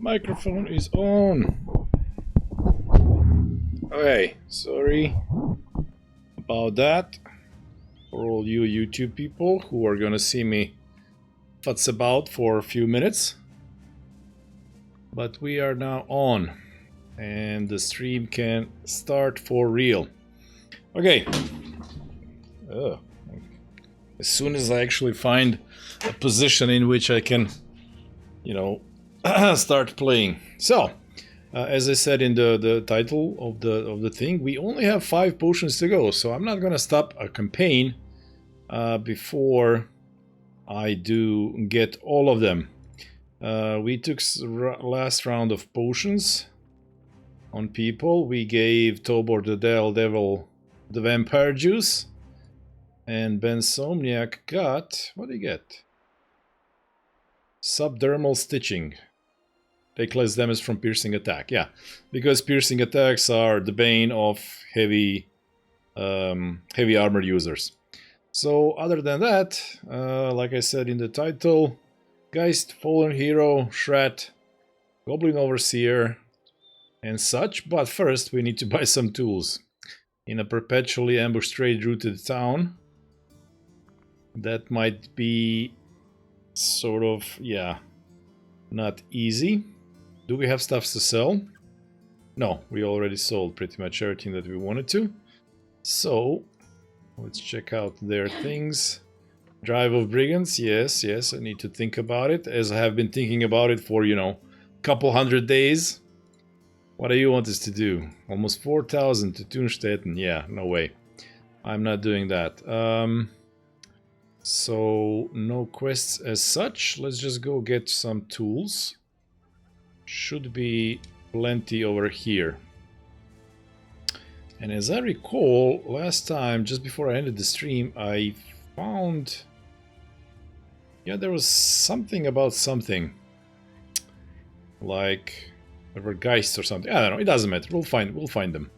Microphone is on. Okay, sorry about that for all you YouTube people who are gonna see me futz about for a few minutes. But we are now on and the stream can start for real. Okay. As soon as I actually find a position in which I can, start playing. So, as I said in the title of the thing, we only have 5 potions to go, so I'm not gonna stop a campaign before I do get all of them. We took last round of potions on people. We gave Tobor the Devil the vampire juice, and Bensomniac got, what did he get? Subdermal stitching. Take less damage from piercing attack. Yeah, because piercing attacks are the bane of heavy armor users. So other than that, like I said in the title, Geist, Fallen Hero, Shrat, Goblin Overseer, and such. But first we need to buy some tools. In a perpetually ambushed trade route to the town, that might be sort of, yeah, not easy. Do we have stuff to sell? No, we already sold pretty much everything that we wanted to. So, let's check out their things. Drive of Brigands, yes, I need to think about it, as I have been thinking about it for, couple hundred days. What do you want us to do? Almost 4,000 to Thunstetten. Yeah, no way. I'm not doing that. So, no quests as such. Let's just go get some tools. Should be plenty over here. And as I recall, last time, just before I ended the stream, I found... yeah, there was something about something. Like... there were geists or something. I don't know, it doesn't matter. We'll find them.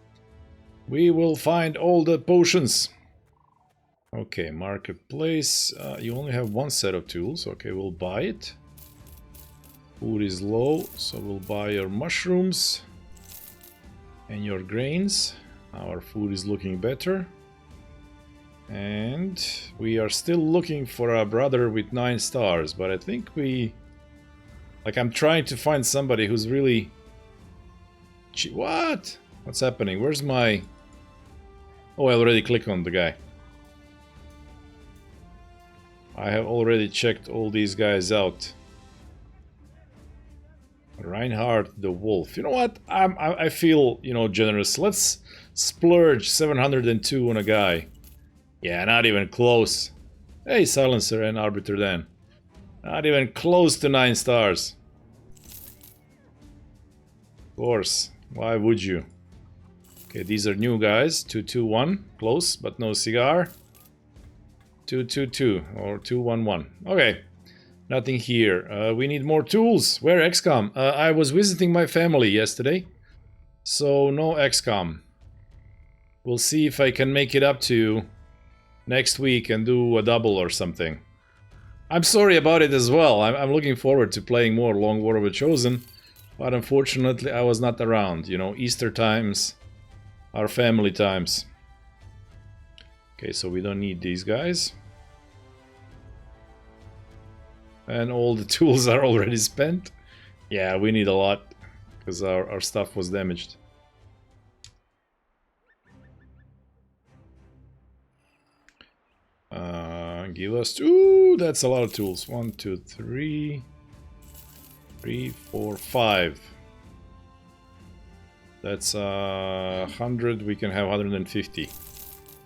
We will find all the potions. Okay, marketplace. You only have 1 set of tools. Okay, we'll buy it. Food is low, so we'll buy your mushrooms and your grains. Our food is looking better. And we are still looking for a brother with 9 stars, but I think we... like, I'm trying to find somebody who's really... What? What's happening? Where's my... oh, I already clicked on the guy. I have already checked all these guys out. Reinhardt the Wolf. You know what? I feel, generous. Let's splurge 702 on a guy. Yeah, not even close. Hey, Silencer and Arbiter Dan. Not even close to 9 stars. Of course. Why would you? Okay, these are new guys. 221. Close, but no cigar. 222 or 211. Okay. Nothing here. We need more tools. Where XCOM? I was visiting my family yesterday. So no XCOM. We'll see if I can make it up to next week and do a double or something. I'm sorry about it as well. I'm looking forward to playing more Long War of the Chosen. But unfortunately I was not around. Easter times are family times. Okay, so we don't need these guys. And all the tools are already spent. Yeah, we need a lot. Because our stuff was damaged. Give us... ooh, that's a lot of tools. 1, 2, 3... 3, 4, 5. That's 100. We can have 150.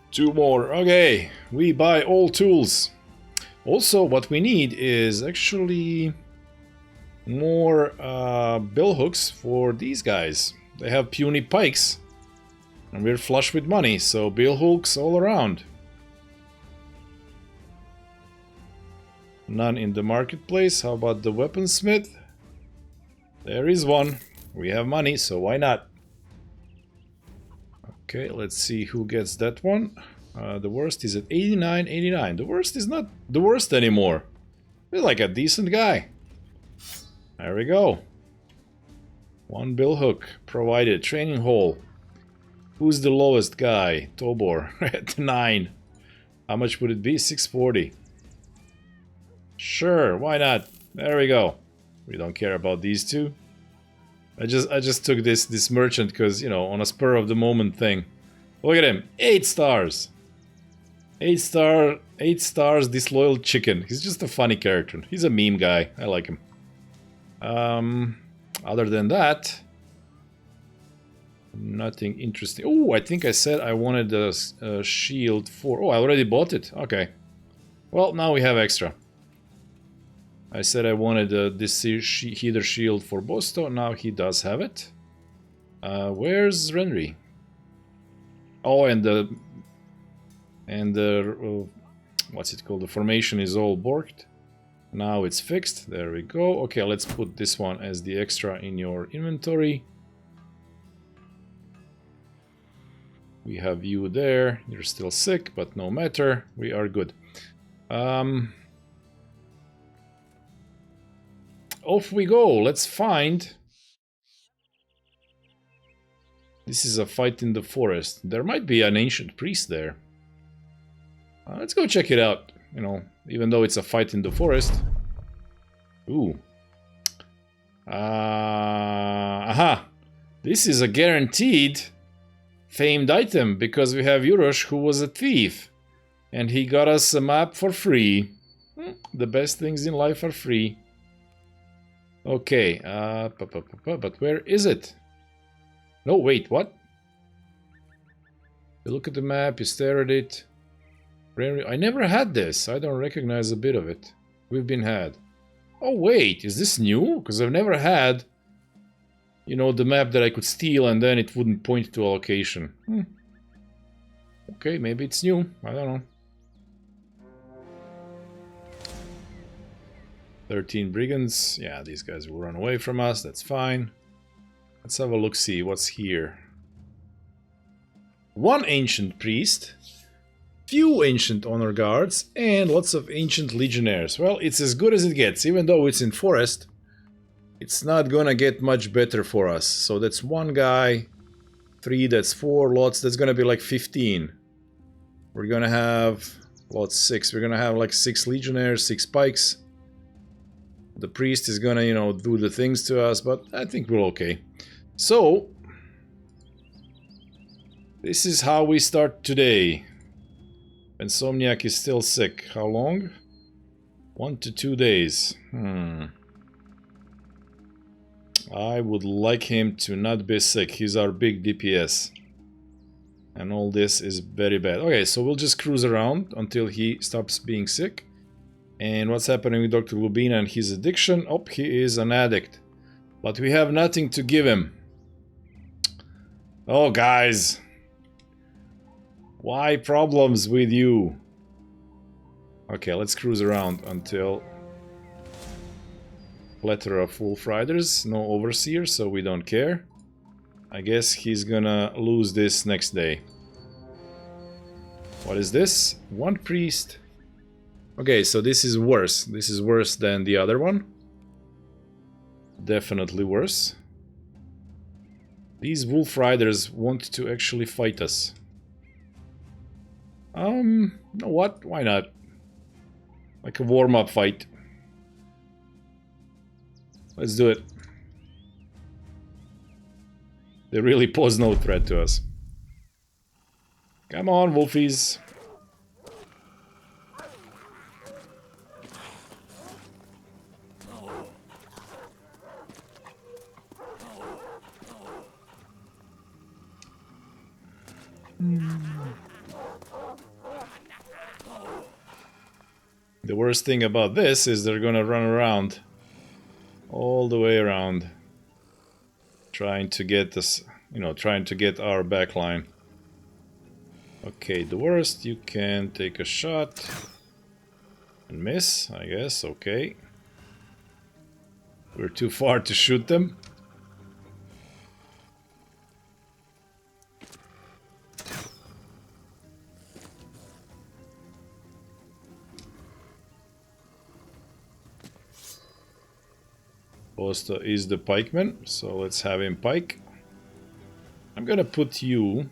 2 more. Okay, we buy all tools. Also, what we need is actually more billhooks for these guys. They have puny pikes, and we're flush with money, so billhooks all around. None in the marketplace. How about the weaponsmith? There is one. We have money, so why not? Okay, let's see who gets that one. The worst is at 89. The worst is not the worst anymore. He's like a decent guy. There we go. One billhook provided. Training hole. Who's the lowest guy? Tobor at 9. How much would it be? 640. Sure, why not? There we go. We don't care about these two. I just took this merchant because, you know, on a spur of the moment thing. Look at him. 8 stars. 8 stars, disloyal chicken. He's just a funny character. He's a meme guy. I like him. Other than that, nothing interesting. Oh, I think I said I wanted a shield for... Oh, I already bought it. Okay. Well, now we have extra. I said I wanted this heater shield for Bosto. Now he does have it. Where's Renry? Oh, and the what's it called? The formation is all borked. Now it's fixed. There we go. Okay, let's put this one as the extra in your inventory. We have you there. You're still sick, but no matter. We are good. Off we go. Let's find... This is a fight in the forest. There might be an ancient priest there. Let's go check it out. You know, even though it's a fight in the forest. Ooh. Aha! This is a guaranteed famed item because we have Yurosh, who was a thief. And he got us a map for free. The best things in life are free. Okay, but where is it? No, wait, what? You look at the map, you stare at it. I never had this. I don't recognize a bit of it. We've been had. Oh, wait, is this new? Because I've never had, you know, the map that I could steal and then it wouldn't point to a location. Okay, maybe it's new. I don't know. 13 brigands. Yeah, these guys will run away from us. That's fine. Let's have a look-see what's here. One ancient priest, few ancient honor guards, and lots of ancient legionnaires. Well, it's as good as it gets. Even though it's in forest, it's not gonna get much better for us. So that's one guy, 3, that's 4 lots. That's gonna be like 15. We're gonna have lots 6. We're gonna have like 6 legionnaires, 6 pikes. The priest is gonna, you know, do the things to us, but I think we're okay. So, this is how we start today. Insomniac is still sick. How long? 1 to 2 days. I would like him to not be sick. He's our big DPS. And all this is very bad. Okay, so we'll just cruise around until he stops being sick. And what's happening with Dr. Lubina and his addiction? Oh, he is an addict. But we have nothing to give him. Oh, guys. Why problems with you? Okay, let's cruise around until... Plethora of Wolf Riders. No Overseer, so we don't care. I guess he's gonna lose this next day. What is this? One priest... Okay, so this is worse. This is worse than the other one. Definitely worse. These Wolf Riders want to actually fight us. You know what? Why not? Like a warm-up fight. Let's do it. They really pose no threat to us. Come on, Wolfies. The worst thing about this is they're gonna run around all the way around trying to get us, you know, trying to get our backline. Okay, the worst, you can take a shot and miss, I guess. Okay, we're too far to shoot them. Bosta is the pikeman, so let's have him pike. I'm gonna put you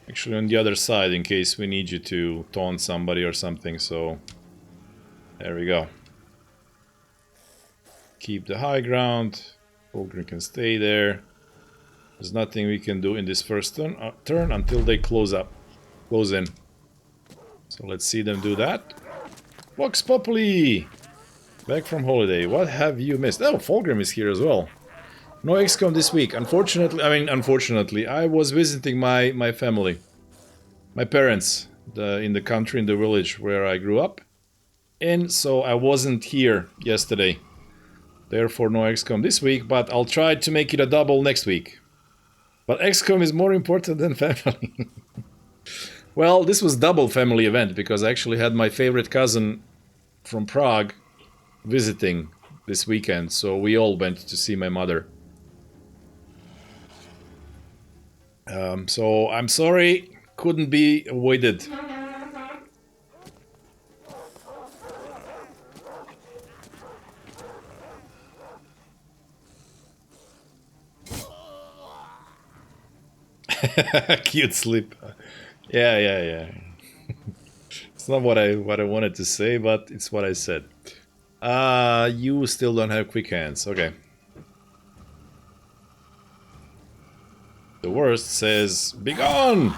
actually on the other side in case we need you to taunt somebody or something, so there we go. Keep the high ground. Fulgrim can stay there. There's nothing we can do in this first turn until they close in. So let's see them do that. Vox Populi! Back from holiday. What have you missed? Oh, Fulgrim is here as well. No XCOM this week. Unfortunately, I was visiting my family. My parents, in the country, in the village where I grew up. And so I wasn't here yesterday. Therefore, no XCOM this week, but I'll try to make it a double next week. But XCOM is more important than family. Well, this was double family event because I actually had my favorite cousin from Prague visiting this weekend, so we all went to see my mother. So I'm sorry, couldn't be avoided. Cute sleep. Yeah. It's not what I wanted to say, but it's what I said. You still don't have quick hands. Okay. The worst says, "Begone!"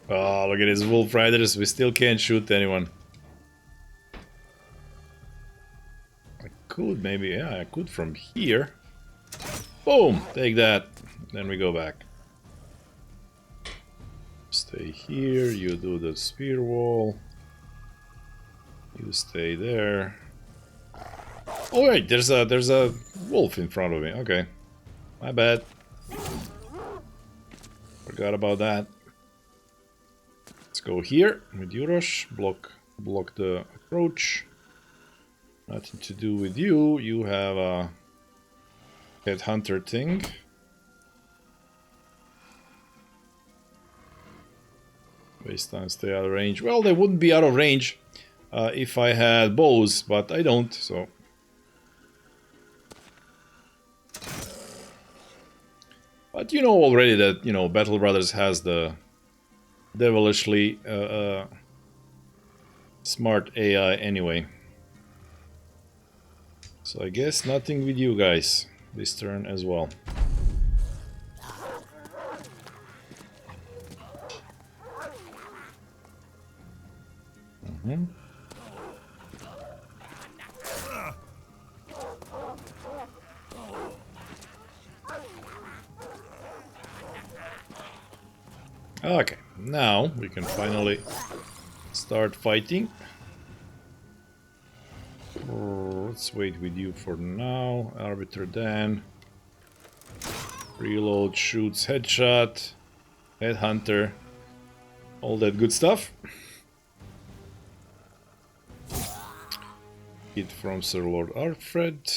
Oh, look at his wolf riders. We still can't shoot anyone. I could maybe, yeah, I could from here. Boom! Take that. Then we go back. Stay here. You do the spear wall. You stay there. Oh wait, there's a wolf in front of me. Okay, my bad. Forgot about that. Let's go here with Yurosh. Block the approach. Nothing to do with you. You have a headhunter thing. Waste time, stay out of range. Well, they wouldn't be out of range if I had bows, but I don't, so. But you know already that, you know, Battle Brothers has the devilishly smart AI anyway. So I guess nothing with you guys this turn as well. Okay, now we can finally start fighting. Let's wait with you for now. Arbiter Dan. Reload, shoots, headshot, headhunter, all that good stuff. Hit from Sir Lord Alfred.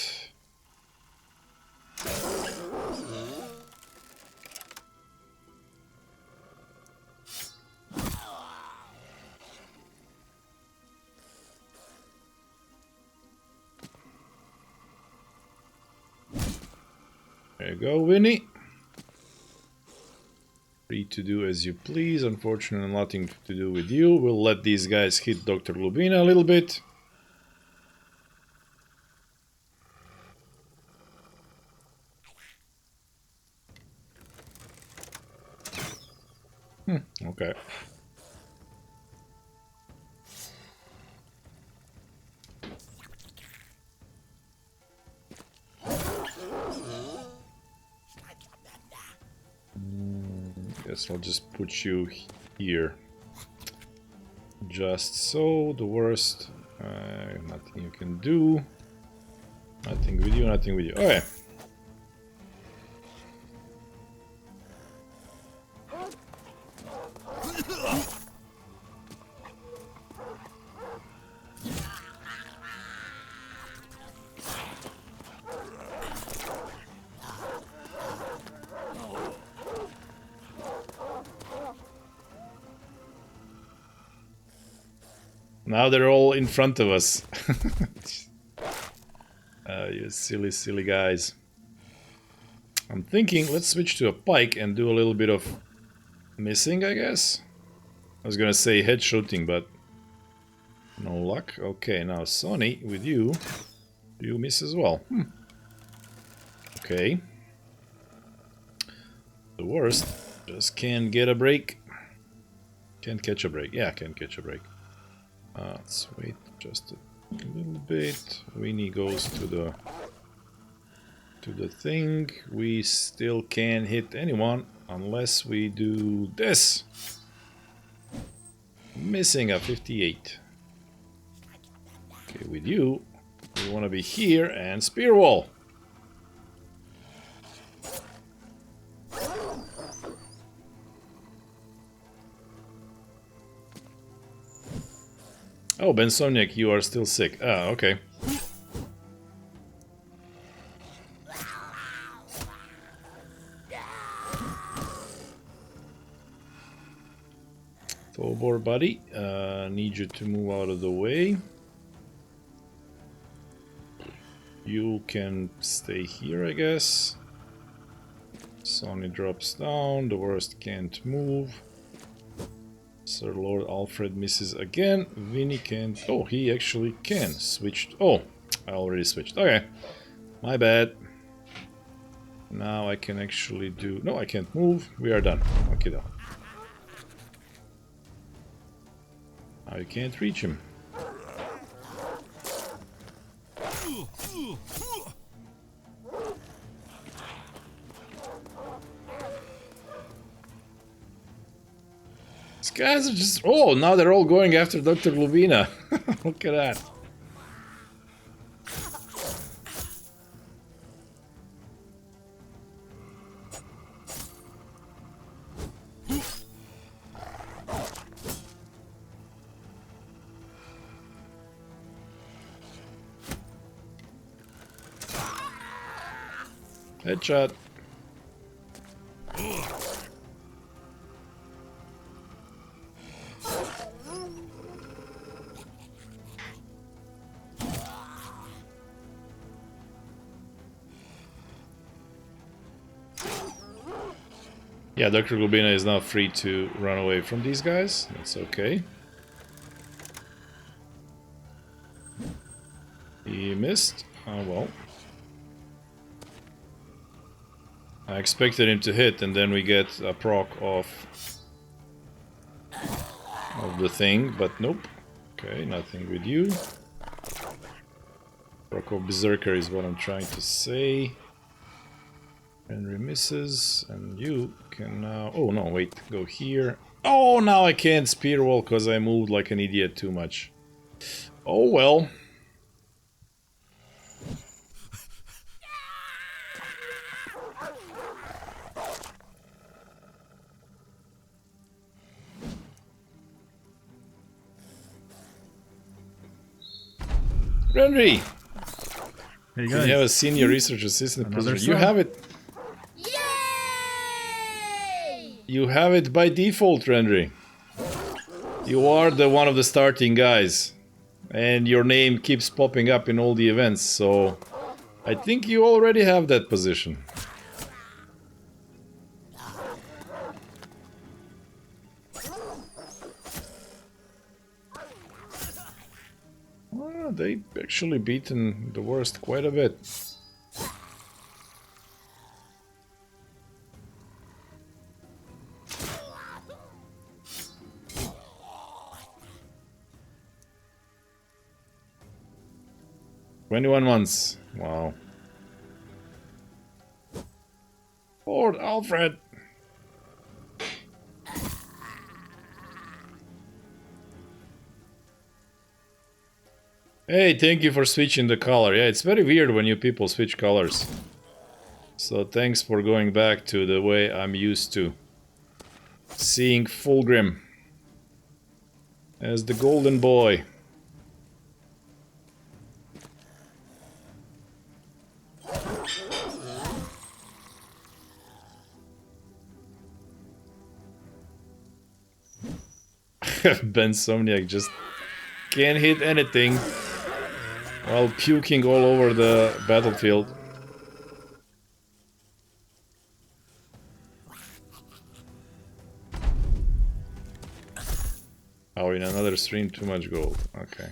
There you go, Winnie. Free to do as you please. Unfortunately, nothing to do with you. We'll let these guys hit Dr. Lubina a little bit. Okay. Guess I'll just put you here. Just so. The worst. Nothing you can do. Nothing with you, nothing with you. Okay. Now they're all in front of us. You silly, silly guys. I'm thinking, let's switch to a pike and do a little bit of missing, I guess. I was gonna say head shooting, but no luck. Okay, now Sonny, with you, you miss as well. Okay. The worst, just can't get a break. Can't catch a break. Yeah, can't catch a break. Let's wait just a little bit. Winnie goes to the thing. We still can't hit anyone unless we do this. Missing a 58. Okay, with you, we want to be here and spear wall. Oh, Bensonic, you are still sick. Ah, okay. Thobor, buddy, need you to move out of the way. You can stay here, I guess. Sonny drops down, the worst can't move. Sir Lord Alfred misses again. Vinny can't... Oh, he actually can. Switched. Oh, I already switched. Okay. My bad. Now I can actually do... No, I can't move. We are done. Okay, though. Now you can't reach him. These guys are just... Oh, now they're all going after Dr. Lubina. Look at that. Headshot. Yeah, Dr. Glubina is now free to run away from these guys. That's okay. He missed. Oh well. I expected him to hit, and then we get a proc of the thing, but nope. Okay, nothing with you. Proc of Berserker is what I'm trying to say. Henry misses, and you can now... Oh no, wait, go here. Oh, now I can't spear wall because I moved like an idiot too much. Oh well. Henry! Hey guys. You have a senior research assistant position. You have it. Yay! You have it by default, Rendry. You are the one of the starting guys. And your name keeps popping up in all the events, so I think you already have that position. Well, they've actually beaten the worst quite a bit. "21 months. Wow. Lord Alfred. Hey, thank you for switching the color. Yeah, it's very weird when you people switch colors. So thanks for going back to the way I'm used to seeing Fulgrim as the golden boy. Ben Somniak just Can't hit anything while puking all over the battlefield. Oh, in another stream, too much gold. Okay.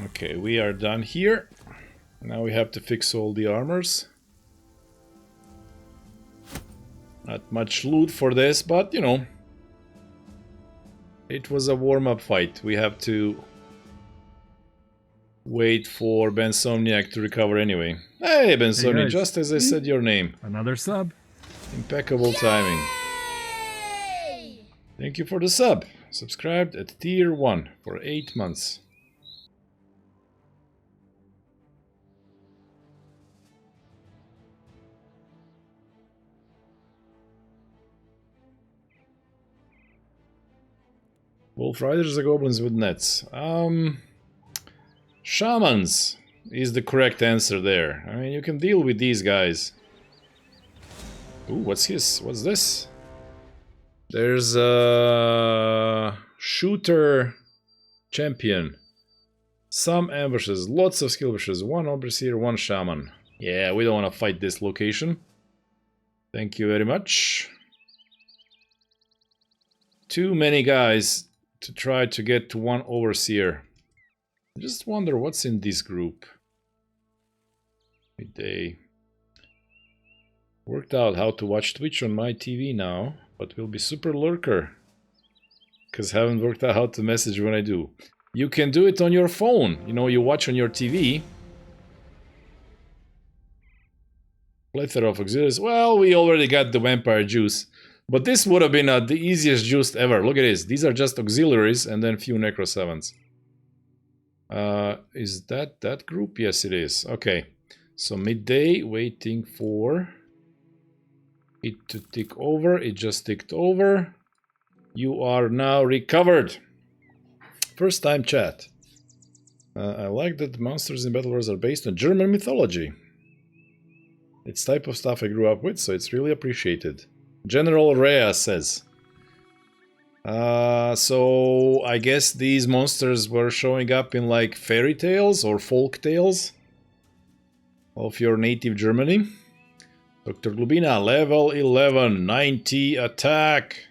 Okay, we are done here. Now we have to fix all the armors. Not much loot for this, but you know, it was a warm-up fight. We have to wait for Bensomniac to recover anyway. Hey, Bensomniac, just as I said your name. Another sub. Impeccable timing. Thank you for the sub. Subscribed at tier 1 for 8 months. Wolf Riders or Goblins with nets? Shamans is the correct answer there. I mean, you can deal with these guys. Ooh, what's his? What's this? There's a shooter champion. Some ambushes, lots of skill bushes, 1 overseer, 1 shaman. Yeah, we don't want to fight this location. Thank you very much. Too many guys to try to get to 1 overseer. I just wonder what's in this group. They worked out how to watch Twitch on my TV now, but will be super lurker. Because haven't worked out how to message when I do. You can do it on your phone. You know, you watch on your TV. Plethora of auxiliaries. Well, we already got the vampire juice. But this would have been the easiest juice ever. Look at this. These are just auxiliaries and then few Necro 7s. Is that group? Yes, it is. Okay. So midday, waiting for it to tick over. It just ticked over. You are now recovered. First time chat. I like that the monsters in Battle Wars are based on German mythology. It's type of stuff I grew up with, so it's really appreciated. General Rhea says. So I guess these monsters were showing up in like fairy tales or folk tales of your native Germany. Dr. Glubina, level 11, 90 attack,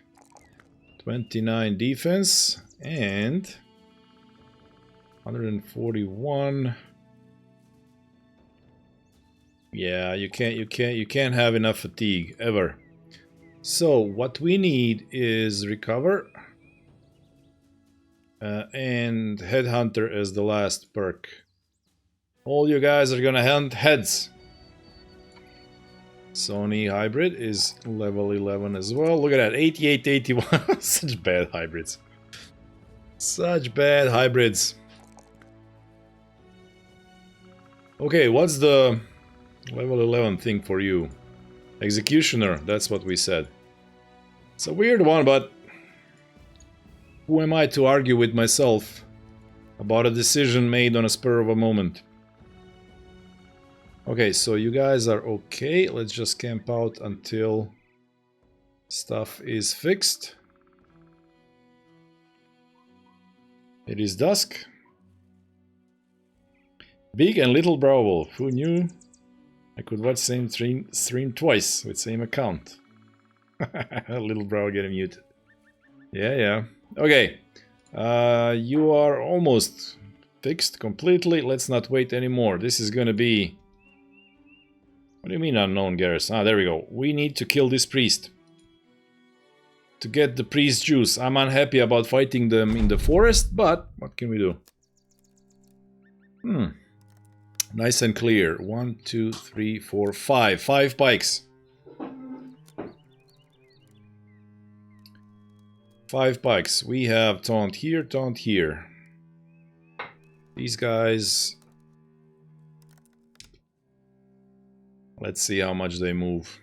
29 defense, and 141. Yeah, you can't have enough fatigue ever. So what we need is recover and headhunter as the last perk. All you guys are gonna hunt heads. Sony hybrid is level 11 as well. Look at that, 88, 81. Such bad hybrids. Such bad hybrids. Okay, what's the level 11 thing for you? Executioner, that's what we said. It's a weird one, but who am I to argue with myself about a decision made on a spur of a moment? Okay, so you guys are okay. Let's just camp out until stuff is fixed. It is dusk. Big and Little Brow Wolf. Who knew I could watch same stream twice with same account? Little Brow getting muted. Yeah. Okay. You are almost fixed completely. Let's not wait anymore. This is gonna be What do you mean unknown garrison? Ah, there we go. We need to kill this priest. To get the priest juice. I'm unhappy about fighting them in the forest, but what can we do? Nice and clear. 1, 2, 3, 4, 5. 5 pikes. 5 pikes. We have taunt here, taunt here. These guys... Let's see how much they move.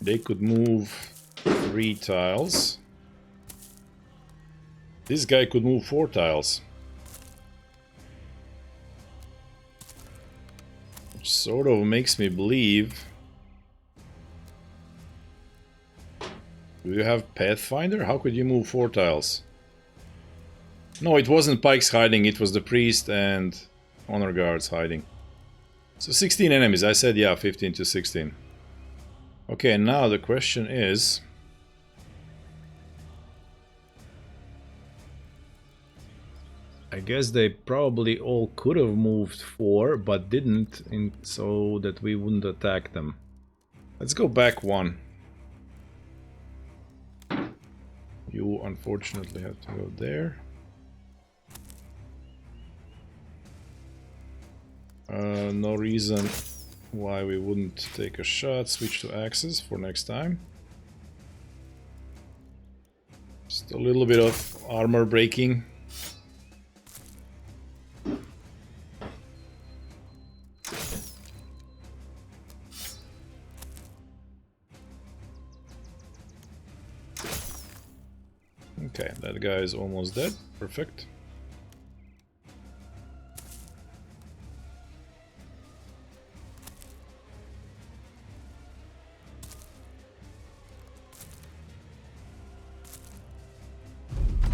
They could move 3 tiles. This guy could move 4 tiles. Which sort of makes me believe... Do you have Pathfinder? How could you move 4 tiles? No, it wasn't pikes hiding, it was the priest and honor guards hiding. So 16 enemies, I said yeah, 15 to 16. Okay, now the question is... I guess they probably all could have moved 4, but didn't, so that we wouldn't attack them. Let's go back 1. You unfortunately have to go there. No reason why we wouldn't take a shot. Switch to axes for next time. Just a little bit of armor breaking. Okay, that guy is almost dead. Perfect.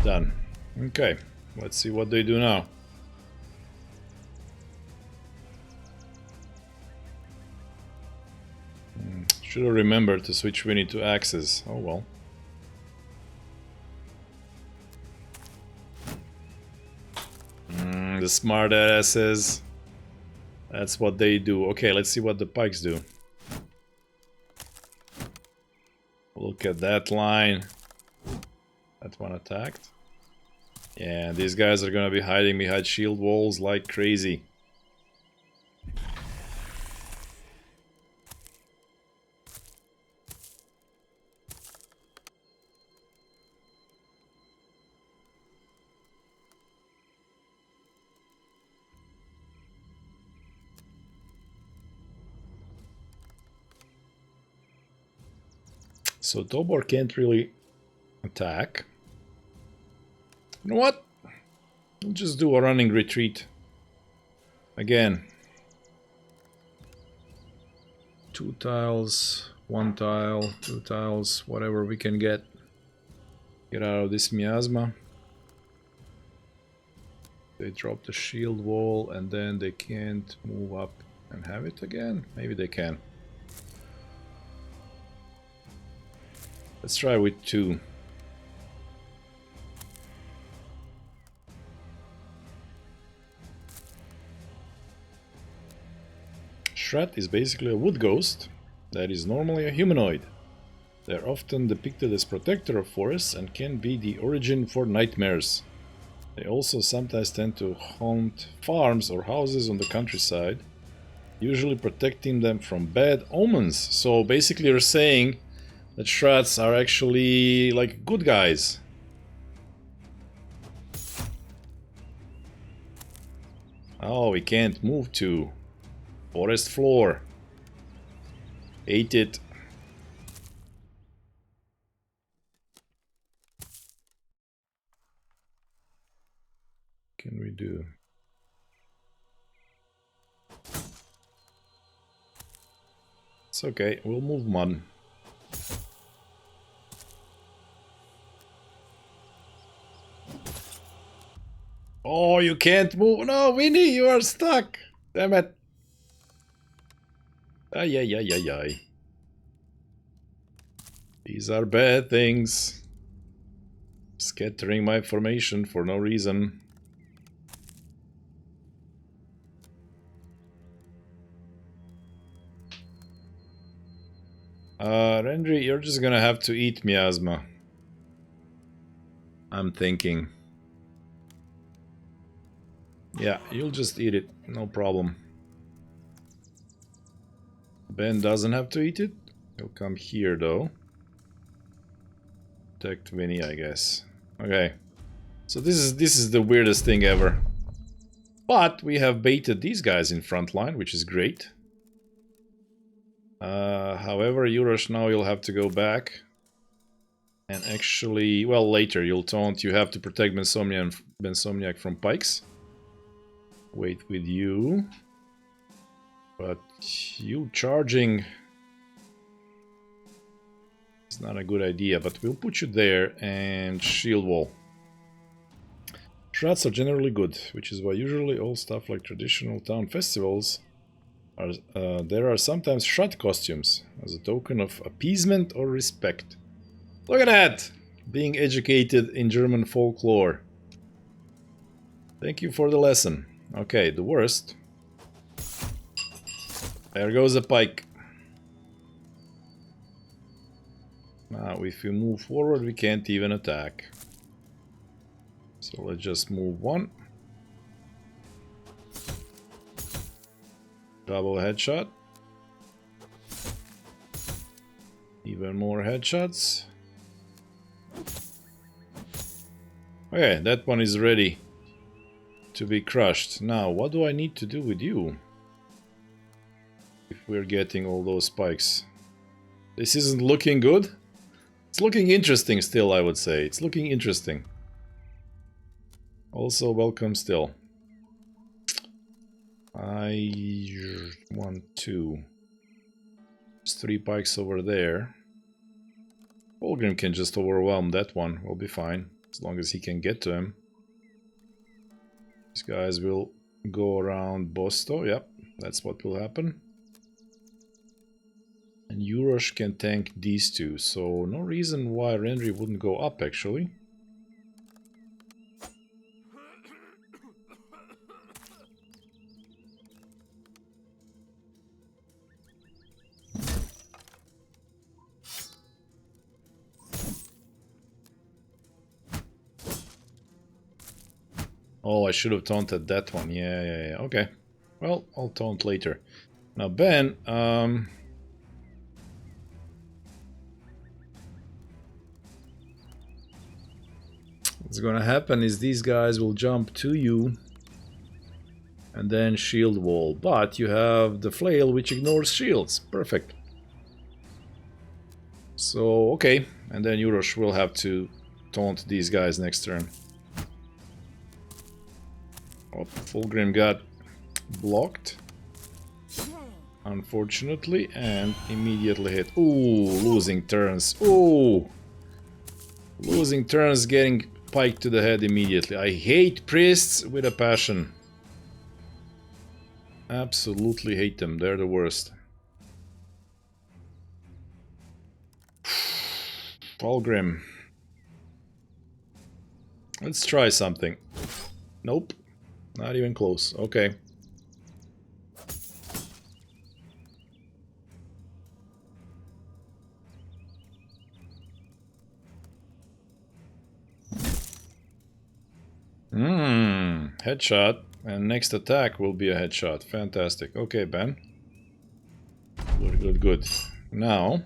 Done. Okay, let's see what they do now. Should have remembered to switch Winnie to axes. Oh well. The smart asses. That's what they do. Okay, let's see what the pikes do. Look at that line. That one attacked. Yeah, these guys are gonna be hiding behind shield walls like crazy. So Tobor can't really attack. You know what? We'll just do a running retreat. Again. 2 tiles, 1 tile, 2 tiles, whatever we can get. Get out of this miasma. They drop the shield wall and then they can't move up and have it again. Maybe they can. Let's try with 2. Shrat is basically a wood ghost that is normally a humanoid. They are often depicted as protector of forests and can be the origin for nightmares. They also sometimes tend to haunt farms or houses on the countryside, usually protecting them from bad omens. So basically you're saying that Shrats are actually like good guys. Oh, we can't move to forest floor. Ate it. Can we do? It's okay, we'll move one. Oh, you can't move. No, Winnie, you are stuck. Damn it. Ay, ay, ay, ay, ay. These are bad things. Scattering my formation for no reason. Rendry, you're just gonna have to eat miasma. I'm thinking. Yeah, you'll just eat it, no problem. Ben doesn't have to eat it. He'll come here though. Protect Vinny, I guess. Okay. So this is the weirdest thing ever. But we have baited these guys in front line, which is great. However, Yurosh, now you'll have to go back. And actually, well, later you'll taunt. You have to protect Bensomniac from pikes. Wait with you. But you charging is not a good idea, but we'll put you there and shield wall. Shrats are generally good, which is why usually all stuff like traditional town festivals are, there are sometimes shroud costumes as a token of appeasement or respect. Look at that! Being educated in German folklore. Thank you for the lesson. Okay, the worst. There goes a pike. Now, if we move forward, we can't even attack. So let's just move one. Double headshot. Even more headshots. Okay, that one is ready to be crushed. Now, what do I need to do with you? If we're getting all those spikes. This isn't looking good. It's looking interesting still, I would say. It's looking interesting. Also, welcome still. I want two. There's 3 pikes over there. Fulgrim can just overwhelm that one. We'll be fine. As long as he can get to him. These guys will go around Bosto. Yep, that's what will happen. And Yurosh can tank these two. So no reason why Rendry wouldn't go up, actually. Oh, I should have taunted that one. Yeah. Okay. Well, I'll taunt later. Now, Ben, what's gonna happen is these guys will jump to you and then shield wall. But you have the flail which ignores shields. Perfect. So, okay. And then Yurosh will have to taunt these guys next turn. Oh, Fulgrim got blocked, unfortunately, and immediately hit. Ooh, losing turns. Ooh, losing turns, getting piked to the head immediately. I hate priests with a passion. Absolutely hate them. They're the worst. Fulgrim. Let's try something. Nope. Not even close. Okay. Headshot. And next attack will be a headshot. Fantastic. Okay, Ben. Good. Now...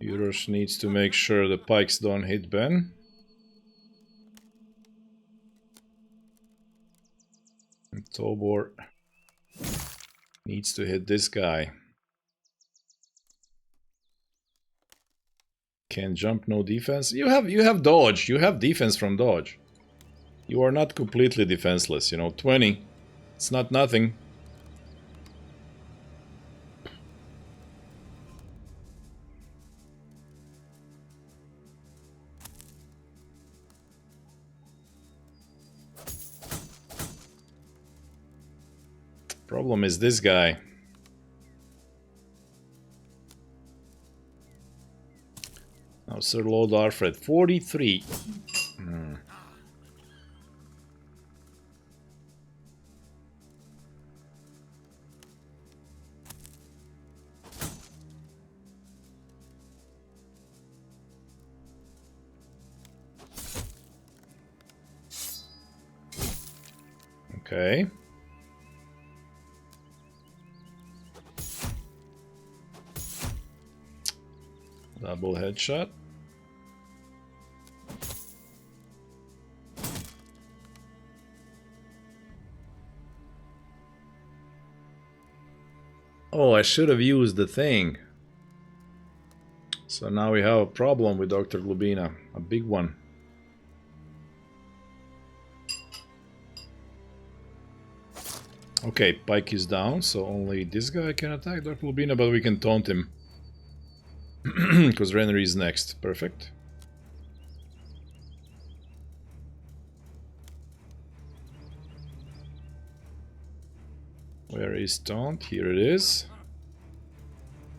Yurosh needs to make sure the pikes don't hit Ben. And Tobor needs to hit this guy. Can't jump, no defense. You have dodge. You have defense from dodge. You are not completely defenseless, you know. 20. It's not nothing. Problem is this guy. Sir Lord Alfred, 43. Okay. Double headshot. Oh, I should have used the thing. So now we have a problem with Dr. Lubina. A big one. Okay, Pike is down, so only this guy can attack Dr. Lubina, but we can taunt him. Because Renry is next. Perfect. Where is taunt? Here it is.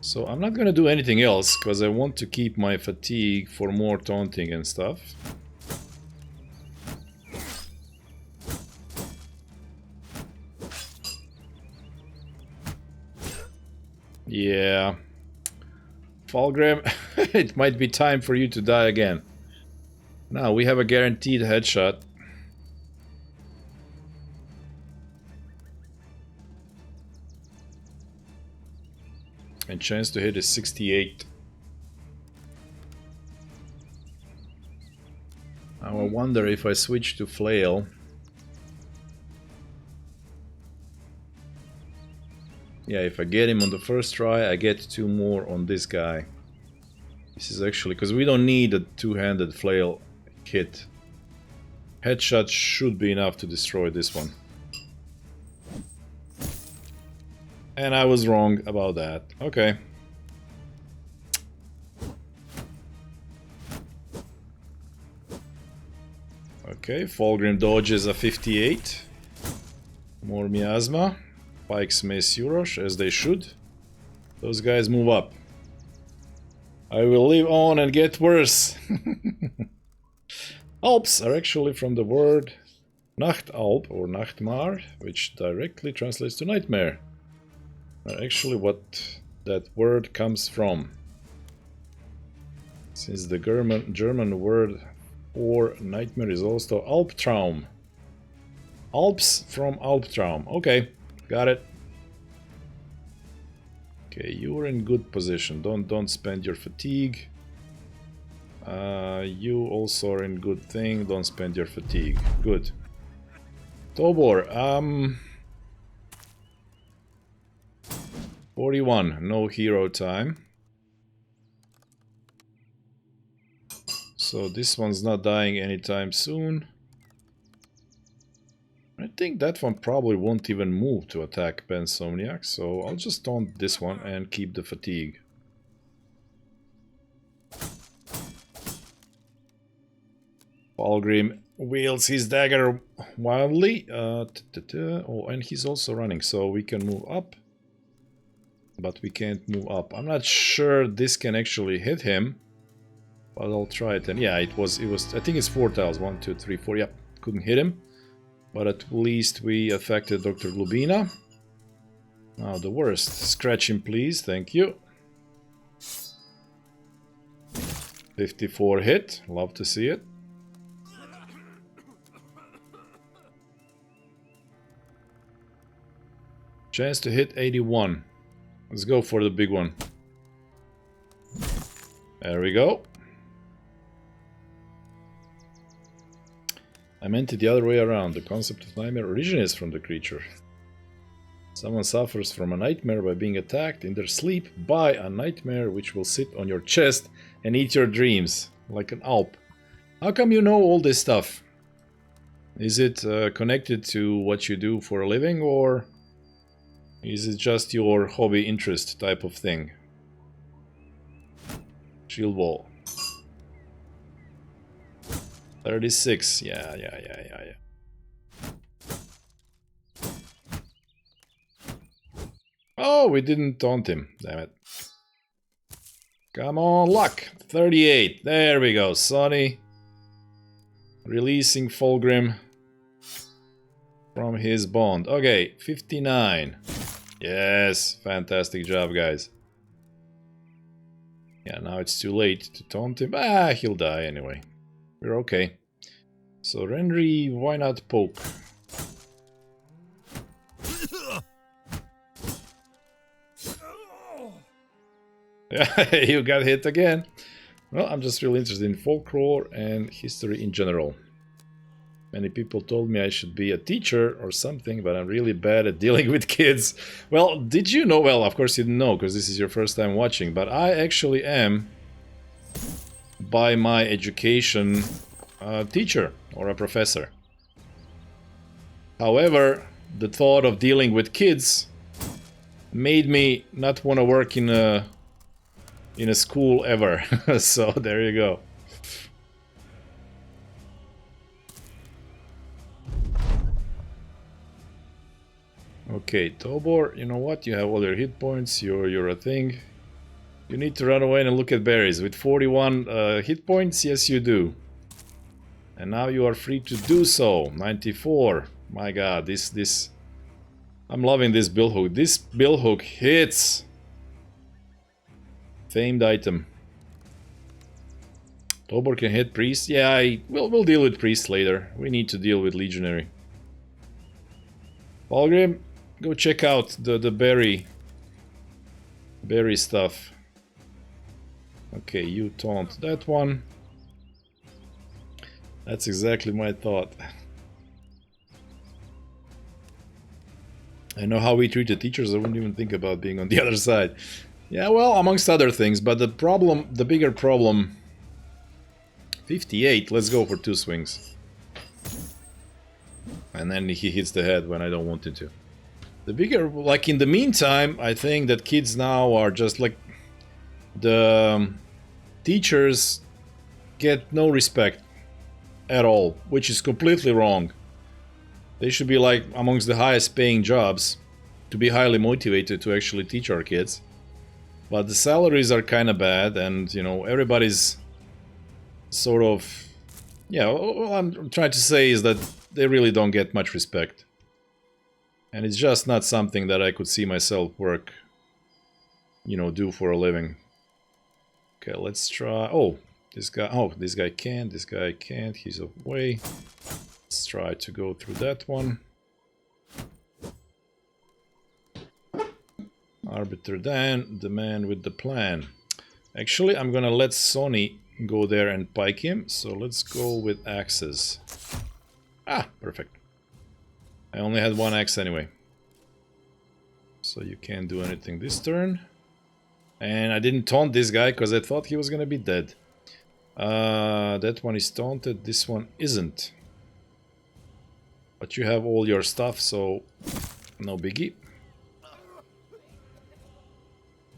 So I'm not gonna do anything else, because I want to keep my fatigue for more taunting and stuff. Yeah. Fulgrim, it might be time for you to die again. Now we have a guaranteed headshot. And chance to hit is 68. Now I wonder if I switch to flail. Yeah, if I get him on the first try, I get 2 more on this guy. This is actually, because we don't need a two-handed flail hit. Headshot should be enough to destroy this one. And I was wrong about that. Okay. Okay, Fulgrim dodges a 58. More miasma. Pikes miss Yurosh, as they should. Those guys move up. I will live on and get worse. Alps are actually from the word Nachtalp or Nachtmar, which directly translates to nightmare. Are actually what that word comes from. Since the German word for nightmare is also Albtraum. Alps from Albtraum. Okay, got it. Okay, you're in good position. Don't spend your fatigue. You also are in good thing. Don't spend your fatigue. Good. Tobor, 41. No hero time. So this one's not dying anytime soon. I think that one probably won't even move to attack Bensomniac, so I'll just taunt this one and keep the fatigue. Fulgrim wields his dagger wildly. Oh, and he's also running, so we can move up. But we can't move up. I'm not sure this can actually hit him. But I'll try it. And yeah, it was, I think it's 4 tiles. 1, 2, 3, 4. Yep, couldn't hit him. But at least we affected Dr. Lubina. Now the worst. Scratch him, please. Thank you. 54 hit. Love to see it. Chance to hit 81. Let's go for the big one. There we go. I meant it the other way around. The concept of nightmare originates from the creature. Someone suffers from a nightmare by being attacked in their sleep by a nightmare which will sit on your chest and eat your dreams, like an Alp. How come you know all this stuff? Is it connected to what you do for a living, or is it just your hobby interest type of thing? Shield wall. 36. Yeah. Oh, we didn't taunt him. Damn it. Come on, luck. 38. There we go. Sonny releasing Fulgrim from his bond. Okay, 59. Yes, fantastic job, guys. Yeah, now it's too late to taunt him. Ah, he'll die anyway. We're okay. So Renry, why not poke? You got hit again. Well, I'm just really interested in folklore and history in general. Many people told me I should be a teacher or something, but I'm really bad at dealing with kids. Well, did you know? Well, of course you didn't know, because this is your first time watching, but I actually am, by my education, a teacher or a professor. However, the thought of dealing with kids made me not want to work in a school ever. So there you go. Okay, Tobor, you know what? You have all your hit points, you're a thing. You need to run away and look at berries. With 41 hit points, yes you do. And now you are free to do so. 94. My god, this... I'm loving this billhook. This billhook hits! Famed item. Tobor can hit priest. Yeah, we'll deal with priest later. We need to deal with legionary. Fulgrim, go check out the berry stuff. Okay, you taunt that one. That's exactly my thought. I know how we treat the teachers. I wouldn't even think about being on the other side. Yeah, well, amongst other things, but the problem, the bigger problem... 58, let's go for 2 swings. And then he hits the head when I don't want him to. The bigger, like in the meantime, I think that kids now are just like... The teachers get no respect at all, which is completely wrong. They should be like amongst the highest paying jobs to be highly motivated to actually teach our kids. But the salaries are kind of bad, and you know, everybody's sort of... Yeah, what I'm trying to say is that they really don't get much respect. And it's just not something that I could see myself work, you know, do for a living. Okay, let's try... Oh, this guy can't, this guy can't, he's away. Let's try to go through that one. Arbiter Dan, the man with the plan. Actually, I'm gonna let Sonny go there and pike him, so let's go with axes. Ah, perfect. I only had 1 axe anyway. So you can't do anything this turn. And I didn't taunt this guy because I thought he was gonna be dead. That one is taunted, this one isn't. But you have all your stuff, so no biggie.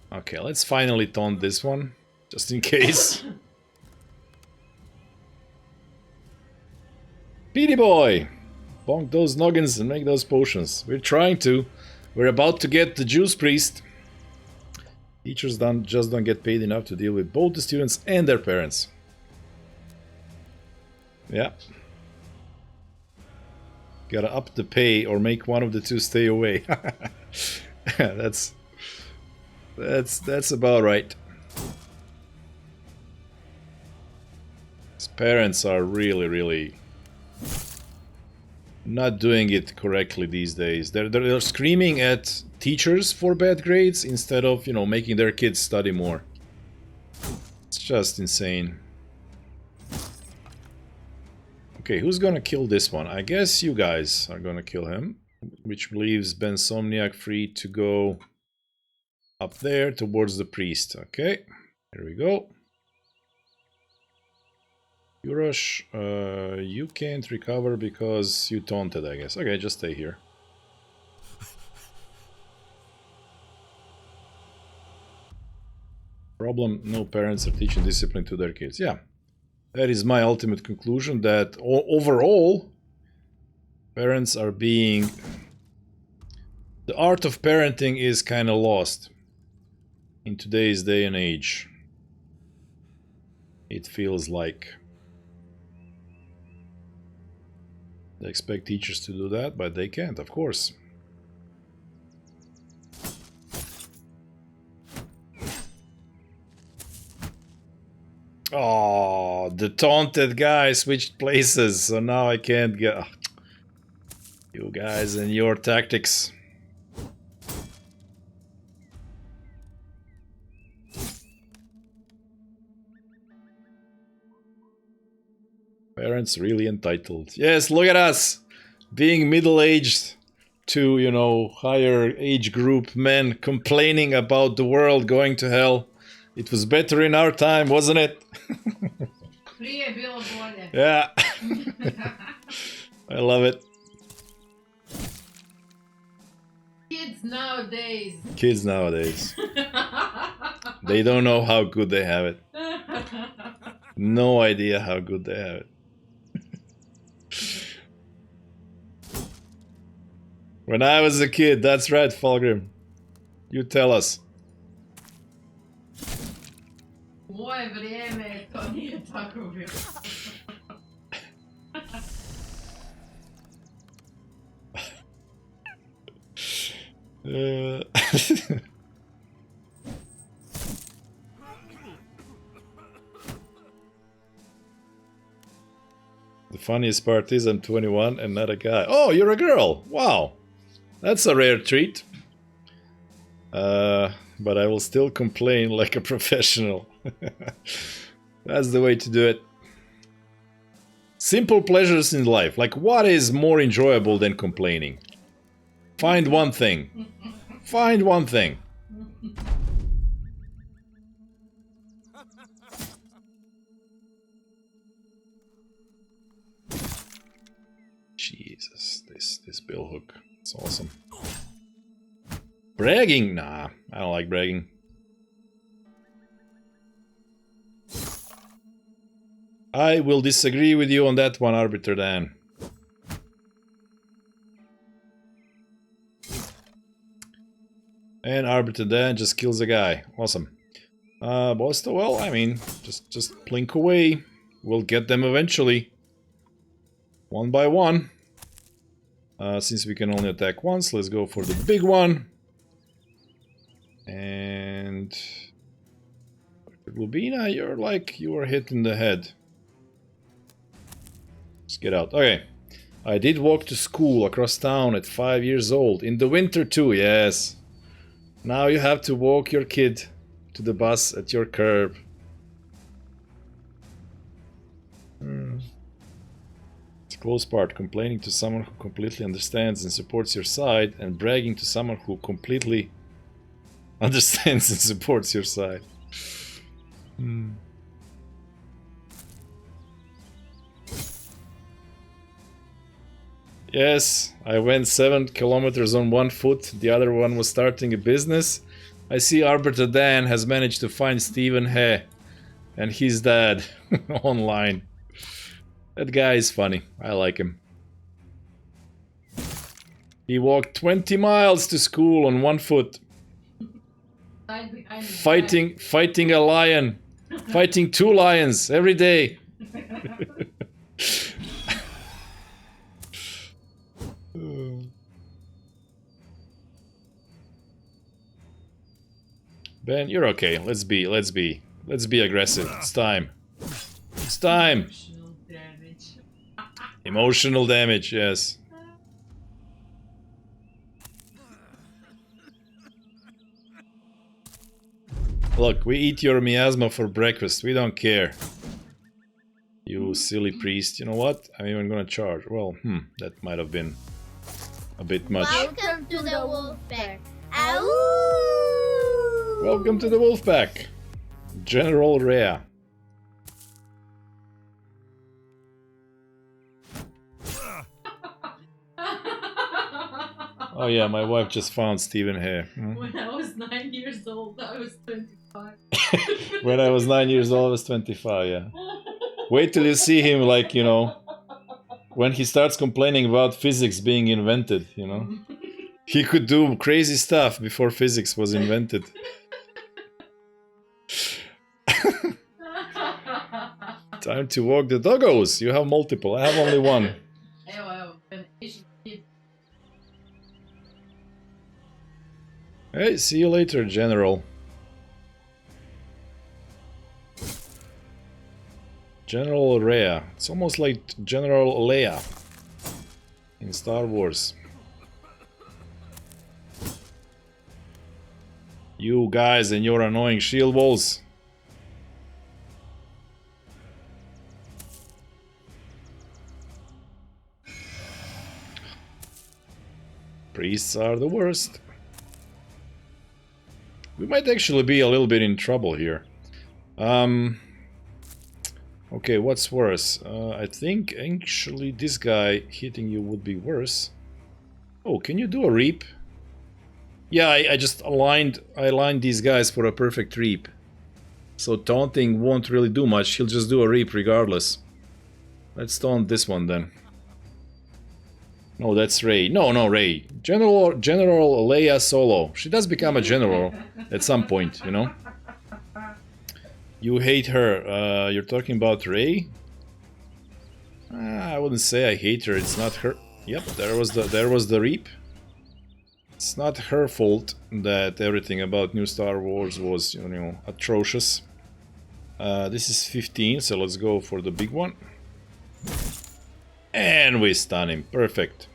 Okay, let's finally taunt this one, just in case. Petey boy! Bonk those noggins and make those potions. We're trying to. We're about to get the Juice Priest. Teachers just don't get paid enough to deal with both the students and their parents. Yeah. Gotta up the pay or make one of the two stay away. That's about right. His parents are really not doing it correctly these days. They're screaming at teachers for bad grades instead of, you know, making their kids study more. It's just insane. Okay, who's gonna kill this one? I guess you guys are gonna kill him, which leaves Bensomniac free to go up there towards the priest. Okay, here we go. Yurosh, you can't recover because you taunted, I guess. Okay, just stay here. Problem, no parents are teaching discipline to their kids. Yeah, that is my ultimate conclusion, that overall, parents are being... The art of parenting is kind of lost in today's day and age. It feels like they expect teachers to do that, but they can't, of course. Oh, the taunted guy switched places, so now I can't get... You guys and your tactics. Parents really entitled. Yes, look at us! Being middle-aged to, you know, higher age group men complaining about the world going to hell. It was better in our time, wasn't it? Prije bilo bolje. Yeah. I love it. Kids nowadays. Kids nowadays. They don't know how good they have it. No idea how good they have it. When I was a kid, that's right, Fulgrim. You tell us. U moje vrijeme to nije tako bilo. The funniest part is I'm 21 and not a guy. Oh, you're a girl! Wow! That's a rare treat. But I will still complain like a professional. That's the way to do it. Simple pleasures in life. Like, what is more enjoyable than complaining? Find one thing. Find one thing. Jesus, this billhook. It's awesome. Bragging? Nah, I don't like bragging. I will disagree with you on that one, Arbiter Dan. And Arbiter Dan just kills a guy. Awesome. Bosta, well, I mean, just blink away. We'll get them eventually. One by one. Since we can only attack once, let's go for the big one. And... Lubina, you're like, you were hit in the head. Let's get out. Okay. I did walk to school across town at 5 years old. In the winter too, yes. Now you have to walk your kid to the bus at your curb. It's a close part. Complaining to someone who completely understands and supports your side, and bragging to someone who completely understands and supports your side. Yes, I went 7 kilometers on one foot. The other one was starting a business. I see Arbiter Dan has managed to find Stephen He and his dad online. That guy is funny. I like him. He walked 20 miles to school on one foot. Fighting a lion. Fighting 2 lions every day. Ben, you're okay. Let's be aggressive. It's time. It's time. Emotional damage, yes. Look, we eat your miasma for breakfast. We don't care. You silly priest. You know what? I'm even gonna charge. Well, that might have been a bit much. Welcome to the wolf pack. Ow! Welcome to the wolf pack. General Rhea. Oh yeah, my wife just found Stephen here. When I was 9 years old, I was 25. When I was 9 years old, I was 25, yeah. Wait till you see him, like, you know, when he starts complaining about physics being invented, you know. He could do crazy stuff before physics was invented. Time to walk the doggos. You have multiple. I have only one. Hey, see you later, General. General Rhea. It's almost like General Leia in Star Wars. You guys and your annoying shield walls. Priests are the worst. We might actually be a little bit in trouble here. Okay, what's worse? I think actually this guy hitting you would be worse. Oh, can you do a reap? Yeah, I just aligned these guys for a perfect reap. So taunting won't really do much, he'll just do a reap regardless. Let's taunt this one then. No, that's Rey. No, Rey. General Leia Solo. She does become a general at some point, you know? You hate her. You're talking about Rey? I wouldn't say I hate her. It's not her. Yep, there was the reap. It's not her fault that everything about new Star Wars was, you know, atrocious. This is 15, so let's go for the big one. And we stun him. Perfect.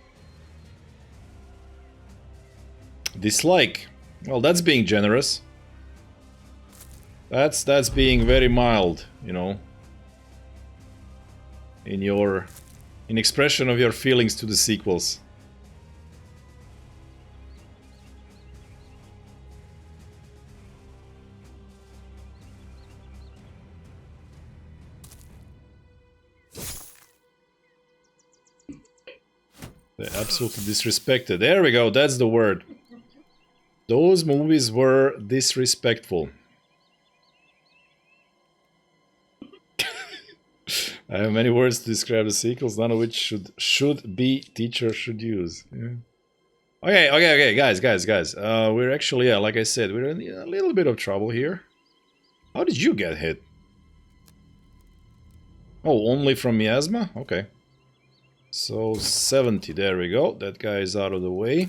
Dislike. Well, that's being generous. That's being very mild, you know. In expression of your feelings to the sequels. They absolutely disrespected. There we go, that's the word. Those movies were disrespectful. I have many words to describe the sequels, none of which should be teacher should use. Yeah. Okay, guys. We're actually, yeah, like I said, we're in a little bit of trouble here. How did you get hit? Oh, only from miasma? Okay. So 70, there we go. That guy is out of the way.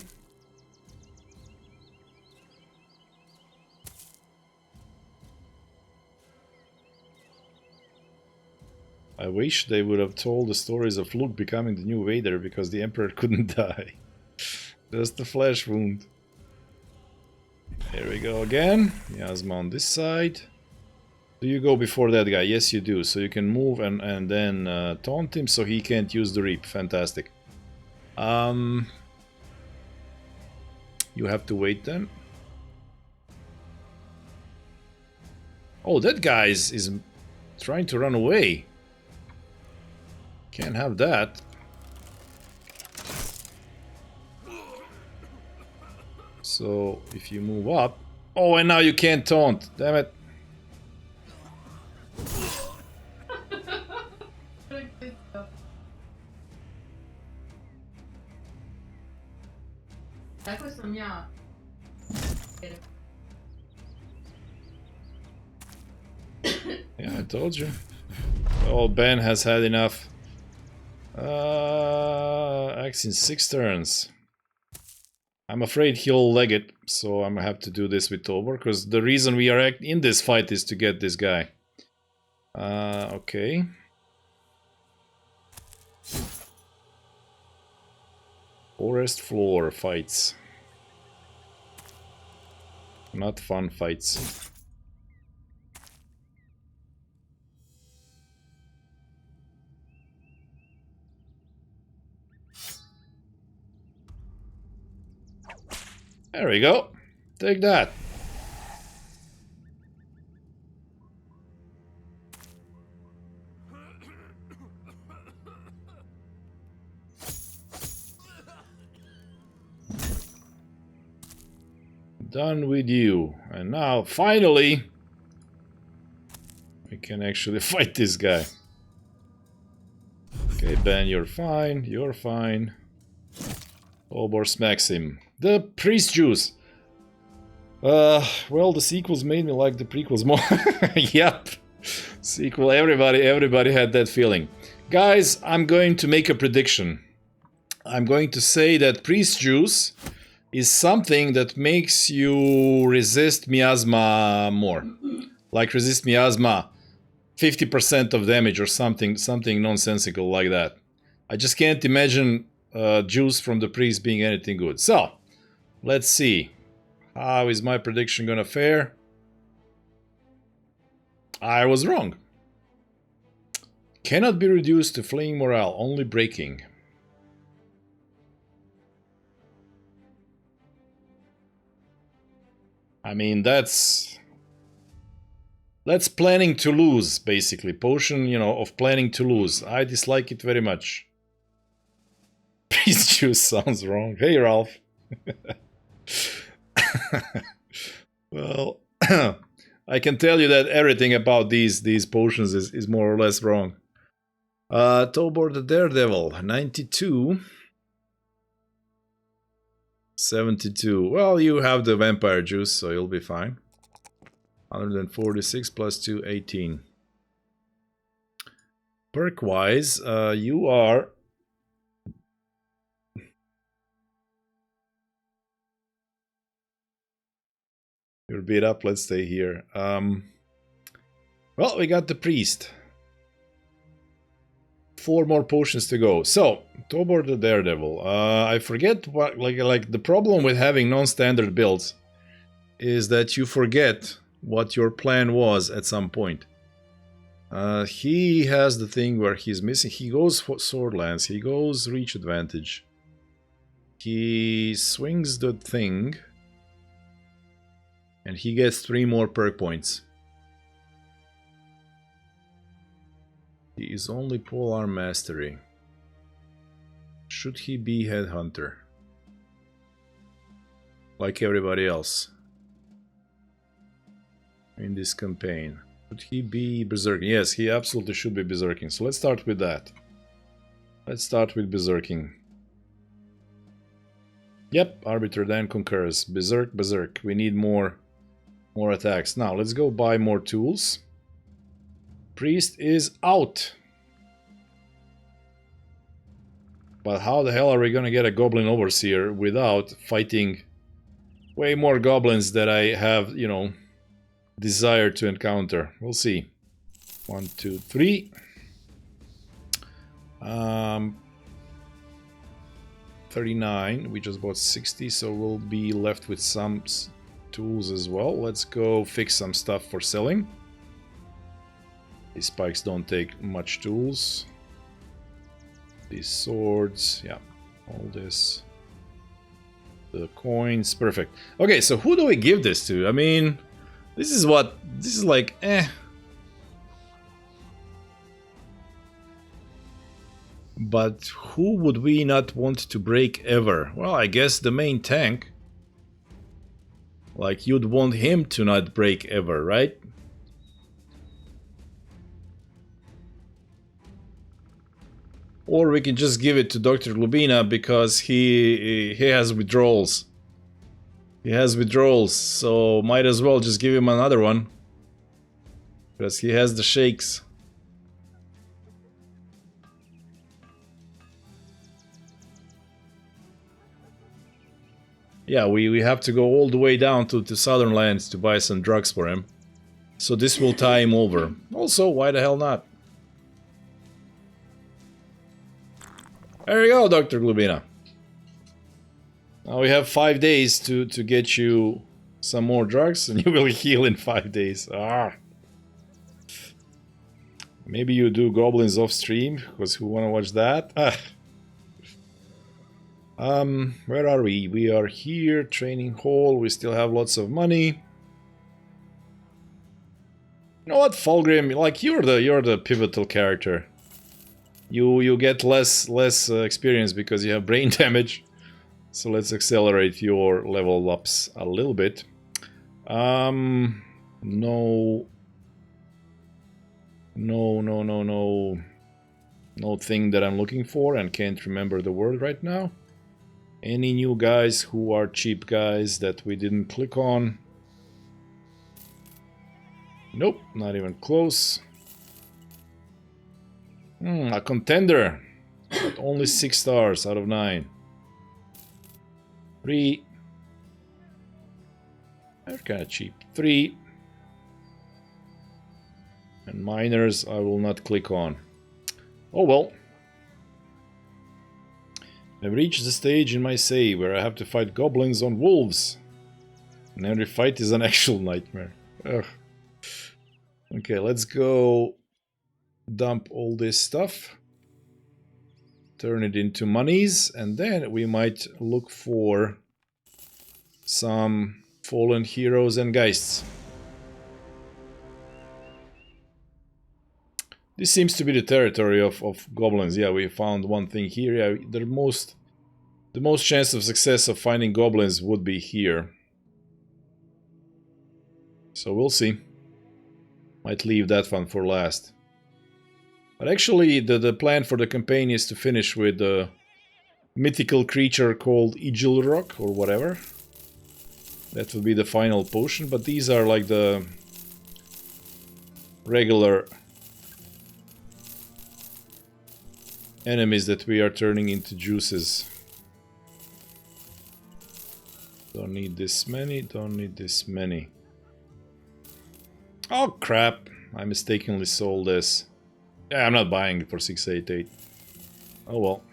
I wish they would have told the stories of Luke becoming the new Vader because the Emperor couldn't die. Just a flesh wound. Here we go again. Miasma on this side. Do you go before that guy? Yes, you do. So you can move and then taunt him so he can't use the reap. Fantastic. You have to wait then. Oh, that guy is trying to run away. Can't have that. So if you move up... Oh, and now you can't taunt. Damn it. Questo mi ha... Yeah, I told you. Oh, Ben has had enough. Acts in 6 turns. I'm afraid he'll leg it, so I'm gonna have to do this with Tolbor, because the reason we are in this fight is to get this guy. Okay. Forest floor fights. Not fun fights. There we go. Take that. Done with you. And now, finally, we can actually fight this guy. Okay, Ben, you're fine. You're fine. Obor smacks him. The priest juice. Well, the sequels made me like the prequels more. Yep. Sequel, everybody had that feeling. Guys, I'm going to make a prediction. I'm going to say that priest juice is something that makes you resist miasma more. Like resist miasma 50% of damage or something nonsensical like that. I just can't imagine juice from the priest being anything good. So, let's see. How is my prediction gonna fare? I was wrong. Cannot be reduced to fleeing morale, only breaking. I mean, that's planning to lose, basically. Potion, you know, of planning to lose. I dislike it very much. Peace juice sounds wrong. Hey, Ralph. Well, I can tell you that everything about these potions is more or less wrong. Tobor the Daredevil, 92. 72. Well, you have the vampire juice, so you'll be fine. 146 plus 2, 18. Perk-wise, you are... You're beat up, let's stay here. Well, we got the priest. 4 more potions to go. So, Tobor the Daredevil. I forget what, like the problem with having non-standard builds is that you forget what your plan was at some point. He has the thing where he's missing. He goes for sword lance. He goes reach advantage. He swings the thing. And he gets 3 more perk points. He is only polearm mastery. Should he be headhunter? Like everybody else in this campaign. Should he be berserking? Yes, he absolutely should be berserking. So let's start with that. Let's start with berserking. Yep, Arbiter then concurs. Berserk, berserk. We need more attacks. Now, let's go buy more tools. Priest is out. But how the hell are we gonna get a Goblin Overseer without fighting way more goblins that I have, you know, desire to encounter? We'll see. 1, 2, 3. 39. We just bought 60, so we'll be left with some tools as well. Let's go fix some stuff for selling. These spikes don't take much tools. These swords, yeah, all this. The coins, perfect. Okay, so who do we give this to? I mean, this is like, eh. But who would we not want to break ever? Well, I guess the main tank. Like, you'd want him to not break ever, right? Or we can just give it to Dr. Glubina because he has withdrawals. He has withdrawals, so might as well just give him another one. Because he has the shakes. Yeah, we have to go all the way down to Southern Lands to buy some drugs for him. So this will tie him over. Also, why the hell not? There you go, Dr. Glubina. Now we have 5 days to get you some more drugs and you will heal in 5 days. Ah. Maybe you do goblins off stream, because who wanna watch that? Ah. Where are we? We are here, training hall, we still have lots of money. You know what, Fulgrim, like you're the pivotal character. You get less experience because you have brain damage. So let's accelerate your level ups a little bit. No thing that I'm looking for and can't remember the word right now. Any new guys who are cheap guys that we didn't click on? Nope, not even close. A contender. But only 6 stars out of 9. 3. They're kind of cheap. 3. And miners I will not click on. Oh well. I've reached the stage in my save where I have to fight goblins on wolves. And every fight is an actual nightmare. Ugh. Okay, let's go dump all this stuff. Turn it into monies. And then we might look for some fallen heroes and geists. This seems to be the territory of goblins. Yeah, we found one thing here. Yeah, the most chance of success of finding goblins would be here. So we'll see. Might leave that one for last. But actually, the plan for the campaign is to finish with a mythical creature called Rock or whatever. That will be the final potion, but these are like the regular enemies that we are turning into juices. Don't need this many, don't need this many. Oh crap, I mistakenly sold this. Yeah, I'm not buying it for 688. Oh well.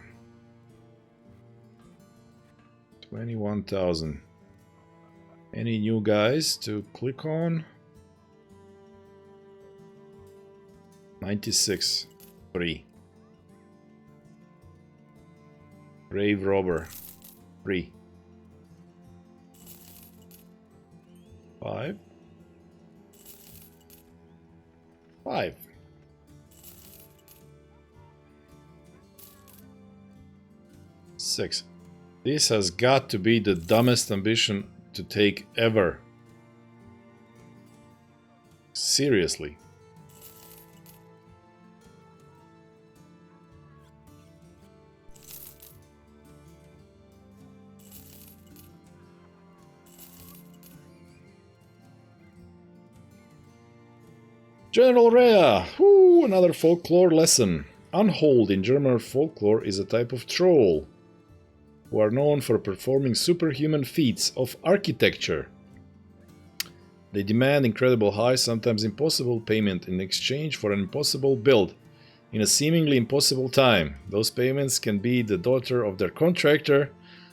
21,000. Any new guys to click on? 96. 3. Grave Robber. 3. 5. 5. 6. This has got to be the dumbest ambition to take ever. Seriously. General Rea! Whoo, another folklore lesson. Unhold in German folklore is a type of troll who are known for performing superhuman feats of architecture. They demand incredible high, sometimes impossible payment in exchange for an impossible build in a seemingly impossible time. Those payments can be the daughter of their contractor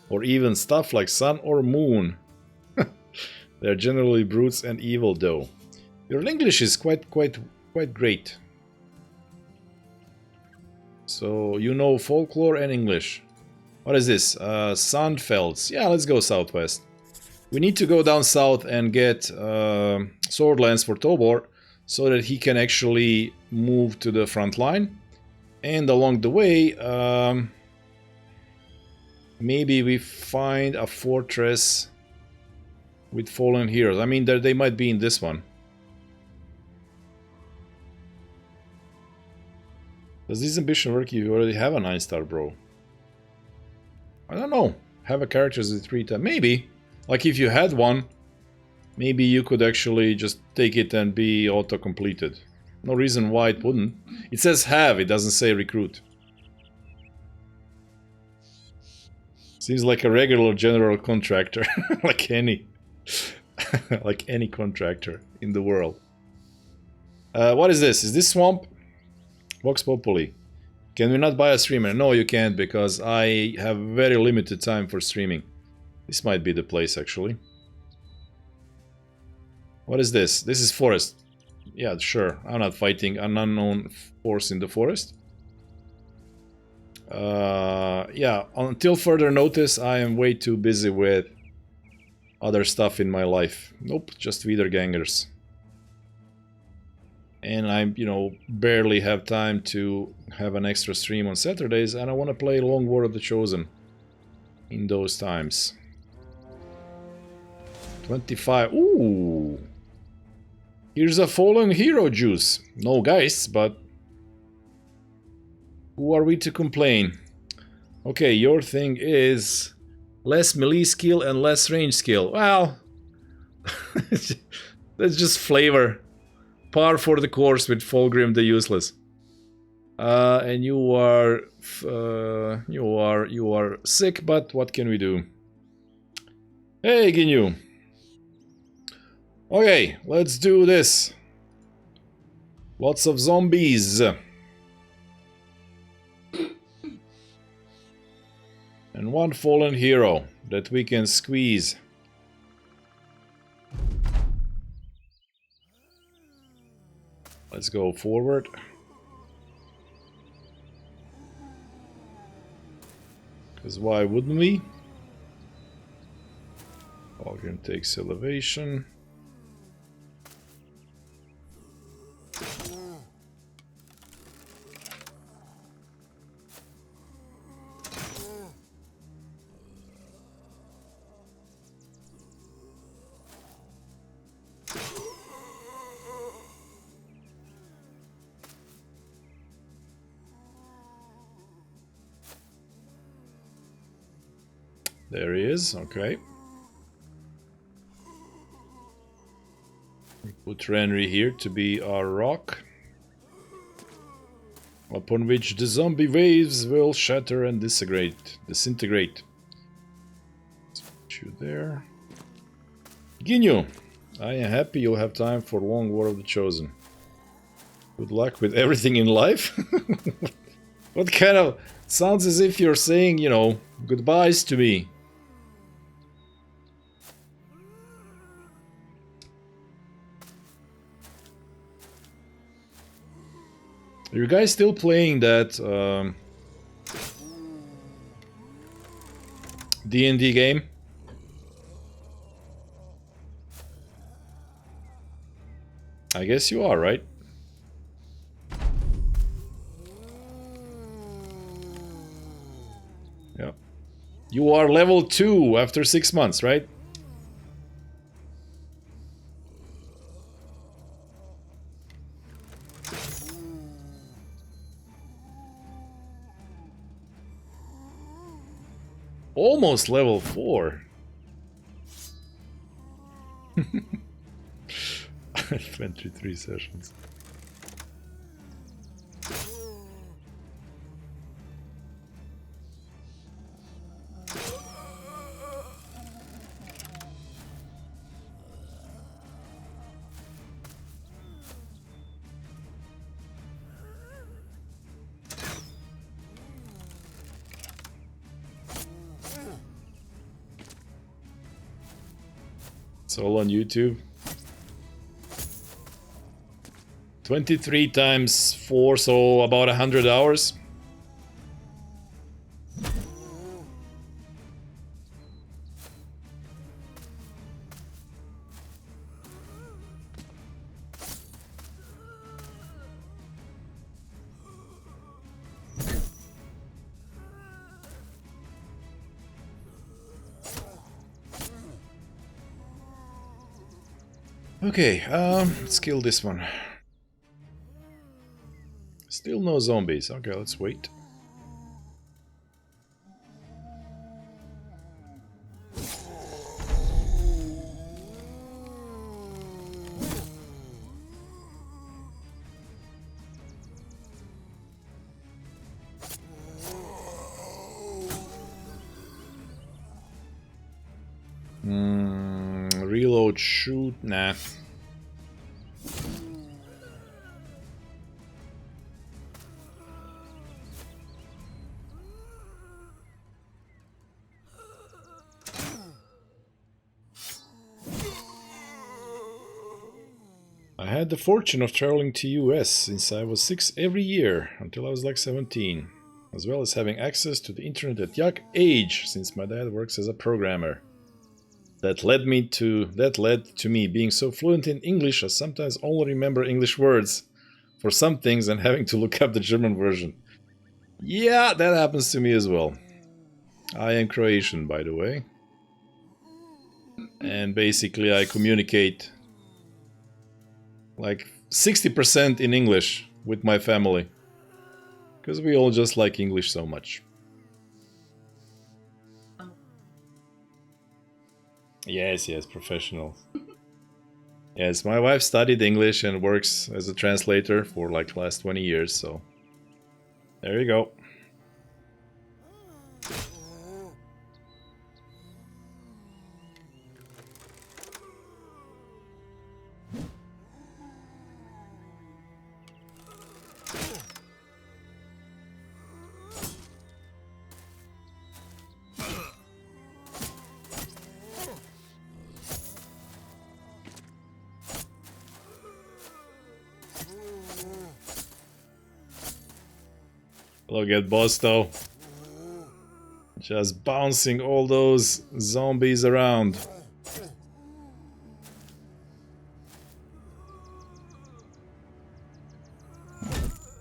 or even stuff like sun or moon. They're generally brutes and evil though. Your English is quite great. So you know folklore and English. What is this? Sandfelds. Yeah, let's go southwest. We need to go down south and get Swordlands for Tobor so that he can actually move to the front line. And along the way, maybe we find a fortress with fallen heroes. I mean, they might be in this one. Does this ambition work if you already have a 9-star, bro? I don't know. Have a characters with 3 times. Maybe. Like if you had one, maybe you could actually just take it and be auto-completed. No reason why it wouldn't. It says have, it doesn't say recruit. Seems like a regular general contractor. like any contractor in the world. What is this? Is this swamp? Vox Populi. Can we not buy a streamer? No, you can't, because I have very limited time for streaming. This might be the place, actually. What is this? This is forest. Yeah, sure. I'm not fighting an unknown force in the forest. Yeah, until further notice, I am way too busy with other stuff in my life. Nope, just Wiedergängers. And I, barely have time to have an extra stream on Saturdays, and I want to play Long War of the Chosen in those times. 25. Ooh! Here's a fallen hero juice. No geists, but who are we to complain? Okay, your thing is less melee skill and less range skill. Well, that's just flavor. par for the course with Fulgrim the Useless. And you are sick, but what can we do? Hey, Ginyu. Okay, let's do this. Lots of zombies. And one fallen hero that we can squeeze. Let's go forward. Because why wouldn't we? Fulgrim takes elevation. There he is, okay. We put Renry here to be our rock, upon which the zombie waves will shatter and disintegrate. Let's put you there. Ginyu, I am happy you'll have time for Long War of the Chosen. Good luck with everything in life? What kind of... Sounds as if you're saying, you know, goodbyes to me. Are you guys still playing that D&D game? I guess you are, right? Yeah. You are level 2 after 6 months, right? Almost level 4. 23 sessions. It's all on YouTube. 23 times 4, so about 100 hours. Okay, let's kill this one. Still no zombies. Okay, let's wait. Reload, shoot, nah. I had the fortune of traveling to US since I was 6 every year until I was like 17, as well as having access to the internet at young age since my dad works as a programmer. That led to me being so fluent in English I sometimes only remember English words for some things and having to look up the German version. Yeah, that happens to me as well. I am Croatian, by the way. And basically I communicate like 60% in English with my family. Because we all just like English so much. Yes, professional. Yes, my wife studied English and works as a translator for like the last 20 years, so there you go. Look at Bosto. Just bouncing all those zombies around.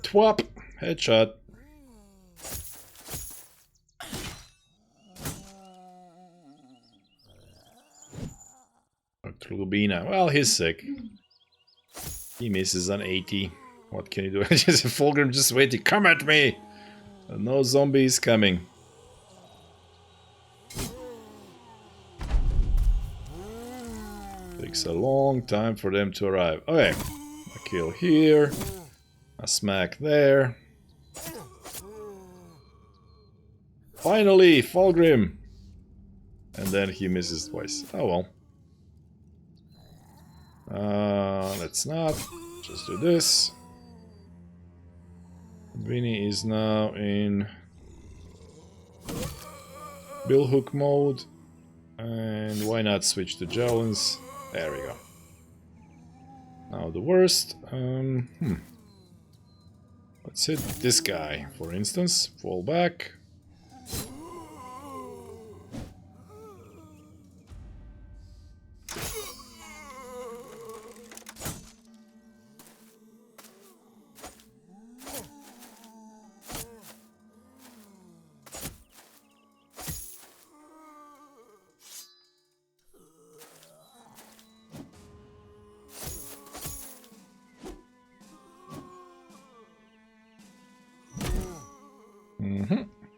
Twop! Headshot. Dr. Lubina. Well, he's sick. He misses an 80. What can you do? Just Fulgrim just waiting. Come at me! No zombies coming. Takes a long time for them to arrive. Okay. A kill here. A smack there. Finally, Fulgrim! And then he misses twice. Oh well. Let's not. Just do this. Vinny is now in billhook mode. And why not switch to javelins? There we go. Now the worst. Let's hit this guy, for instance. Fall back.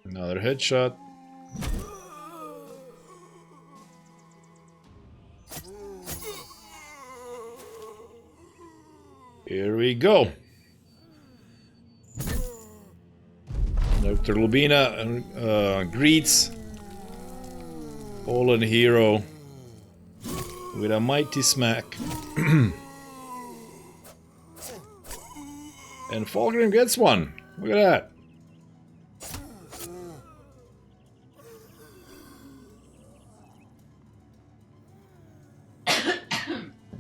Another headshot. Here we go. Dr. Lubina greets fallen hero with a mighty smack. And Fulgrim gets one. Look at that.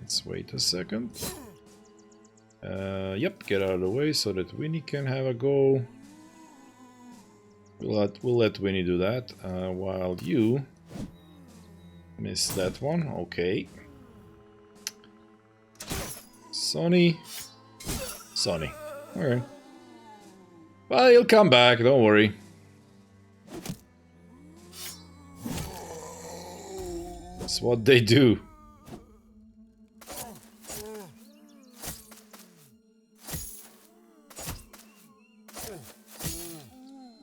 Let's wait a second. Yep, get out of the way so that Winnie can have a go. We'll let Winnie do that, while you miss that one. Okay. Sonny. Okay. Well, he'll come back, don't worry. That's what they do.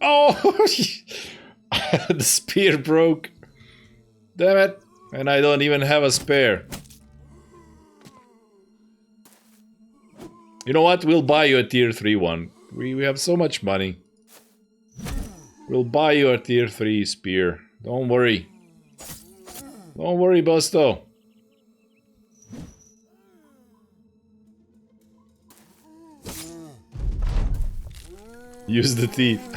Oh! The spear broke. Damn it. And I don't even have a spare. You know what? We'll buy you a tier 3 one. We have so much money. We'll buy you a tier 3 spear. Don't worry. Don't worry, Busto. Use the teeth.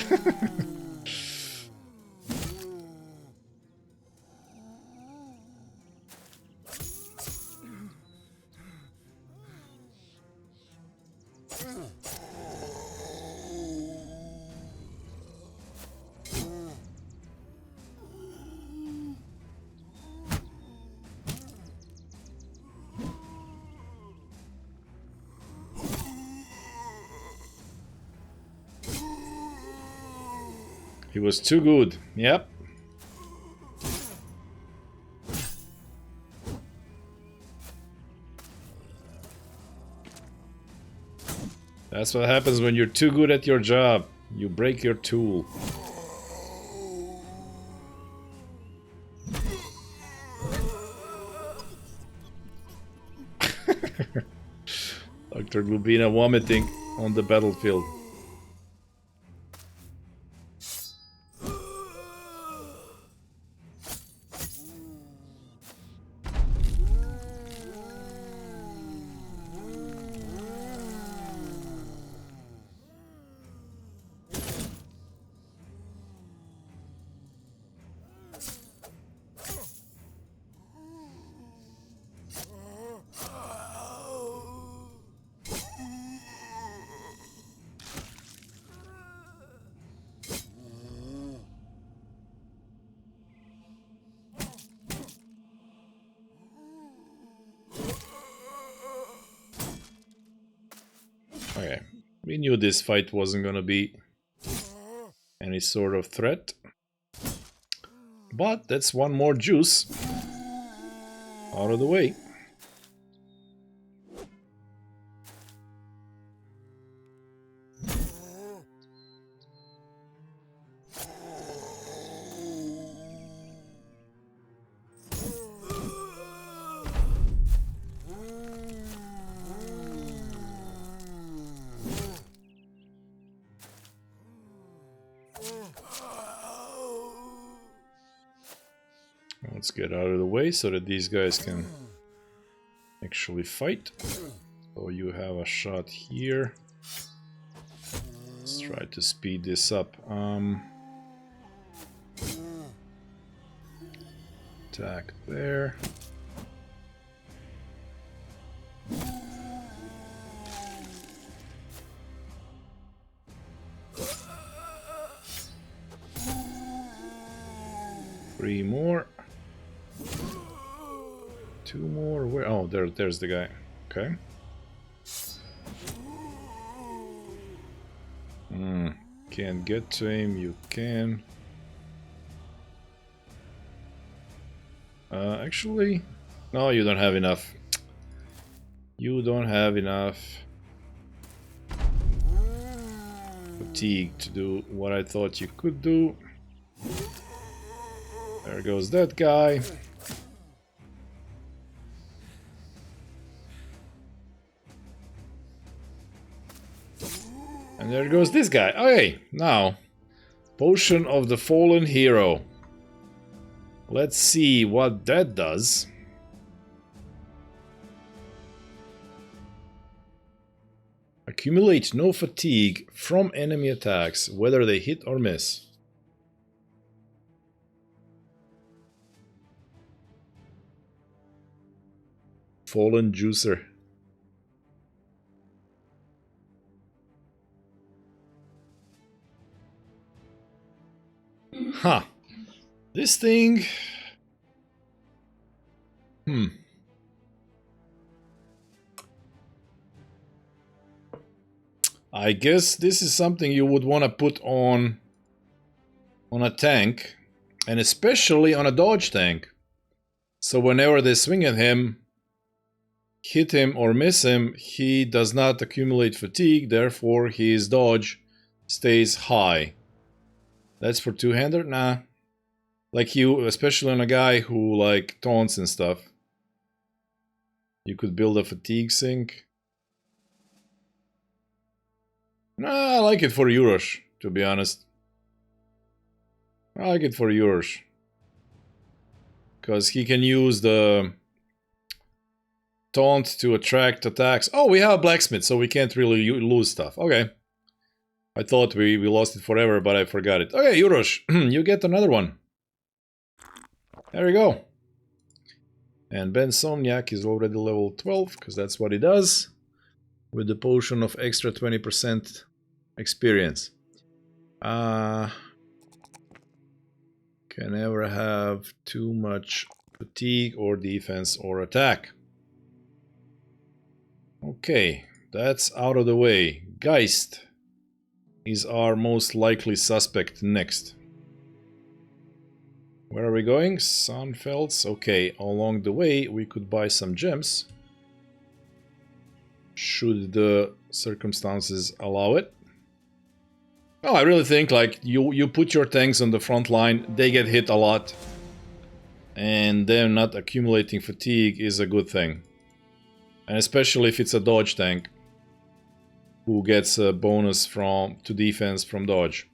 He was too good. Yep. That's what happens when you're too good at your job. You break your tool. Dr. Glubina vomiting on the battlefield. Okay, we knew this fight wasn't gonna be any sort of threat. But that's one more juice out of the way. Let's get out of the way so that these guys can actually fight. So you have a shot here. Let's try to speed this up. Attack there. Three more. Two more. Where? Oh, there's the guy. Okay. Can't get to him. You can. Actually, no, you don't have enough. You don't have enough fatigue to do what I thought you could do. There goes that guy. And there goes this guy. Okay, now, Potion of the Fallen Hero. Let's see what that does. Accumulate no fatigue from enemy attacks, whether they hit or miss. Fallen Juicer. Huh. This thing... I guess this is something you would want to put on a tank, and especially on a dodge tank. So whenever they swing at him, hit him or miss him, he does not accumulate fatigue, therefore his dodge stays high. That's for two-hander? Nah. Like you, especially on a guy who like taunts and stuff. You could build a fatigue sink. Nah, I like it for Yurosh, to be honest. I like it for Yurosh. Because he can use the taunt to attract attacks. Oh, we have a blacksmith, so we can't really lose stuff. Okay. I thought we lost it forever, but I forgot it. Okay, Yurosh, you get another one. There we go. And Ben Somniak is already level 12, because that's what he does. With the potion of extra 20% experience. Can never have too much fatigue or defense or attack. Okay, that's out of the way. Geist is our most likely suspect next. Where are we going? Sunfelds. Okay, along the way we could buy some gems. Should the circumstances allow it. Oh, I really think like you put your tanks on the front line, they get hit a lot. And them not accumulating fatigue is a good thing. And especially if it's a dodge tank. who gets a bonus to defense from dodge.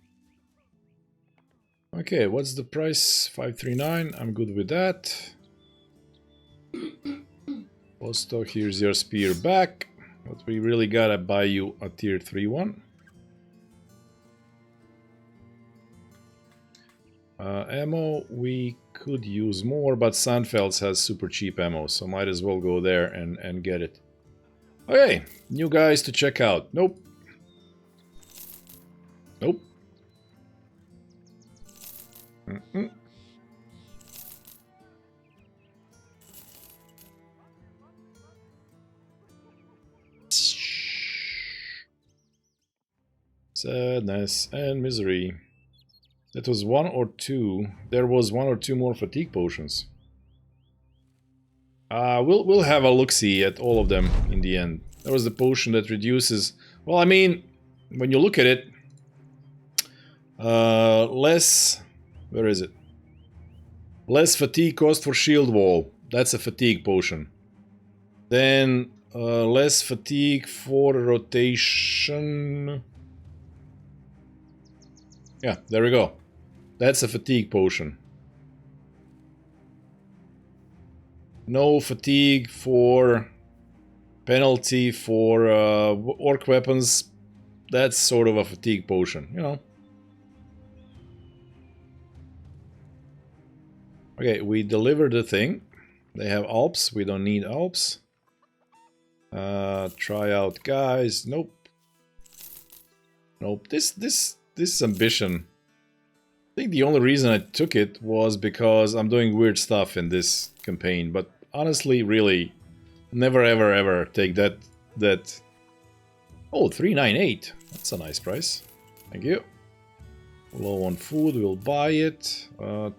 Okay, what's the price? 539. I'm good with that. Vostok, here's your spear back. But we really gotta buy you a tier 3 one. Ammo, we could use more, but Sandfelds has super cheap ammo, so might as well go there and get it. Okay, new guys to check out. Nope. Nope. Mm-mm. Sadness and misery. That was one or two. There was one or two more fatigue potions. We'll have a look-see at all of them in the end. There was the potion that reduces... Well, I mean, when you look at it... less... Where is it? Less fatigue cost for shield wall. That's a fatigue potion. Then less fatigue for rotation... Yeah, there we go. That's a fatigue potion. No fatigue for penalty for orc weapons. That's sort of a fatigue potion, you know. Okay, we delivered the thing. They have Alps. We don't need Alps. Try out guys. Nope. Nope. This ambition. I think the only reason I took it was because I'm doing weird stuff in this campaign, but honestly, really, never ever ever take that... Oh, 398. That's a nice price. Thank you. Low on food, we'll buy it.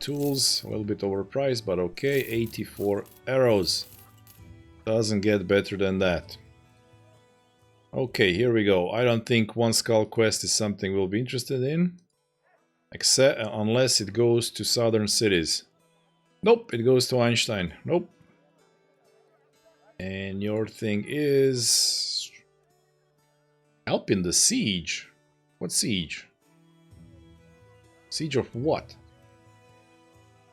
Tools, a little bit overpriced, but okay. 84 arrows. Doesn't get better than that. Okay, here we go. I don't think One Skull Quest is something we'll be interested in. Except, unless it goes to southern cities. Nope, it goes to Einstein. Nope. And your thing is... Help in the siege. What siege? Siege of what?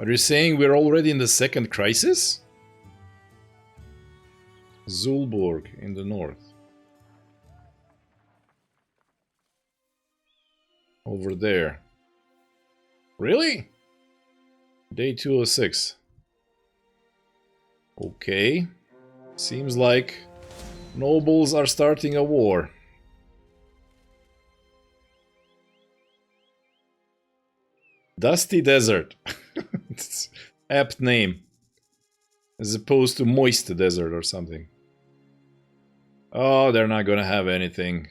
Are you saying we're already in the second crisis? Zulburg in the north. Over there. Really? Day 206. Okay. Seems like nobles are starting a war. Dusty Desert. It's apt name. As opposed to Moist Desert or something. Oh, they're not gonna have anything.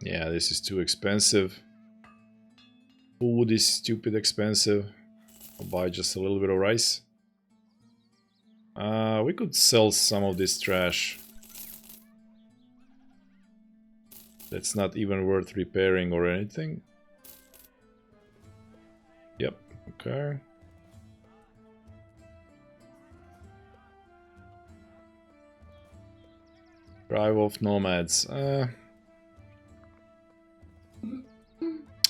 Yeah, this is too expensive. Food is stupid expensive. I'll buy just a little bit of rice. We could sell some of this trash. That's not even worth repairing or anything. Yep, okay. Drive off nomads.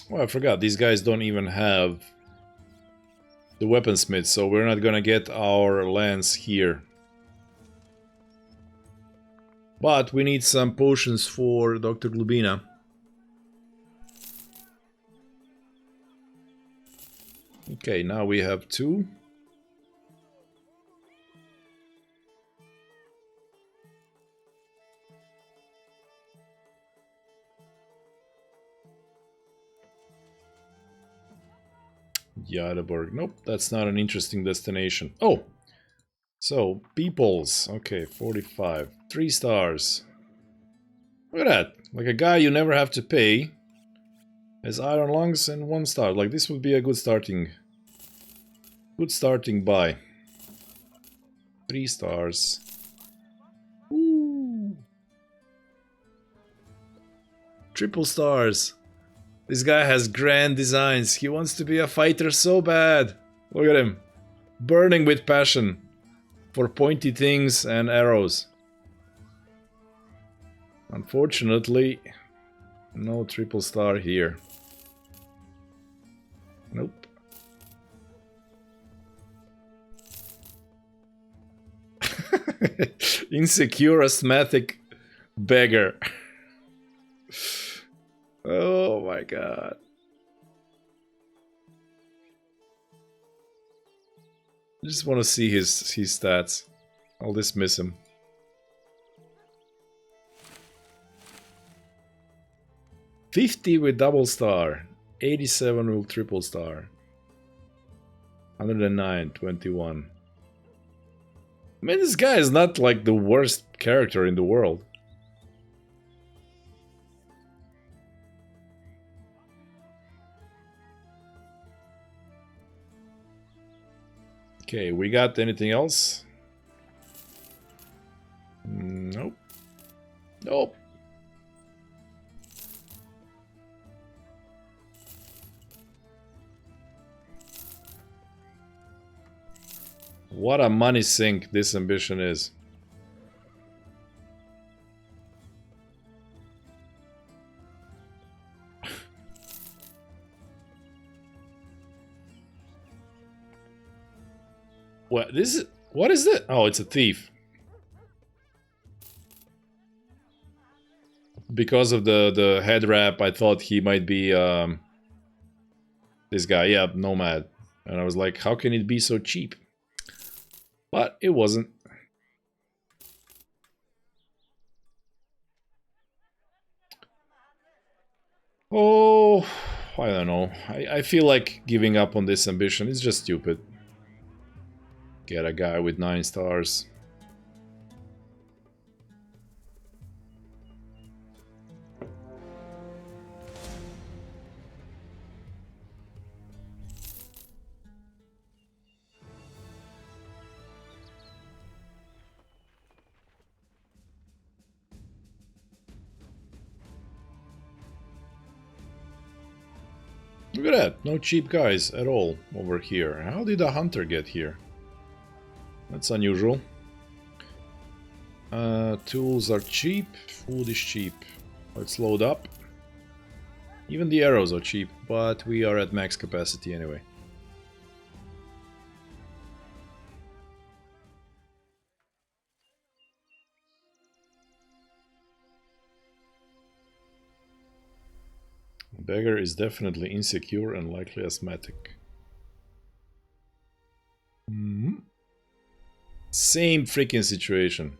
Well, I forgot, these guys don't even have the weaponsmith, so we're not gonna get our lance here. But we need some potions for Dr. Glubina. Okay, now we have 2. Yadeborg. Nope, that's not an interesting destination. Oh! So, peoples. Okay, 45. 3 stars. Look at that. Like a guy you never have to pay. Has iron lungs and 1 star. Like this would be a good starting... Good starting buy. 3 stars. Ooh. Triple stars. This guy has grand designs. He wants to be a fighter so bad. Look at him. Burning with passion for pointy things and arrows. Unfortunately, no triple star here. Nope. Insecure asthmatic beggar. Oh my god. I just want to see his stats. I'll dismiss him. $50 with double star, 87 with triple star, 109, 21. I mean, this guy is not like the worst character in the world. Okay, we got anything else? Nope. Nope. What a money sink this ambition is. What this is? What is it? Oh, it's a thief. Because of the head wrap, I thought he might be this guy. Yeah, nomad. And I was like, how can it be so cheap? But it wasn't. Oh, I don't know. I feel like giving up on this ambition. It's just stupid. Get a guy with 9 stars. Look at that, no cheap guys at all over here. How did a hunter get here? That's unusual. Tools are cheap, food is cheap. Let's load up. Even the arrows are cheap, but we are at max capacity anyway. Beggar is definitely insecure and likely asthmatic. Same freaking situation.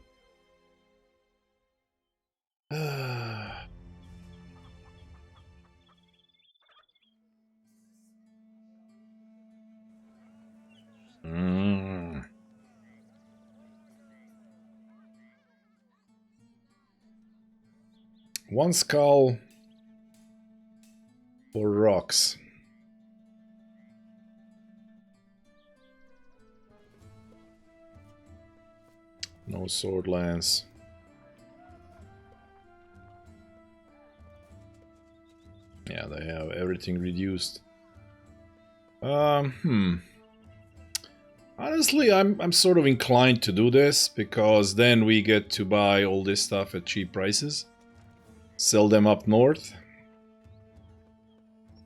One skull for rocks. No sword lance. Yeah, they have everything reduced. Honestly, I'm sort of inclined to do this because then we get to buy all this stuff at cheap prices. Sell them up north.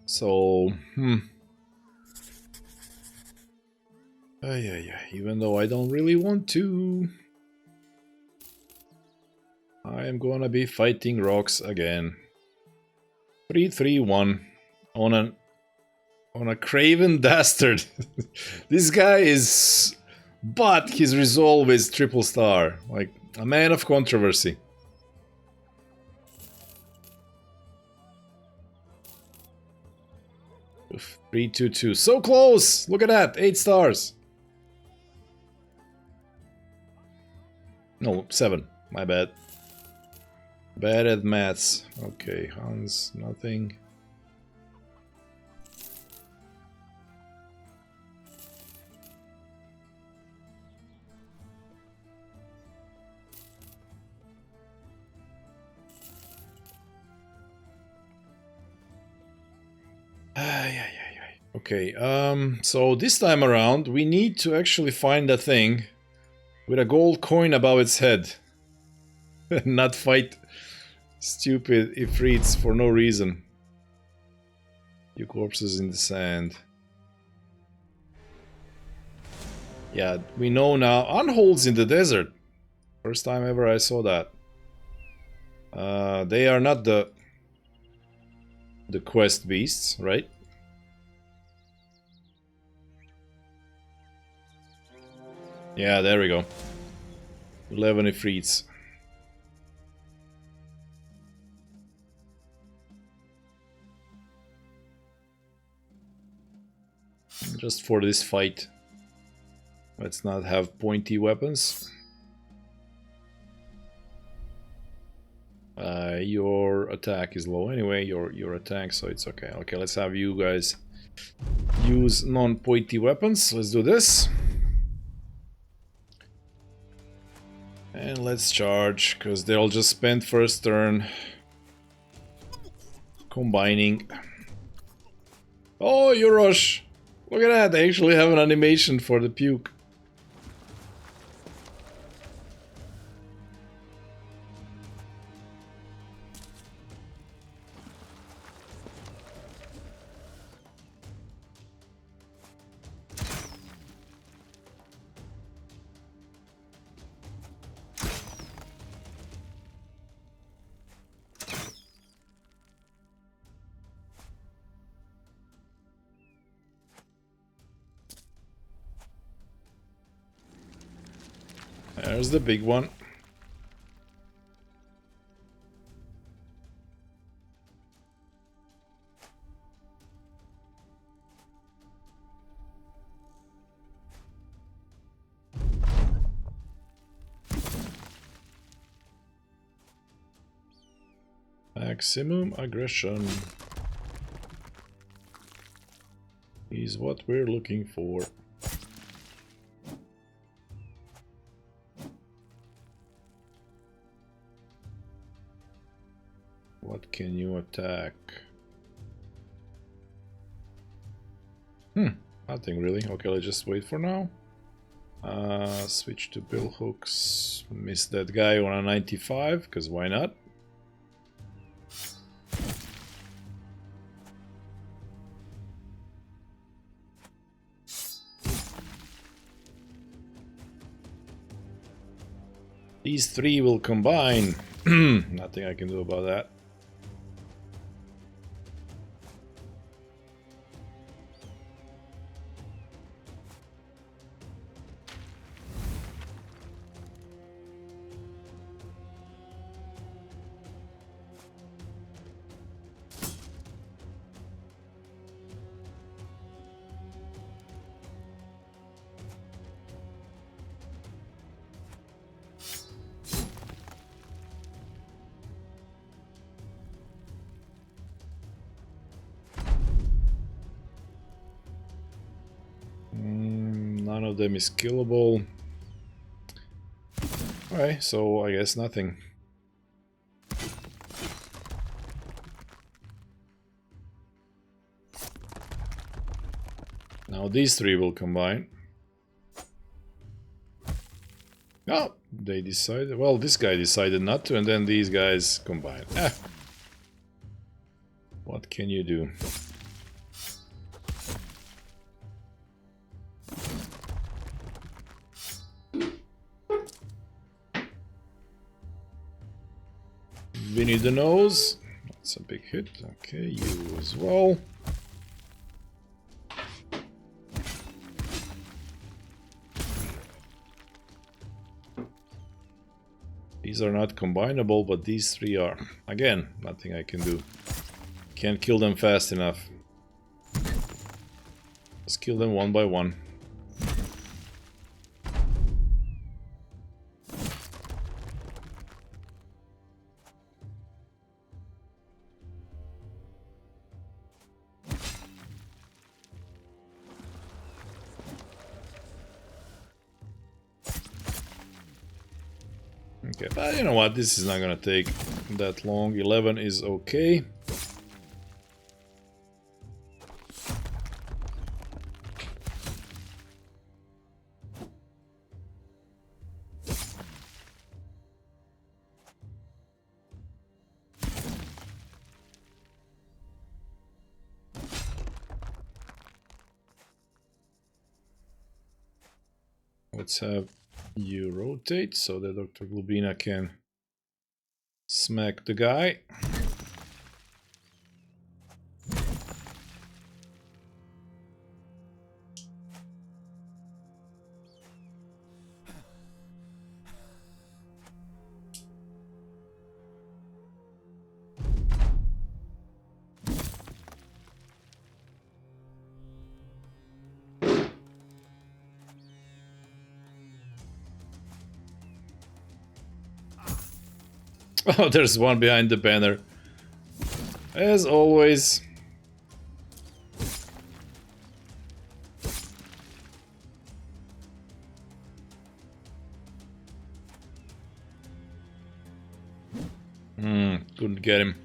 So, even though I don't really want to, I am gonna be fighting rocks again. 3-3-1 on a craven dastard. This guy is, but his resolve is triple star, like a man of controversy. Oof, 3-2-2, so close! Look at that, 8 stars. No, 7. My bad. Bad at maths. Okay, Hans, nothing. Okay, so this time around we need to actually find a thing with a gold coin above its head. Not fight stupid ifrits for no reason. Few corpses in the sand. Yeah, we know now. Unholds in the desert. First time ever I saw that. They are not the quest beasts, right? Yeah, there we go. 11 ifrits. Just for this fight. Let's not have pointy weapons. Your attack is low anyway, your attack, so it's okay. Okay, let's have you guys use non-pointy weapons. Let's do this. And let's charge, because they'll just spend first turn combining. Oh, you rush! Look at that, they actually have an animation for the puke. There's the big one. Maximum aggression is what we're looking for. What can you attack? Nothing really. Okay, let's just wait for now. Switch to bill hooks. Miss that guy on a 95, because why not? These three will combine. Nothing I can do about that. None of them is killable. Alright, so I guess nothing. Now these three will combine. Oh, they decided... Well, this guy decided not to, and then these guys combine. What can you do? Vinny the nose. That's a big hit. Okay, you as well. These are not combinable, but these three are. Again, nothing I can do. Can't kill them fast enough. Let's kill them one by one. Okay, but you know what, this is not gonna take that long. 11 is okay. Let's have you rotate so that Dr. Glubina can smack the guy. Oh, there's one behind the banner. As always. Couldn't get him.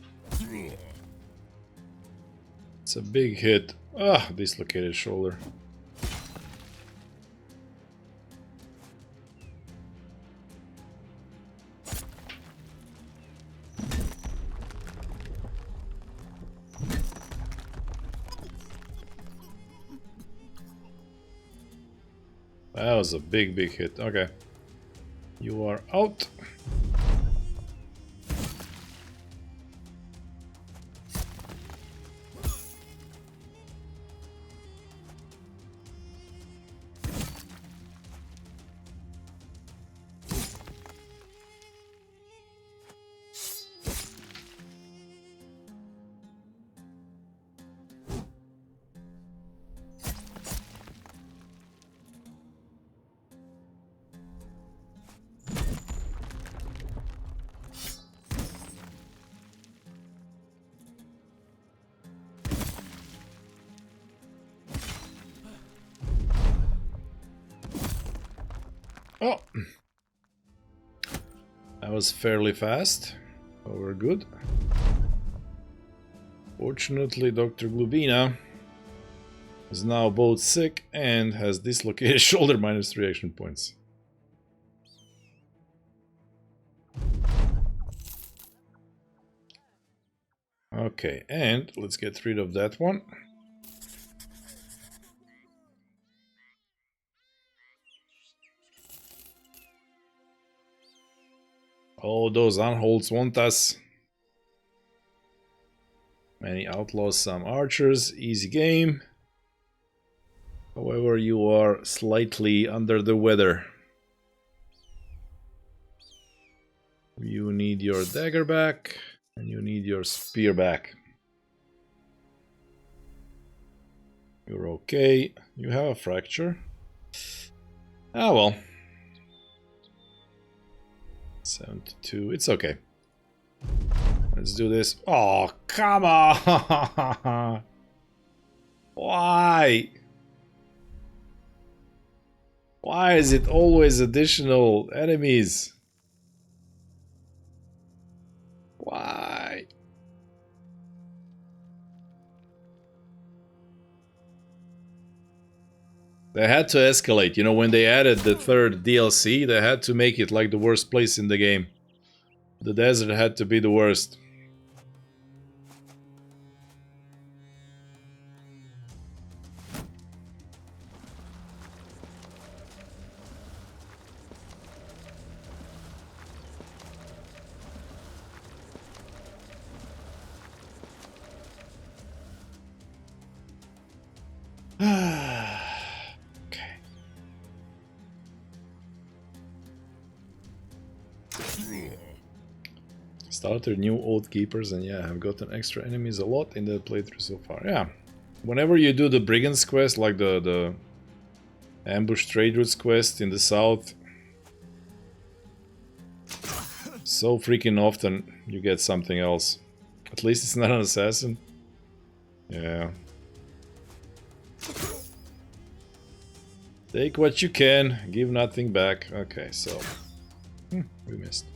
It's a big hit. Ah, dislocated shoulder. That was a big hit. Okay. You are out. Oh, that was fairly fast. Oh, we're good. Fortunately, Dr. Glubina is now both sick and has dislocated shoulder minus 3 action points. Okay, and let's get rid of that one. Oh, those unholds want us. Many outlaws, some archers. Easy game. However, you are slightly under the weather. You need your dagger back, and you need your spear back. You're okay. You have a fracture. Ah, well. 72. It's okay. Let's do this. Oh, come on! Why? Why is it always additional enemies? Why? They had to escalate. You know, when they added the third DLC, they had to make it like the worst place in the game. The desert had to be the worst. Okay. Started new old keepers, and yeah, I've gotten extra enemies a lot in the playthrough so far. Yeah. Whenever you do the Brigands quest, like the Ambush Trade Routes quest in the south, so freaking often you get something else. At least it's not an assassin. Yeah. Take what you can, give nothing back. Okay, so... we missed.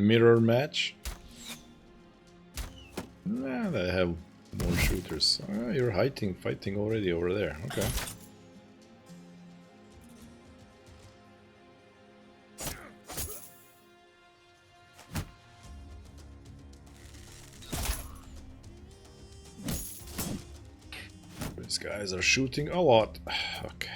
Mirror match. Nah, they have more shooters. Ah, you're fighting already over there. Okay. These guys are shooting a lot. Okay.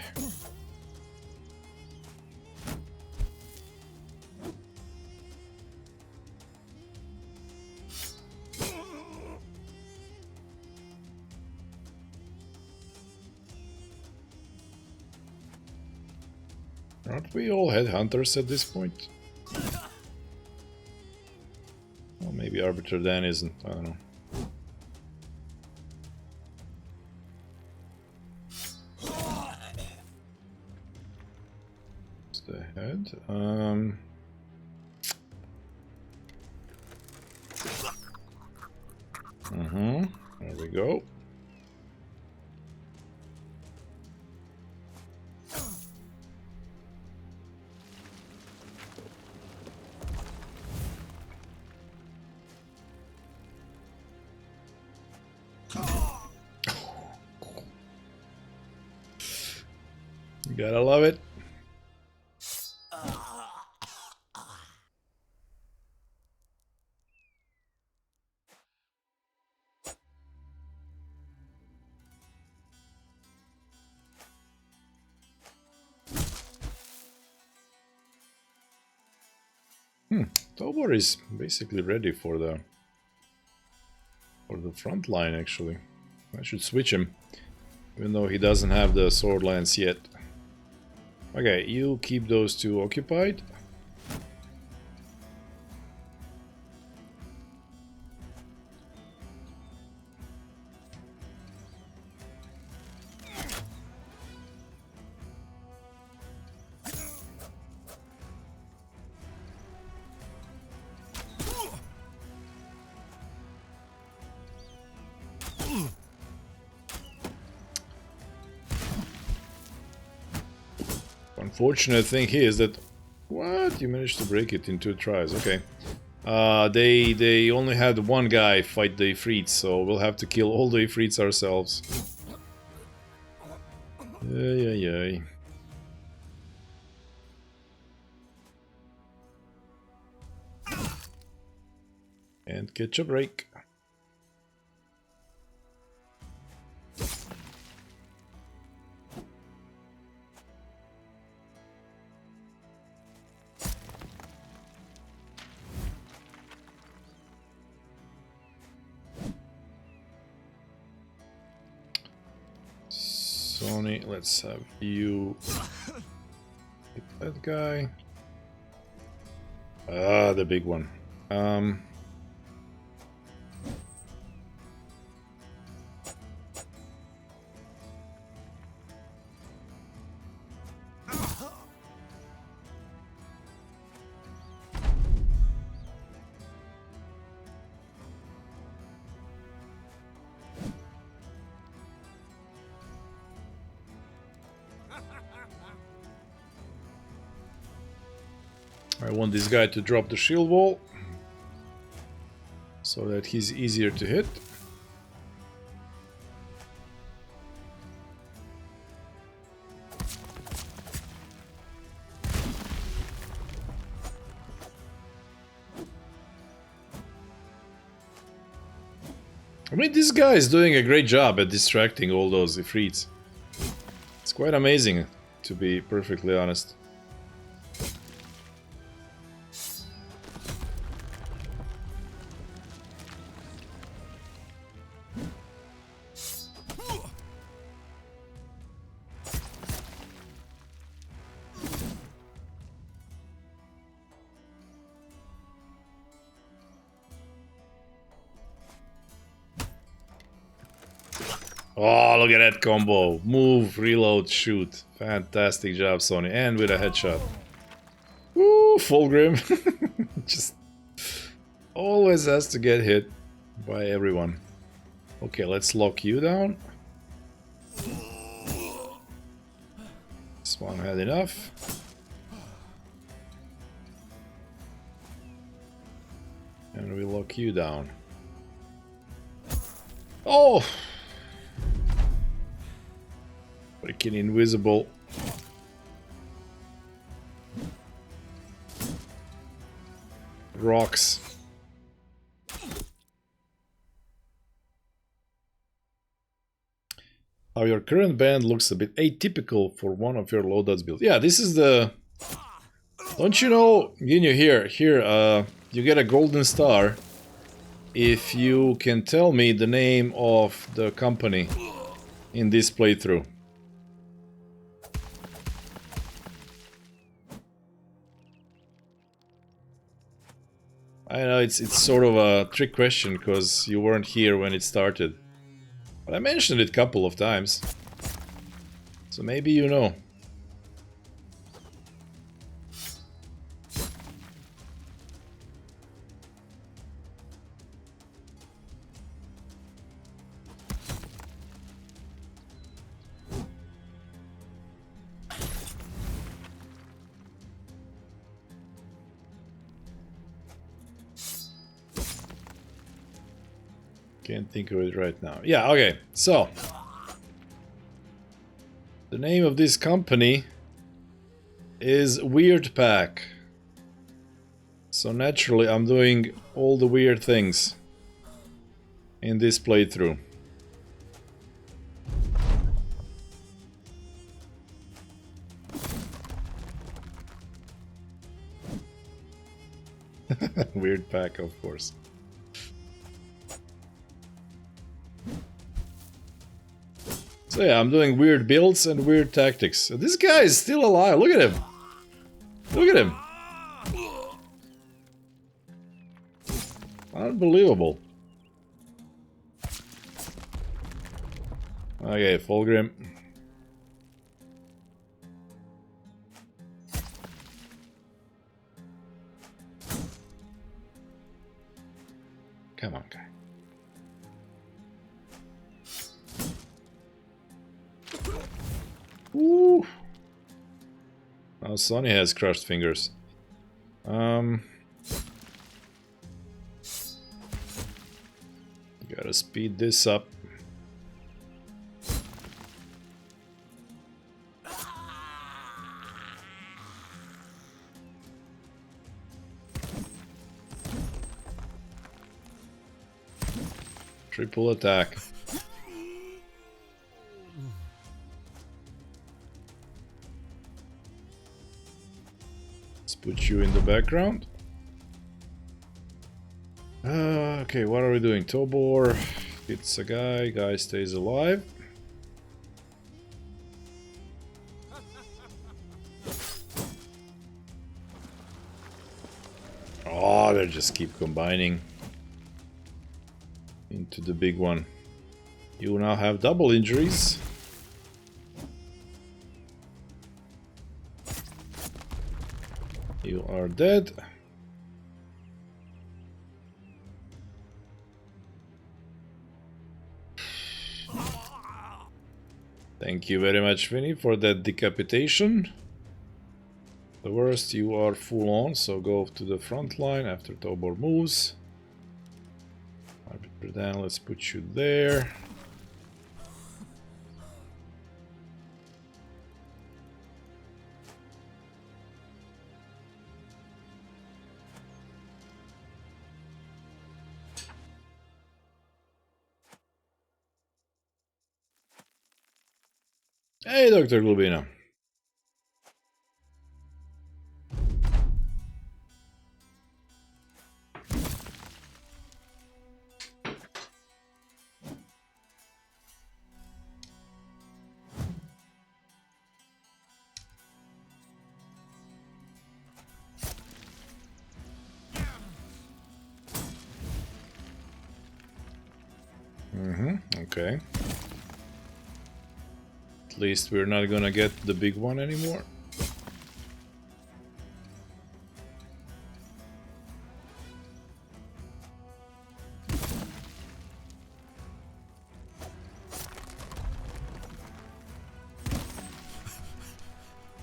Aren't we all headhunters at this point? Well, maybe Arbiter Dan isn't. I don't know. The head. There we go. You gotta love it. Tobor is basically ready for the front line, actually. I should switch him, even though he doesn't have the sword lance yet. Okay, you keep those two occupied. Unfortunate thing here is that... What? You managed to break it in 2 tries, okay. They only had one guy fight the Ifrits, so we'll have to kill all the Ifrits ourselves. Yay. And catch a break. Sony, let's have you hit that guy. Ah, the big one. I want this guy to drop the shield wall so that he's easier to hit. I mean, this guy is doing a great job at distracting all those Ifrits. It's quite amazing, to be perfectly honest. Oh, look at that combo. Move, reload, shoot. Fantastic job, Sony. And with a headshot. Woo, Fulgrim. Just always has to get hit by everyone. Okay, let's lock you down. This one had enough. And we lock you down. Oh! Freaking invisible. Rocks. How your current band looks a bit atypical for one of your loadouts builds. Yeah, this is the... Don't you know, Ginyu, here, you get a golden star if you can tell me the name of the company in this playthrough. I know it's sort of a trick question because you weren't here when it started. But I mentioned it a couple of times. So maybe you know. Can't think of it right now. Yeah, okay, so the name of this company is Weird Pack. So naturally I'm doing all the weird things in this playthrough. Weird Pack, of course. So yeah, I'm doing weird builds and weird tactics. This guy is still alive. Look at him. Look at him. Unbelievable. Okay, Fulgrim. Come on, guy. Woo! Now Sonny has crushed fingers. Gotta speed this up. Triple attack. Let's put you in the background. Okay, what are we doing? Tobor hits a guy, guy stays alive. Oh, they just keep combining into the big one. You now have double injuries. You are dead. Thank you very much, Vinny, for that decapitation. The worst, you are full on, so go to the front line after Tobor moves. Then let's put you there. Hey, Dr. Glubina. Okay. At least we're not gonna get the big one anymore.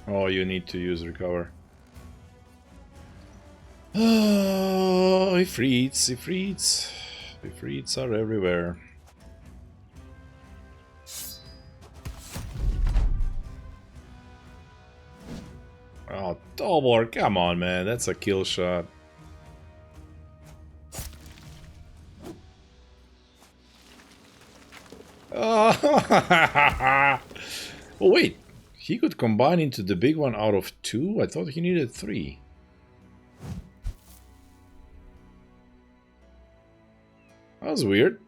Oh, you need to use recover. Oh, Ifrits, Ifrits. Ifrits are everywhere. Oh, Tobor, come on, man. That's a kill shot. Oh, oh, wait. He could combine into the big one out of 2? I thought he needed 3. That was weird.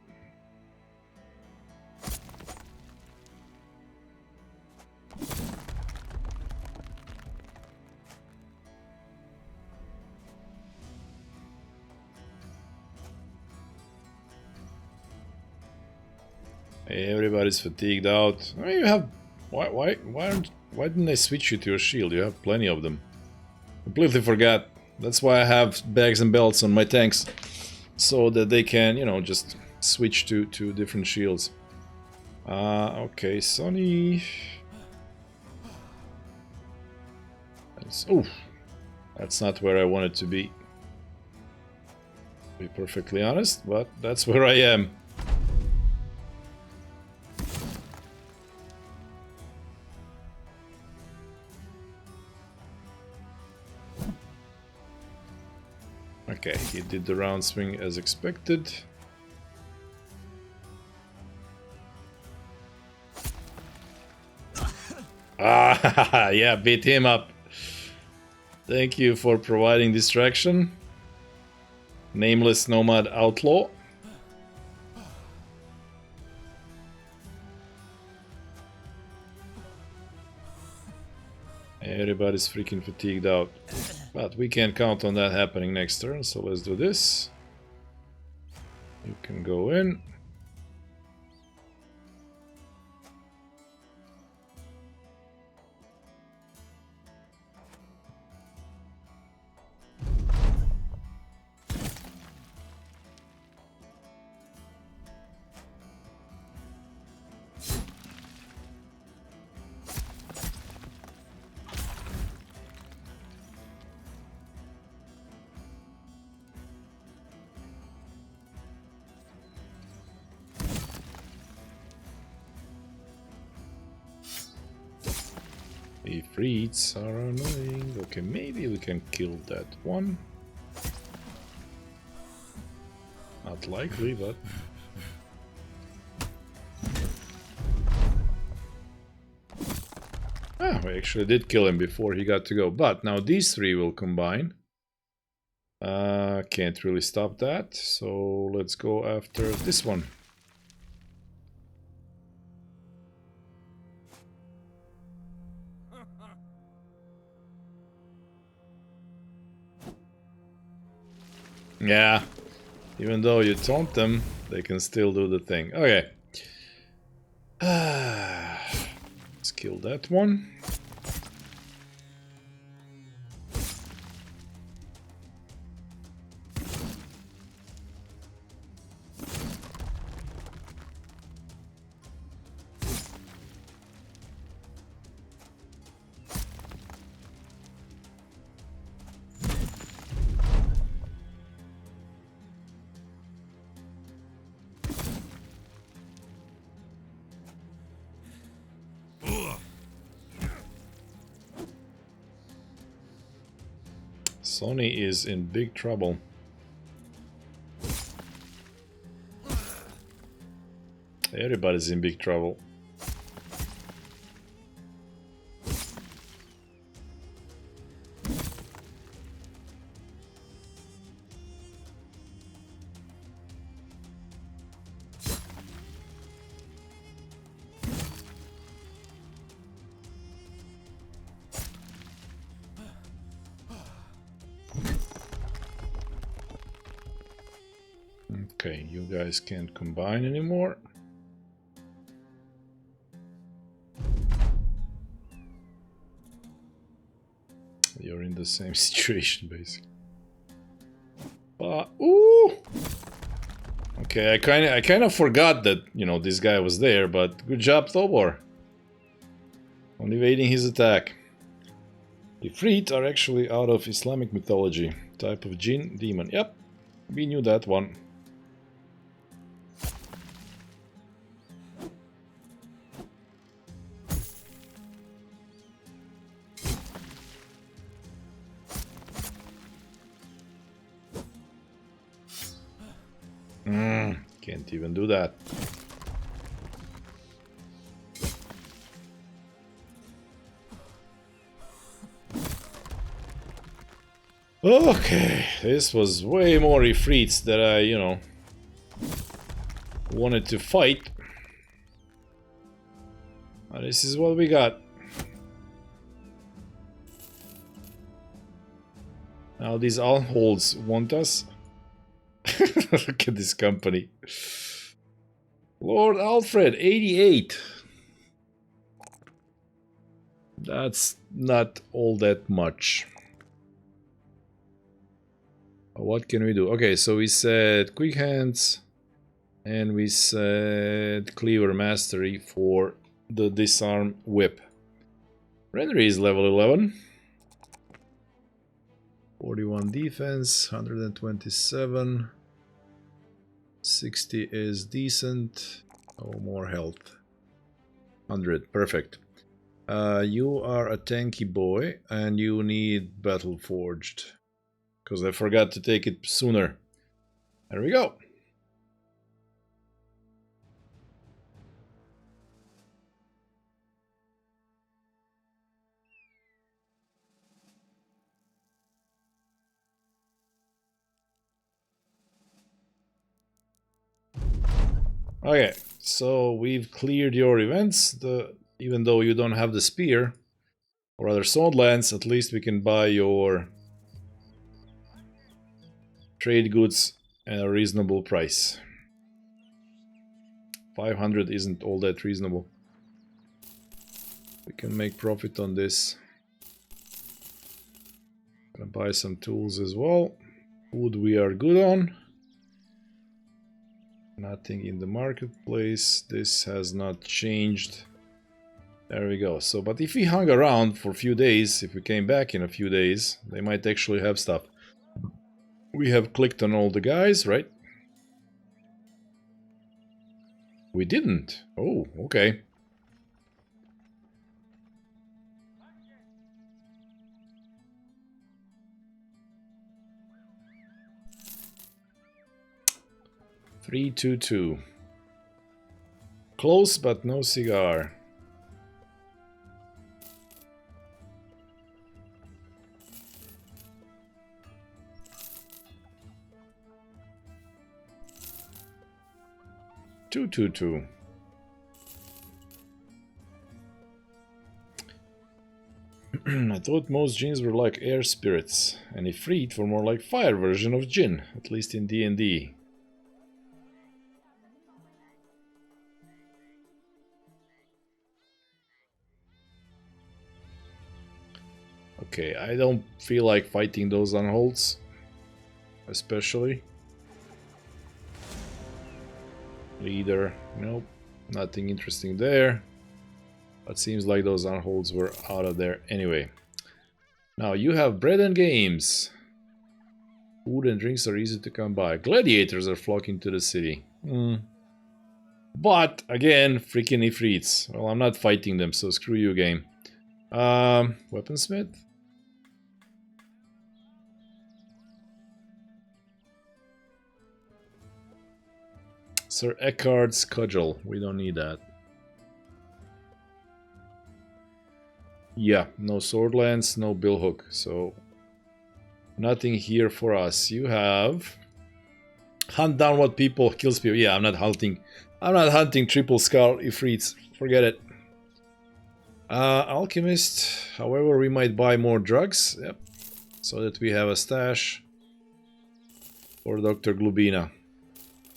Everybody's fatigued out. I mean, you have why didn't I switch you to your shield? You have plenty of them. Completely forgot. That's why I have bags and belts on my tanks, so that they can, you know, just switch to different shields. Okay, Sonny. Oh, that's not where I wanted to be. To be perfectly honest, but that's where I am. Okay, he did the round swing as expected. Ah, yeah, beat him up. Thank you for providing distraction. Nameless Nomad Outlaw. Everybody's freaking fatigued out. But we can't count on that happening next turn, so let's do this. You can go in. Ifrits are annoying. Okay, maybe we can kill that one. Not likely, but... Ah, we actually did kill him before he got to go. But now these 3 will combine. Can't really stop that, so let's go after this one. Yeah, even though you taunt them, they can still do the thing. Okay. Let's kill that one. Sony is in big trouble. Everybody's in big trouble. Okay, you guys can't combine anymore. You're in the same situation, basically. But ooh, okay, I kind of forgot that, you know, this guy was there. But good job, Tobor, on evading his attack. Ifrit are actually out of Islamic mythology, type of jinn demon. Yep. We knew that one. Can't even do that. Okay, this was way more Ifrits that I, wanted to fight. This is what we got. Now these allholds want us. Look at this company. Lord Alfred, 88. That's not all that much. What can we do? Okay, so we said quick hands, and we said cleaver mastery for the disarm whip. Renry is level 11. 41 defense, 127. 60 is decent. Oh, more health. 100, perfect. You are a tanky boy, and you need battle forged. Because I forgot to take it sooner. There we go. Okay, so we've cleared your events. Even though you don't have the spear or other sword lance, at least we can buy your trade goods at a reasonable price. 500 isn't all that reasonable. We can make profit on this. Gonna buy some tools as well. Wood we are good on. Nothing in the marketplace. This has not changed. There we go. So, but if we hung around for a few days, if we came back in a few days, they might actually have stuff. We have clicked on all the guys, right? We didn't. Oh, okay. Three, 2, 2. Close, but no cigar. Two, 2, 2. I thought most jinns were like air spirits, and Ifrit were more like fire version of jinn, at least in D&D. Okay, I don't feel like fighting those unholds, especially. Leader, nope, nothing interesting there. But seems like those unholds were out of there anyway. Now you have bread and games. Food and drinks are easy to come by. Gladiators are flocking to the city. But again, freaking Ifrits. Well, I'm not fighting them, so screw you, game. Weaponsmith? Sir Eckhard's cudgel. We don't need that. Yeah, no sword lance, no billhook, so nothing here for us. You have hunt down what people kills people. Yeah, I'm not hunting triple skull Ifrits. Forget it. Alchemist. However, we might buy more drugs. Yep. So that we have a stash for Dr. Glubina.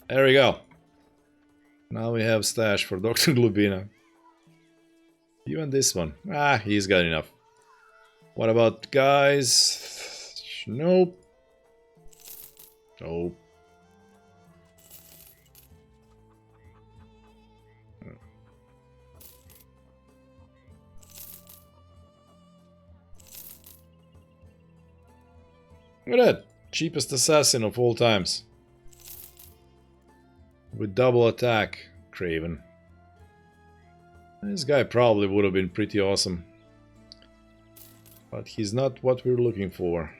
There we go. Now we have stash for Dr. Glubina. Even this one. Ah, he's got enough. What about guys? Nope. Nope. Look at that. cheapest assassin of all times. With double attack, Craven. This guy probably would have been pretty awesome. But he's not what we're looking for.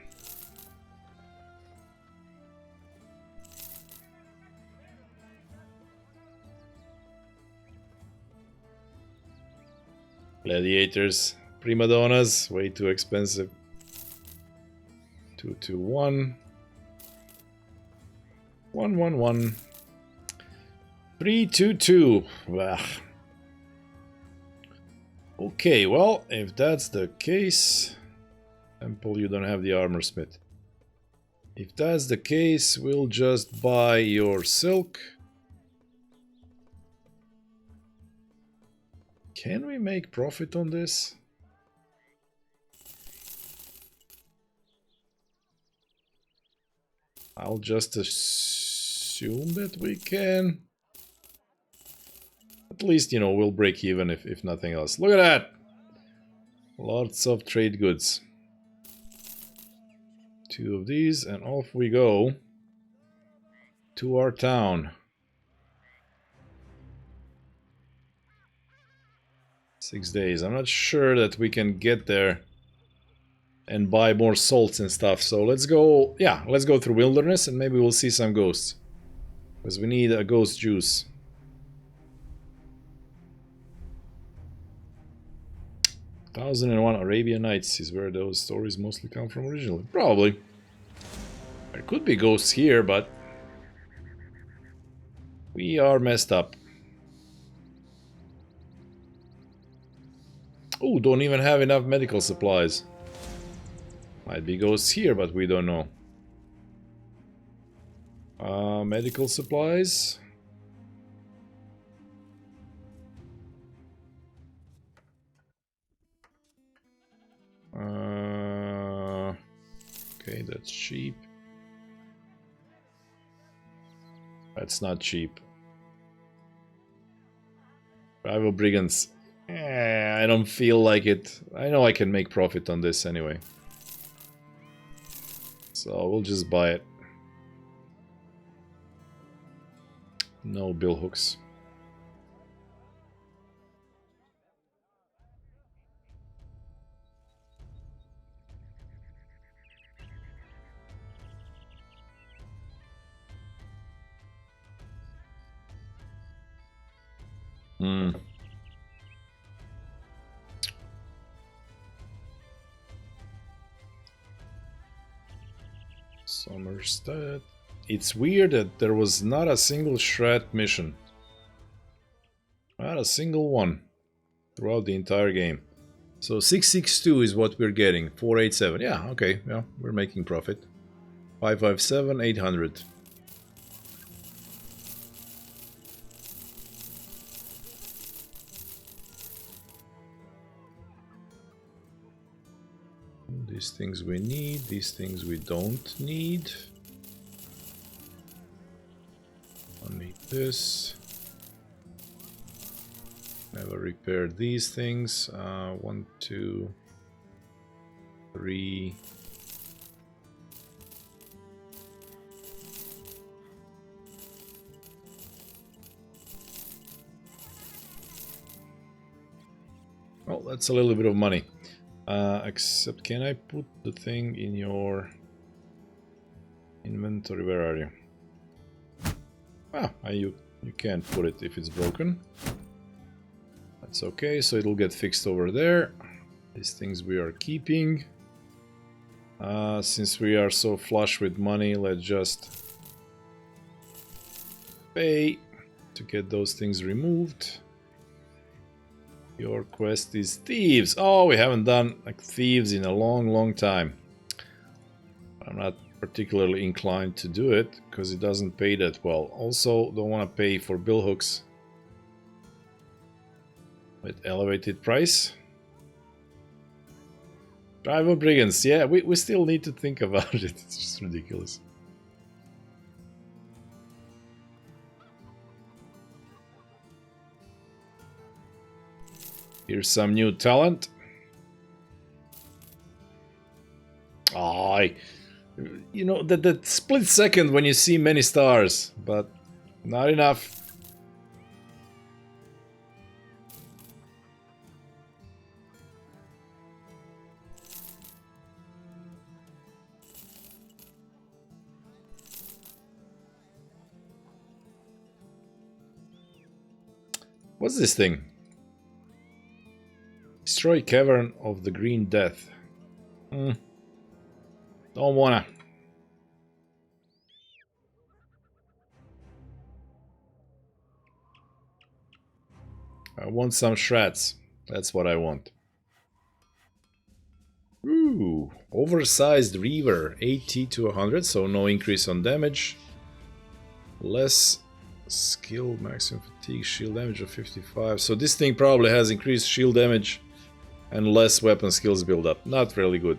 Gladiators, prima donnas, way too expensive. 221. 111. 322. Ugh. Okay, well, if that's the case... Temple, you don't have the armor smith. If that's the case, we'll just buy your silk. Can we make profit on this? I'll just assume that we can. At least, you know, we'll break even if nothing else. Look at that! Lots of trade goods. 2 of these, and off we go to our town. 6 days. I'm not sure that we can get there and buy more salts and stuff. So let's go, yeah, let's go through wilderness and maybe we'll see some ghosts. Because we need a ghost juice. Thousand and One Arabian Nights is where those stories mostly come from originally. Probably. There could be ghosts here, but we are messed up. Oh, don't even have enough medical supplies. Might be ghosts here, but we don't know. Medical supplies. Okay, that's cheap. That's not cheap. Rival Brigands. I don't feel like it. I know I can make profit on this anyway. So we'll just buy it. No bill hooks. Somerset. It's weird that there was not a single shred mission. Not a single one throughout the entire game. So 662 is what we're getting. 487. Yeah, okay. Yeah, we're making profit. 557, 800. These things we need, these things we don't need. I need this. Never repaired these things. 1, 2, 3. Oh, that's a little bit of money. Except, can I put the thing in your inventory? Where are you? Ah, you can't put it if it's broken. That's okay, so it'll get fixed over there. These things we are keeping. Since we are so flush with money, let's just pay to get those things removed. Your quest is thieves. Oh, we haven't done like thieves in a long time. I'm not particularly inclined to do it because it doesn't pay that well. Also, don't want to pay for bill hooks with elevated price. Rival Brigands. Yeah, we still need to think about it. It's just ridiculous. Here's some new talent. Oh, you know, that split second when you see many stars, but not enough. What's this thing? Destroy Cavern of the Green Death. Don't wanna. I want some shreds. That's what I want. Ooh, oversized Reaver, 80 to 100, so no increase on damage. Less skill, maximum fatigue, shield damage of 55. So this thing probably has increased shield damage and less weapon skills build up. Not really good.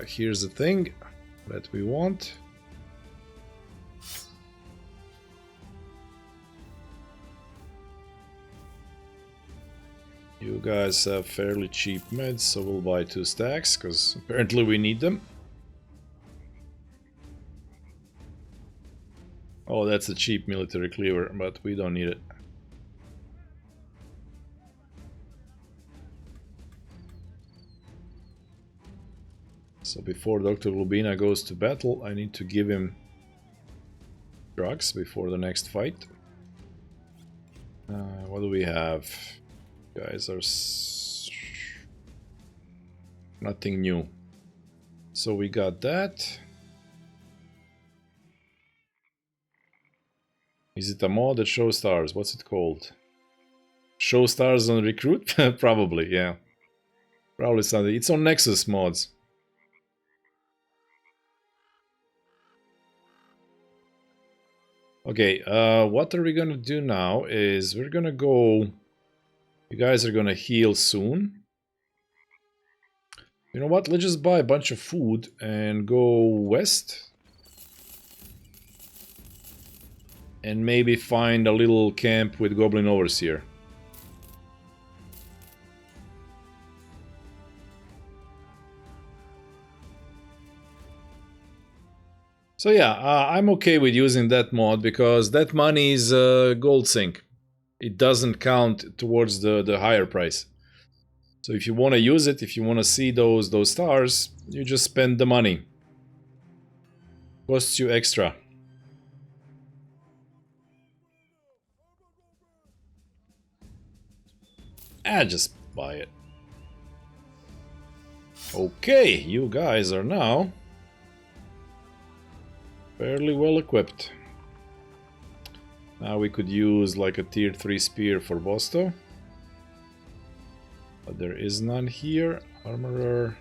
Here's the thing that we want. You guys have fairly cheap meds, so we'll buy 2 stacks, because apparently we need them. Oh, that's a cheap military cleaver, but we don't need it. So before Dr. Lubina goes to battle, I need to give him drugs before the next fight. What do we have? Guys are nothing new. So we got that. Is it a mod that shows stars? What's it called? Show stars on recruit? Probably, yeah. Probably something. It's on Nexus mods. Okay, what are we gonna do now is we're gonna go... You guys are gonna heal soon. You know what? Let's just buy a bunch of food and go west. And maybe find a little camp with Goblin Overseer. So yeah, I'm okay with using that mod because that money is gold sink. It doesn't count towards the higher price. So if you want to use it, if you want to see those stars, you just spend the money. Costs you extra. Just buy it. Okay, you guys are now fairly well equipped. Now we could use like a tier 3 spear for Bosto. But there is none here. Armorer.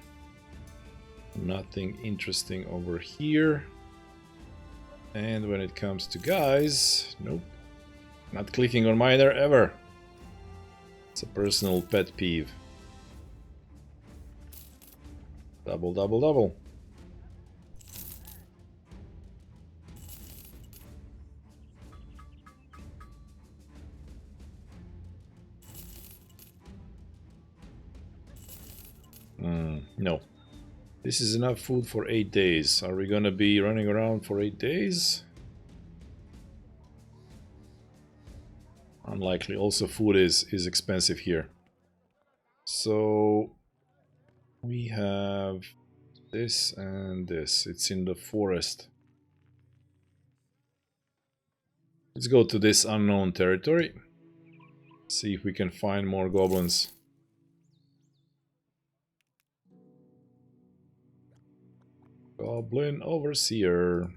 Nothing interesting over here. And when it comes to guys, nope. Not clicking on miner ever. It's a personal pet peeve. Double, double, double. No. This is enough food for 8 days. Are we gonna be running around for 8 days? Unlikely. Also, food is expensive here. So we have this and this. It's in the forest. Let's go to this unknown territory. See if we can find more goblins. Goblin Overseer.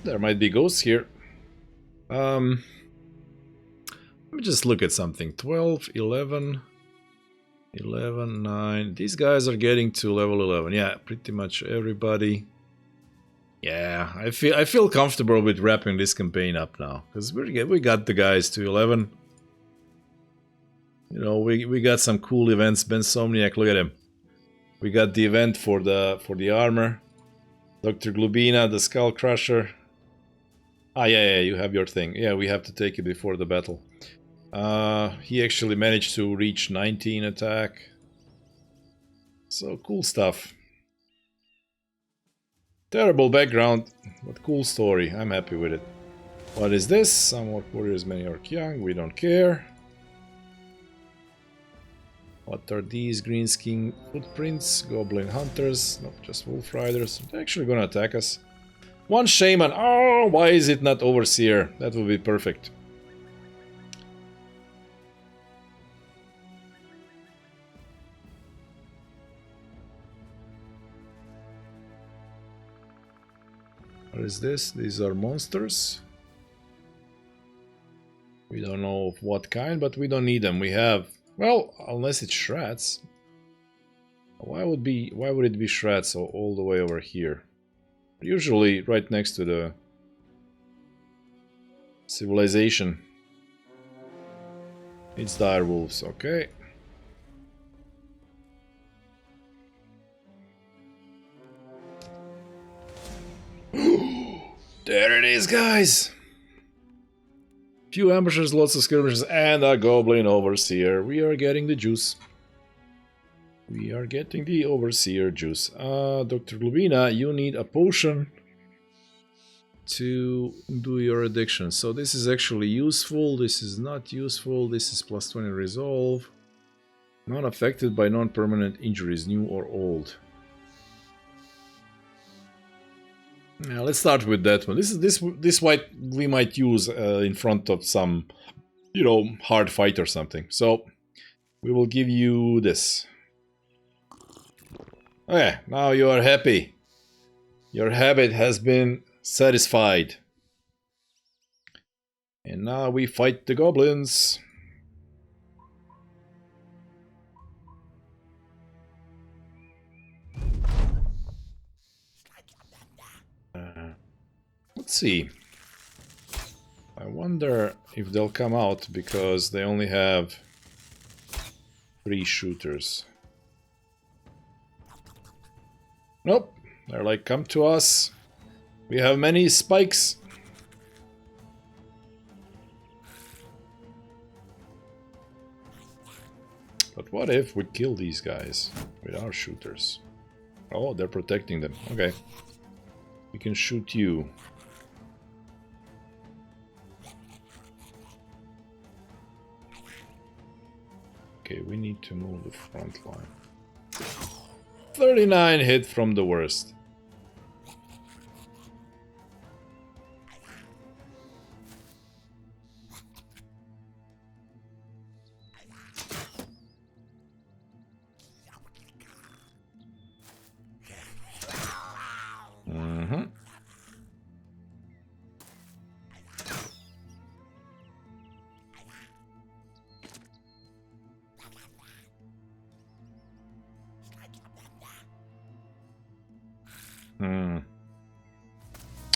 There might be ghosts here. Let me just look at something. 12, 11, 11, 9. These guys are getting to level 11. Yeah, pretty much everybody. Yeah, I feel comfortable with wrapping this campaign up now, because we got the guys to 11. You know, we got some cool events. Ben Somniac, look at him. We got the event for the armor. Dr. Glubina, the Skull Crusher. Ah, yeah, you have your thing. Yeah, we have to take it before the battle. He actually managed to reach 19 attack. So cool stuff. Terrible background, but cool story. I'm happy with it. What is this? Some more warriors, many are young. We don't care. What are these green skin footprints? Goblin hunters, not just wolf riders. They're actually gonna attack us. One shaman. Oh, why is it not overseer? That would be perfect. What is this? These are monsters. We don't know of what kind, but we don't need them. We have, well, unless it's shreds. Why would it be shreds all the way over here? Usually right next to the civilization. It's dire wolves, okay. There it is, guys! Few ambushers, lots of skirmishes, and a goblin overseer. We are getting the juice. We are getting the overseer juice. Dr. Glubina, you need a potion to do your addiction. So this is actually useful, this is not useful, this is plus 20 resolve. Not affected by non-permanent injuries, new or old. Now let's start with that one. This we might use in front of some, you know, hard fight or something. So we will give you this. Okay, now you are happy. Your habit has been satisfied. And now we fight the goblins. Let's see. I wonder if they'll come out because they only have 3 shooters. Nope. They're like, come to us. We have many spikes. But what if we kill these guys with our shooters? Oh, they're protecting them. Okay. We can shoot you. Okay, we need to move the front line. 39 hit from the worst.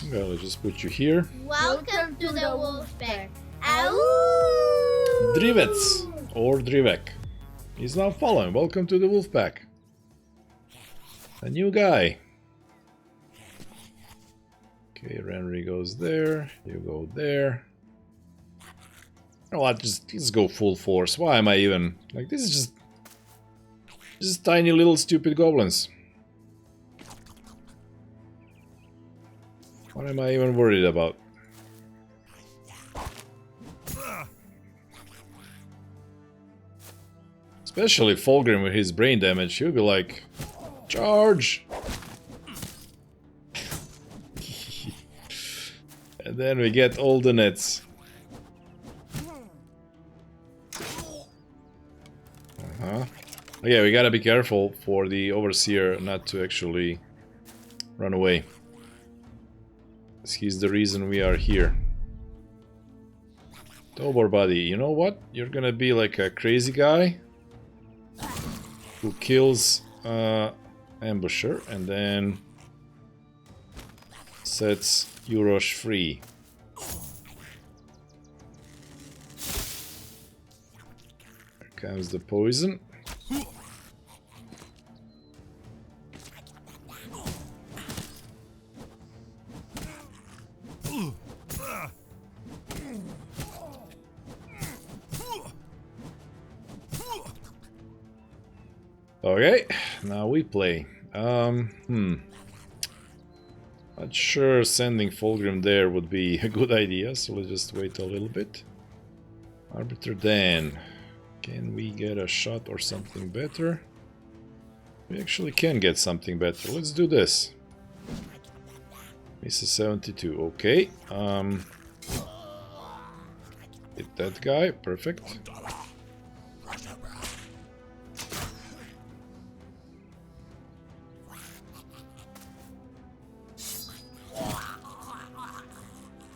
Well, let's just put you here. Welcome to the wolf pack. Ow! Drivets, or Drivek. He's now following. Welcome to the wolf pack. A new guy. Okay, Renry goes there. You go there. You know what? Just go full force. Why am I even... Like, this is just tiny little stupid goblins. What am I even worried about? Especially Fulgrim with his brain damage, he'll be like, charge! And then we get all the nets. Yeah, we gotta be careful for the Overseer not to actually run away. He's the reason we are here. Tobor buddy, you know what? You're gonna be like a crazy guy who kills ambusher and then sets Yurosh free. Here comes the poison. Okay, now we play. Not sure sending Fulgrim there would be a good idea, so let's just wait a little bit. Arbiter Dan. Can we get a shot or something better? We actually can get something better. Let's do this. Misses 72. Okay. Hit that guy. Perfect.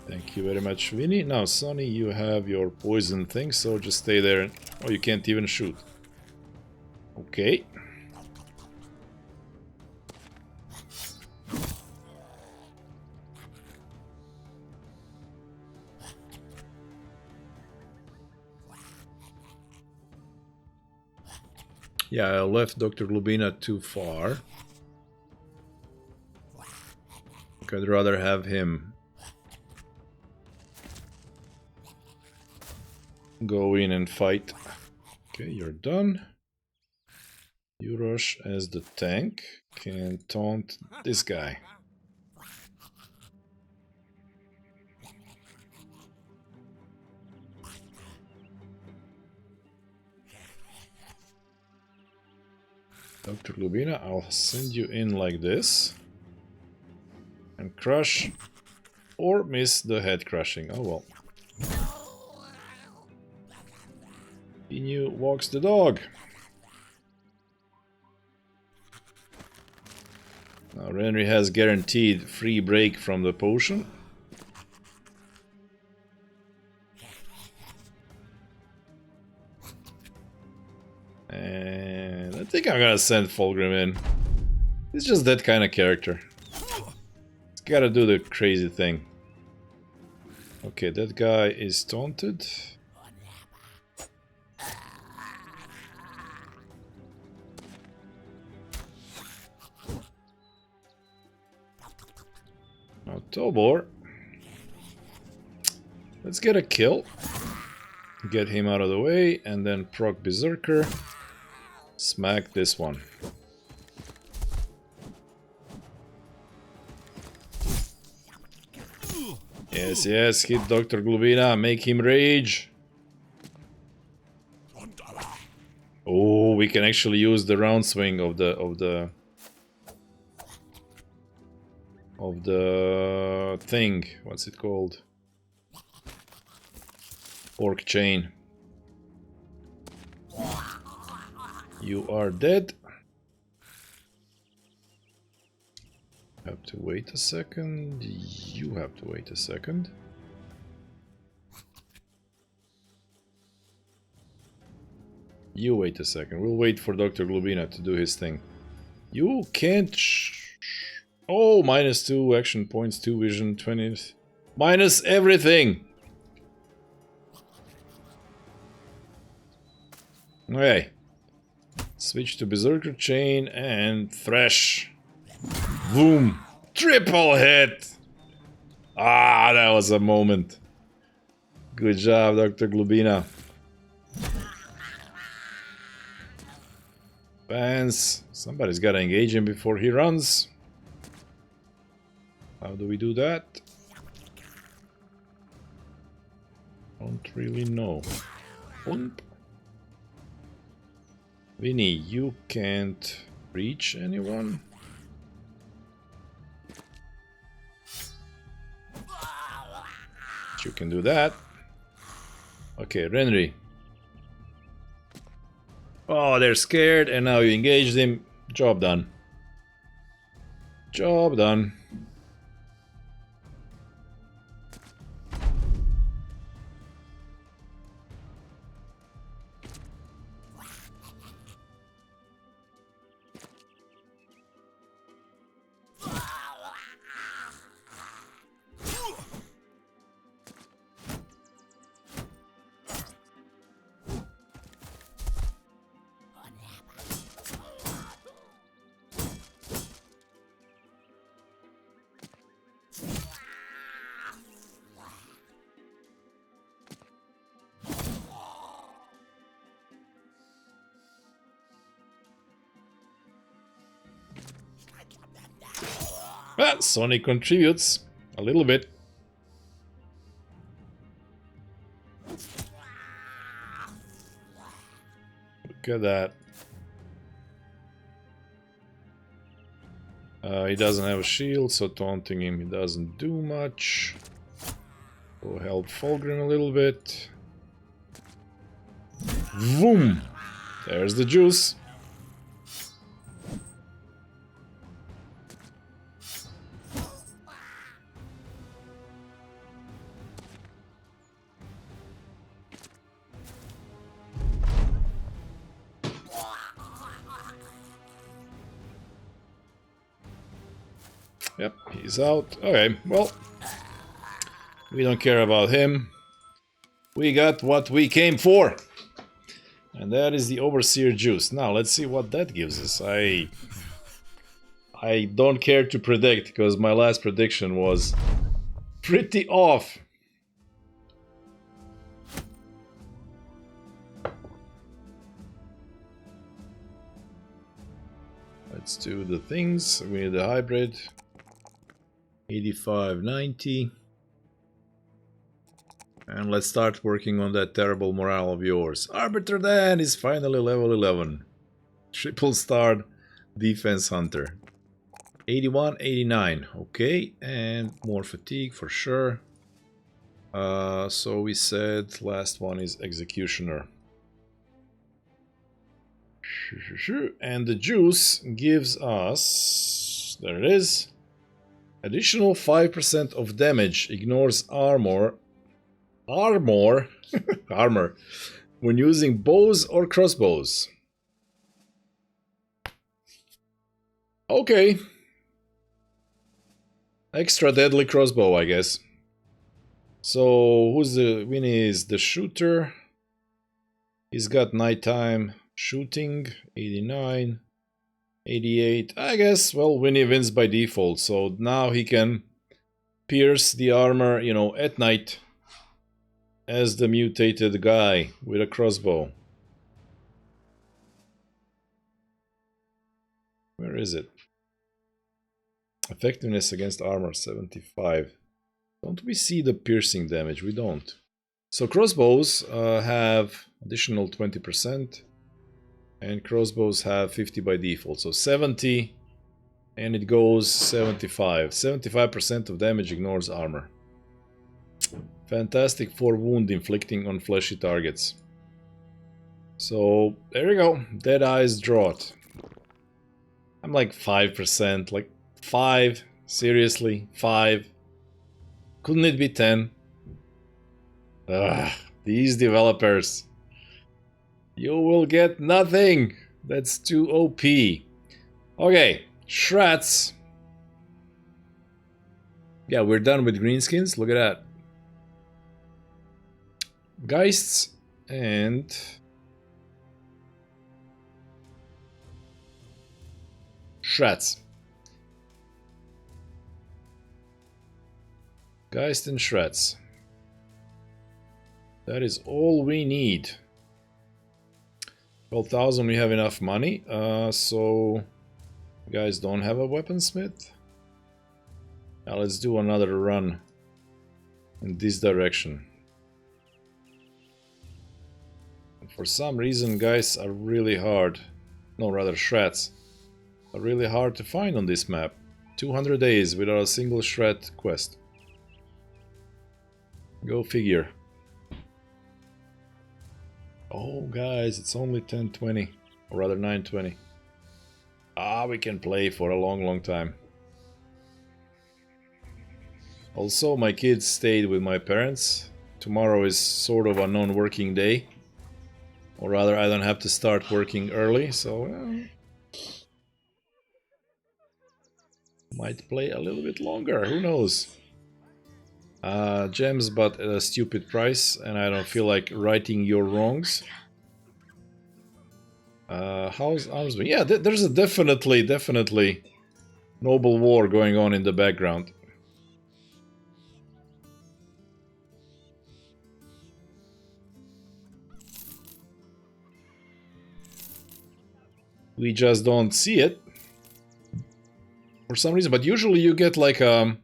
Thank you very much, Vinny. Now, Sonny, you have your poison thing, so just stay there. Oh, you can't even shoot. Okay. Yeah, I left Dr. Glubina too far. I'd rather have him go in and fight. Okay, you're done. You rush as the tank. Can taunt this guy. Dr. Glubina, I'll send you in like this. And crush. Or miss the head crushing. Oh well. Inu walks the dog. Now Renry has guaranteed free break from the potion. And I think I'm gonna send Fulgrim in. He's just that kind of character. He's gotta do the crazy thing. Okay, that guy is taunted. Now Tobor. Let's get a kill. Get him out of the way and then proc Berserker. Smack this one. Yes, yes, hit Dr. Glubina, make him rage. Oh, we can actually use the round swing of the thing. What's it called? Orc chain. You are dead. Have to wait a second. You have to wait a second. You wait a second. We'll wait for Dr. Glubina to do his thing. You can't... Oh, -2 action points, 2 vision, 20... Minus everything! Okay. Switch to Berserker Chain and Thresh. Boom! Triple hit! Ah, that was a moment. Good job, Dr. Glubina. Vance, somebody's gotta engage him before he runs. How do we do that? Don't really know. Bump. Vinny, you can't reach anyone? You can do that. Okay, Renry. Oh, they're scared and now you engaged him. Job done. Job done. Ah, Sonic contributes a little bit. Look at that. He doesn't have a shield, so taunting him, he doesn't do much. Will help Fulgrim a little bit. Vroom! There's the juice. Yep, he's out. Okay, well, we don't care about him. We got what we came for. And that is the Overseer juice. Now, let's see what that gives us. I don't care to predict, because my last prediction was pretty off. Let's do the things. We need the hybrid. 85-90. And let's start working on that terrible morale of yours. Arbiter Dan is finally level 11. Triple starred defense hunter. 81-89. Okay, and more fatigue for sure. So we said last one is executioner. And the juice gives us, there it is, additional 5% of damage, ignores armor when using bows or crossbows. Okay. Extra deadly crossbow, I guess. So who's the Winnie is the shooter. He's got nighttime shooting, 89, 88. I guess, well, Winnie wins by default, so now he can pierce the armor, you know, at night as the mutated guy with a crossbow. Where is it? Effectiveness against armor, 75. Don't we see the piercing damage? We don't. So crossbows have additional 20%. And crossbows have 50 by default. So 70. And it goes 75. 75% of damage ignores armor. Fantastic for wound inflicting on fleshy targets. So there you go. Dead Eyes Draught. I'm like 5%. Like 5. Seriously. 5. Couldn't it be 10? Ugh, these developers. You will get nothing. That's too OP. Okay, Shrats. Yeah, we're done with greenskins. Look at that. Geists and Shrats. Geist and Shrats. That is all we need. 12,000, we have enough money. So you guys don't have a weaponsmith? Now let's do another run in this direction. And for some reason, guys are really hard. No, rather Shrats are really hard to find on this map. 200 days without a single Shrat quest. Go figure. Oh, guys, it's only 10:20, or rather 9:20. Ah, we can play for a long, long time. Also, my kids stayed with my parents. Tomorrow is sort of a non-working day. Or rather, I don't have to start working early, so... might play a little bit longer, who knows? Gems, but at a stupid price, and I don't feel like righting your wrongs. How's Armsby? Yeah, there's a definitely noble war going on in the background. We just don't see it. for some reason. But usually you get like an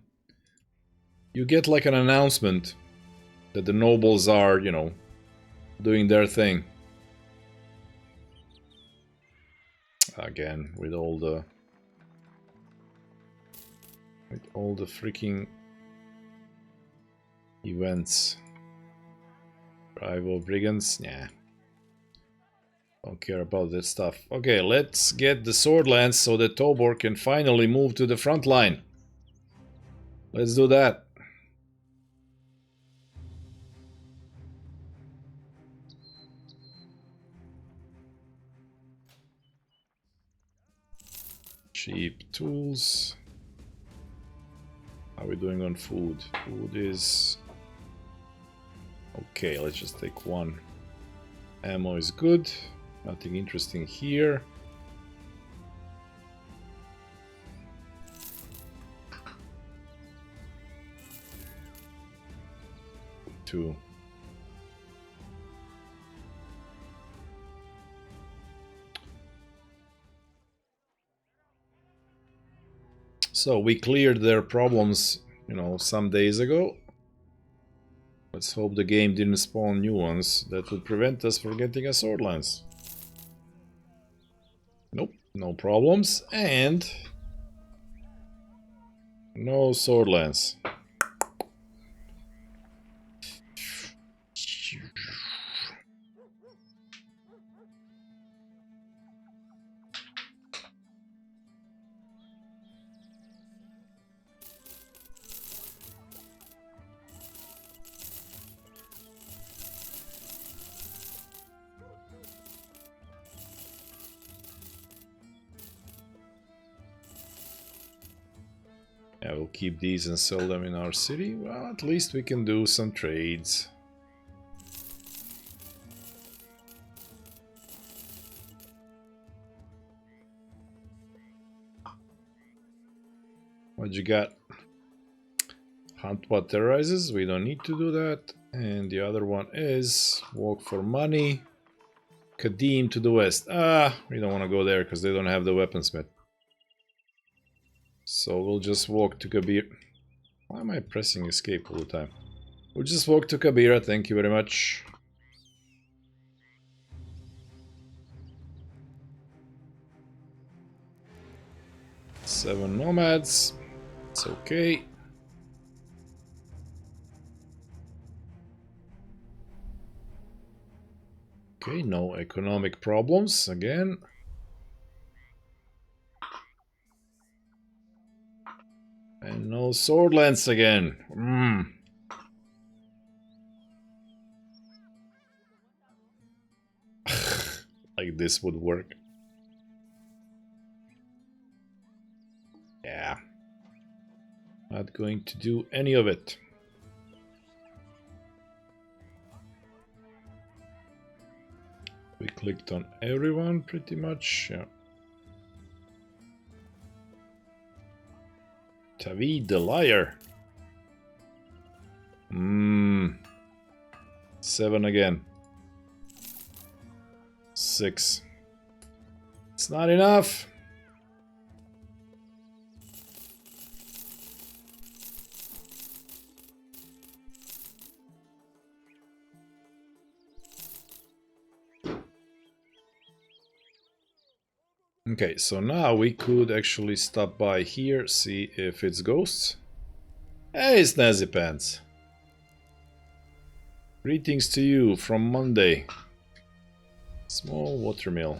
announcement that the nobles are, you know, doing their thing. Again, with all the freaking events. Rival brigands, yeah. Don't care about that stuff. Okay, let's get the Swordlands so that Tobor can finally move to the front line. Let's do that. Cheap tools. How are we doing on food? Food is... okay, let's just take one. Ammo is good. Nothing interesting here. Two. So we cleared their problems, you know, some days ago. Let's hope the game didn't spawn new ones that would prevent us from getting a Swordlands. Nope, no problems, and no Swordlands. Yeah, we'll keep these and sell them in our city. Well, at least we can do some trades. What you got? Hunt what terrorizes. We don't need to do that. And the other one is walk for money. Kadim to the west. We don't want to go there because they don't have the weaponsmith. So we'll just walk to Kabir. Why am I pressing escape all the time? We'll just walk to Kabira, thank you very much. Seven nomads. It's okay. Okay, no economic problems again. And no Swordlands again. Like this would work. Yeah. Not going to do any of it. We clicked on everyone pretty much. Yeah. Tavid the liar. 7 again. 6. It's not enough. Okay, so now we could actually stop by here, see if it's ghosts. Hey, Snazzy Pants. Greetings to you from Monday. Small watermill.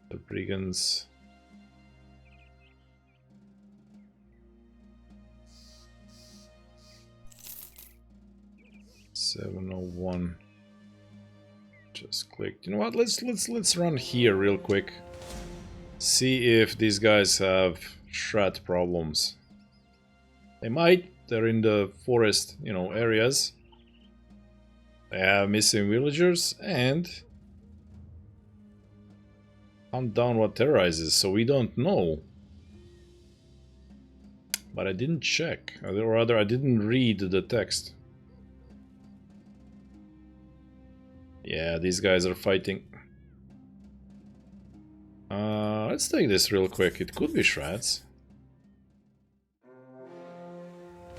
The brigands. $701. Just clicked. You know what? Let's run here real quick. See if these guys have shred problems. They might. They're in the forest, you know, areas. They have missing villagers and hunt down what terrorizes, so we don't know. But I didn't check, or rather I didn't read the text. Yeah, these guys are fighting. Let's take this real quick. It could be shreds.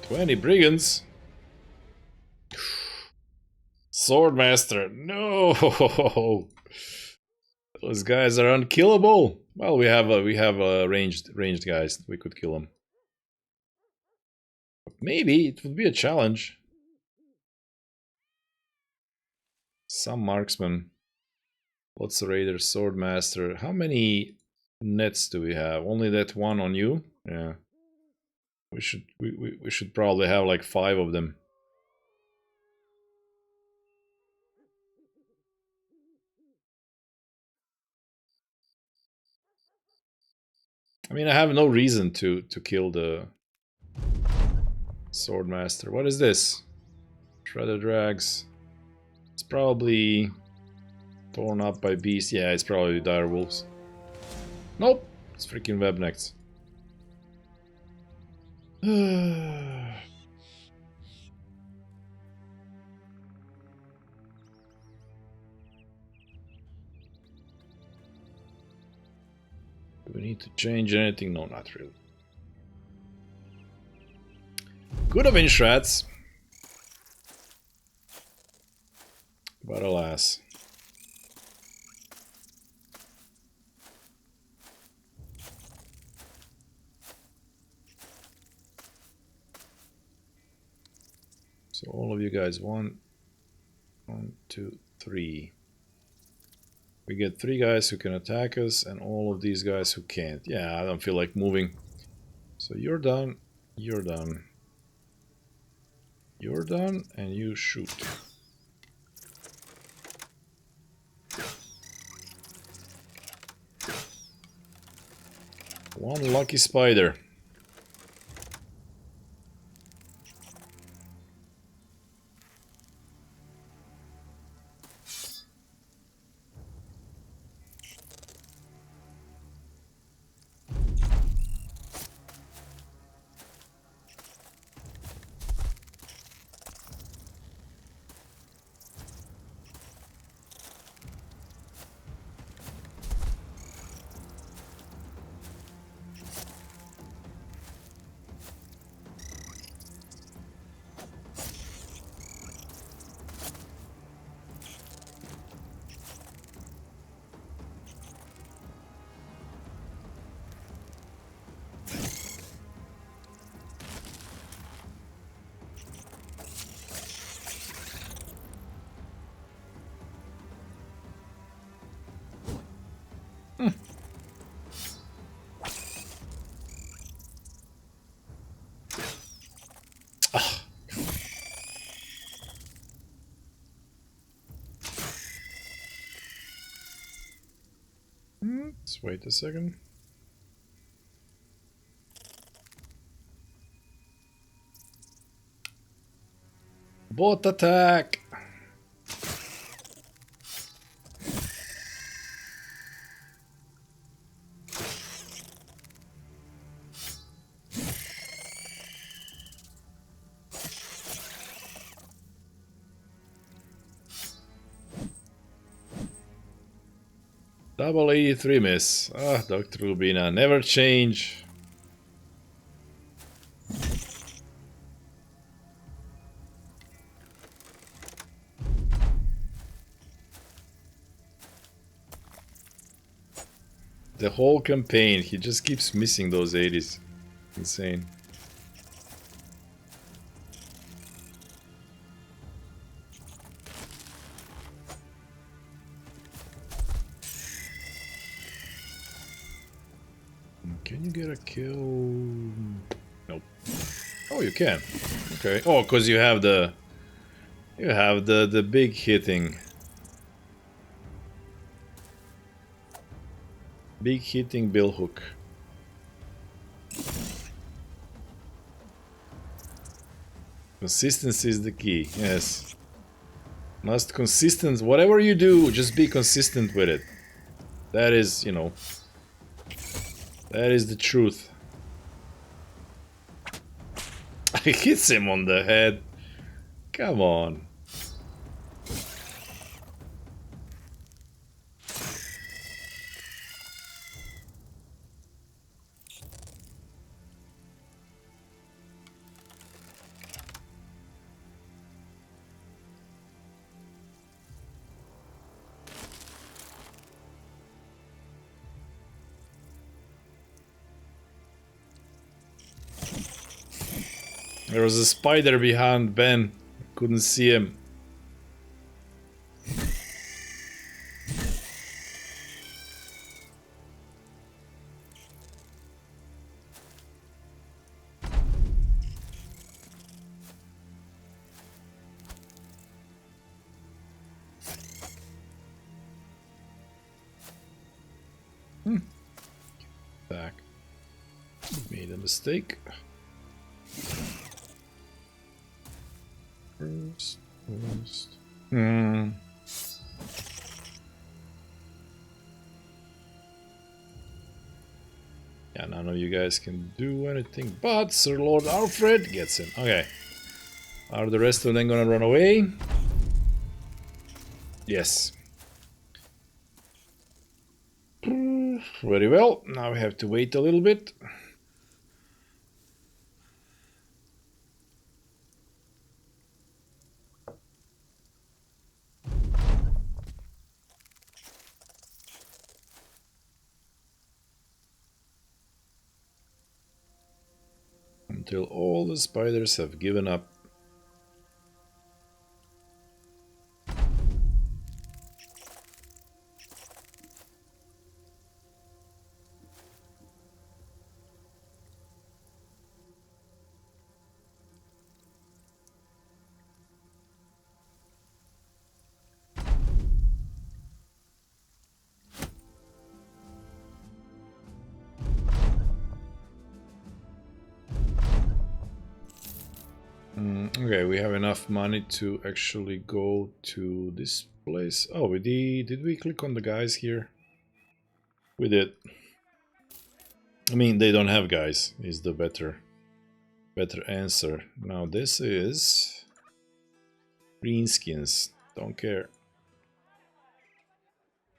20 brigands. Swordmaster. No. Those guys are unkillable. Well, we have ranged guys. We could kill them. Maybe it would be a challenge. Some marksman. Lots of raiders, swordmaster. How many nets do we have? Only that one on you? Yeah. We should probably have like 5 of them. I mean, I have no reason to kill the swordmaster. What is this? Shredder drags. It's probably torn up by beasts. Yeah, it's probably dire wolves. Nope, it's freaking webnecks. Do we need to change anything? No, not really. Could have been shreds. But alas. So all of you guys, 1, 2, 3. We get 3 guys who can attack us and all of these guys who can't. Yeah, I don't feel like moving. So you're done, you're done. You're done, and you shoot. One lucky spider. Let's wait a second. Bot attack! Double 83 miss. Ah, Dr. Rubina, never change. The whole campaign, he just keeps missing those 80s. Insane. Can you get a kill? Nope. Oh, you can. Okay. Oh, because you have the big hitting. Big hitting billhook. Consistency is the key, yes. Must consistent, whatever you do, just be consistent with it. That is, you know, that is the truth. I hits him on the head. Come on. There was a spider behind Ben. Couldn't see him. Back. Made a mistake. First. Yeah, none of you guys can do anything, but Sir Lord Alfred gets him. Okay. Are the rest of them gonna run away? Yes. Very well. Now we have to wait a little bit. Until all the spiders have given up. Okay, we have enough money to actually go to this place. Oh, did we click on the guys here? We did. I mean, they don't have guys, is the better answer. Now this is greenskins. Don't care.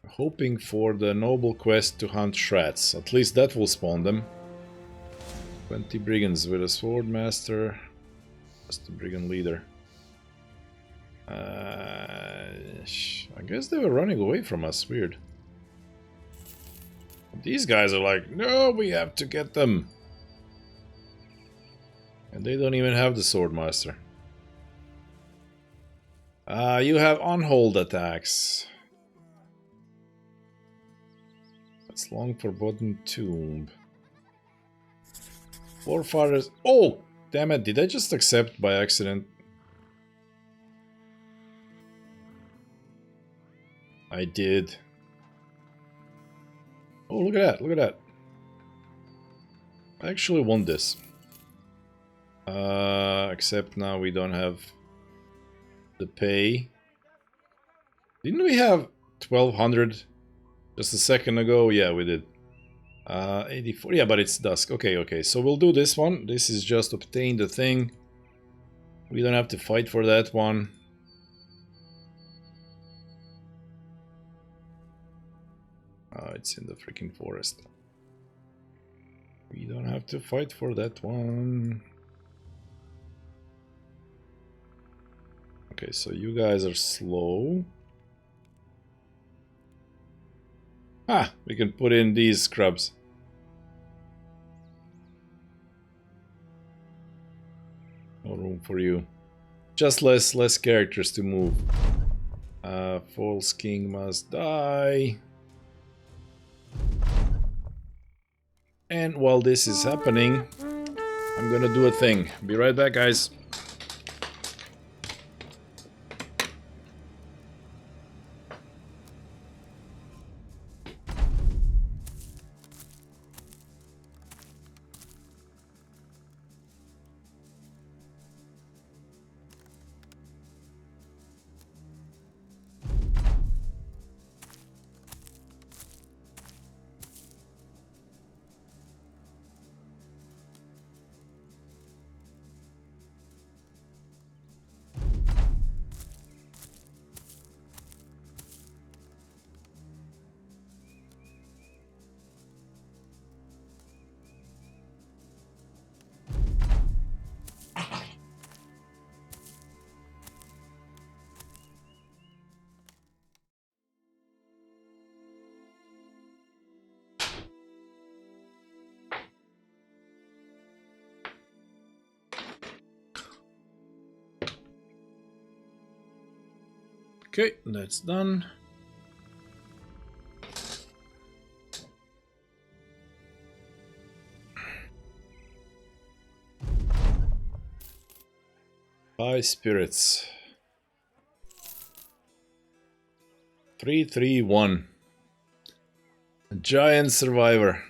Hoping for the noble quest to hunt shrats. At least that will spawn them. 20 brigands with a sword master. That's the brigand leader. I guess they were running away from us. Weird. These guys are like, no, we have to get them. And they don't even have the sword master. You have on-hold attacks. That's long forbidden tomb. Forefathers. Oh, damn it! Did I just accept by accident? I did. Oh, look at that! Look at that! I actually won this. Except now we don't have the pay. Didn't we have 1200 just a second ago? Yeah, we did. 84. Yeah, but it's dusk. Okay, okay. So we'll do this one. This is just obtain the thing. We don't have to fight for that one. It's in the freaking forest. We don't have to fight for that one. Okay, so you guys are slow. Ah, we can put in these scrubs. No room for you. Just less characters to move. False king must die. And while this is happening, I'm gonna do a thing. Be right back, guys. Okay, that's done. High spirits. 331. A giant survivor.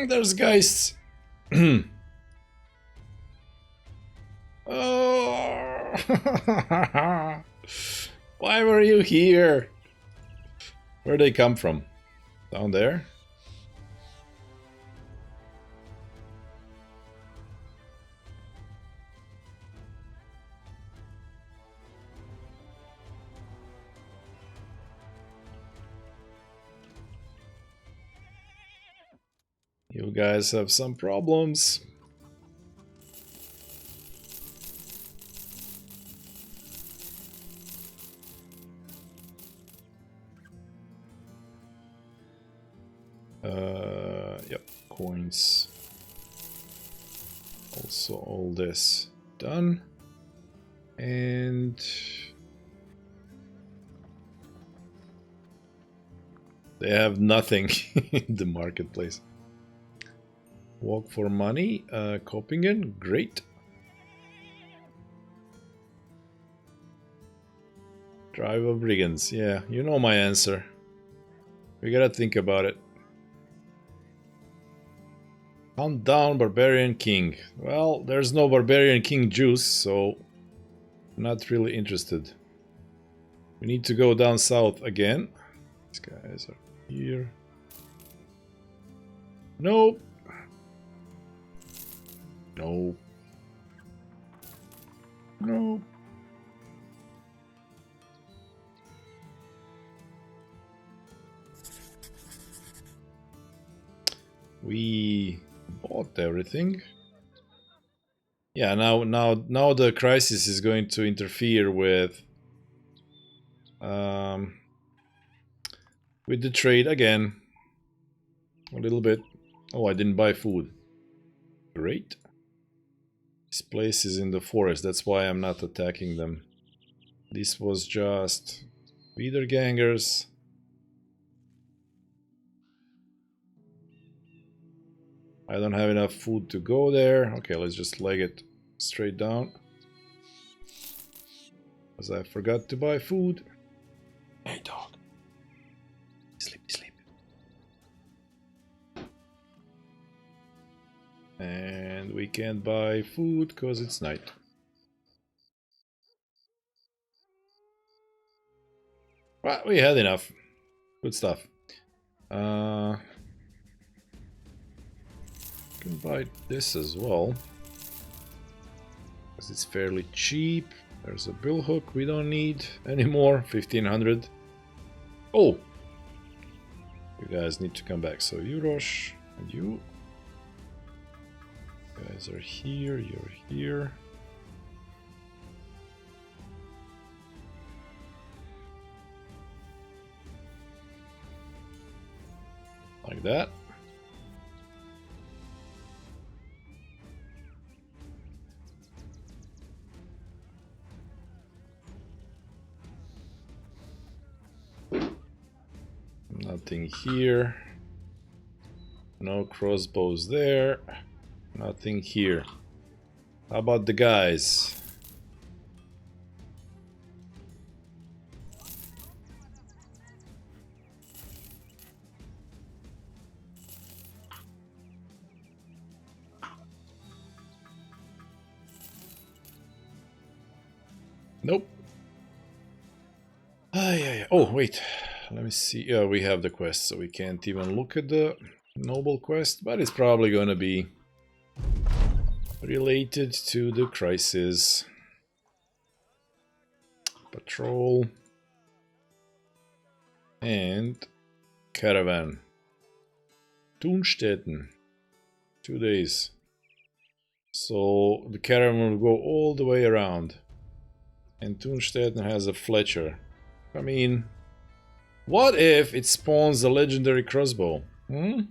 There's geists. Oh. Why were you here? Where'd they come from? Down there? You guys have some problems. Yep, coins. Also all this done. And they have nothing in the marketplace. Walk for money, Coppingen, great. Drive of brigands, yeah, you know my answer. We gotta think about it. Hunt down Barbarian King. Well, there's no Barbarian King juice, so not really interested. We need to go down south again. These guys are here. Nope. Nope. Nope. We bought everything. Yeah, now the crisis is going to interfere with the trade again. A little bit. Oh, I didn't buy food. Great. This place is in the forest, that's why I'm not attacking them. This was just Wiedergangers. I don't have enough food to go there. Okay, let's just leg it straight down. Because I forgot to buy food. Hey dog. Sleep, sleep. And we can't buy food because it's night. Well, we had enough. Good stuff. Can buy this as well. Because it's fairly cheap. There's a bill hook we don't need anymore. 1500. Oh! You guys need to come back. So you, Rosh, and you. You guys are here, you're here. Like that. Nothing here. No crossbows there. Nothing here. How about the guys? Nope. Oh, wait. Let me see. Yeah, we have the quest, so we can't even look at the noble quest, but it's probably going to be related to the crisis. Patrol. And caravan. Thunstetten. 2 days. So the caravan will go all the way around. And Thunstetten has a Fletcher. I mean, What if it spawns a legendary crossbow? Hmm?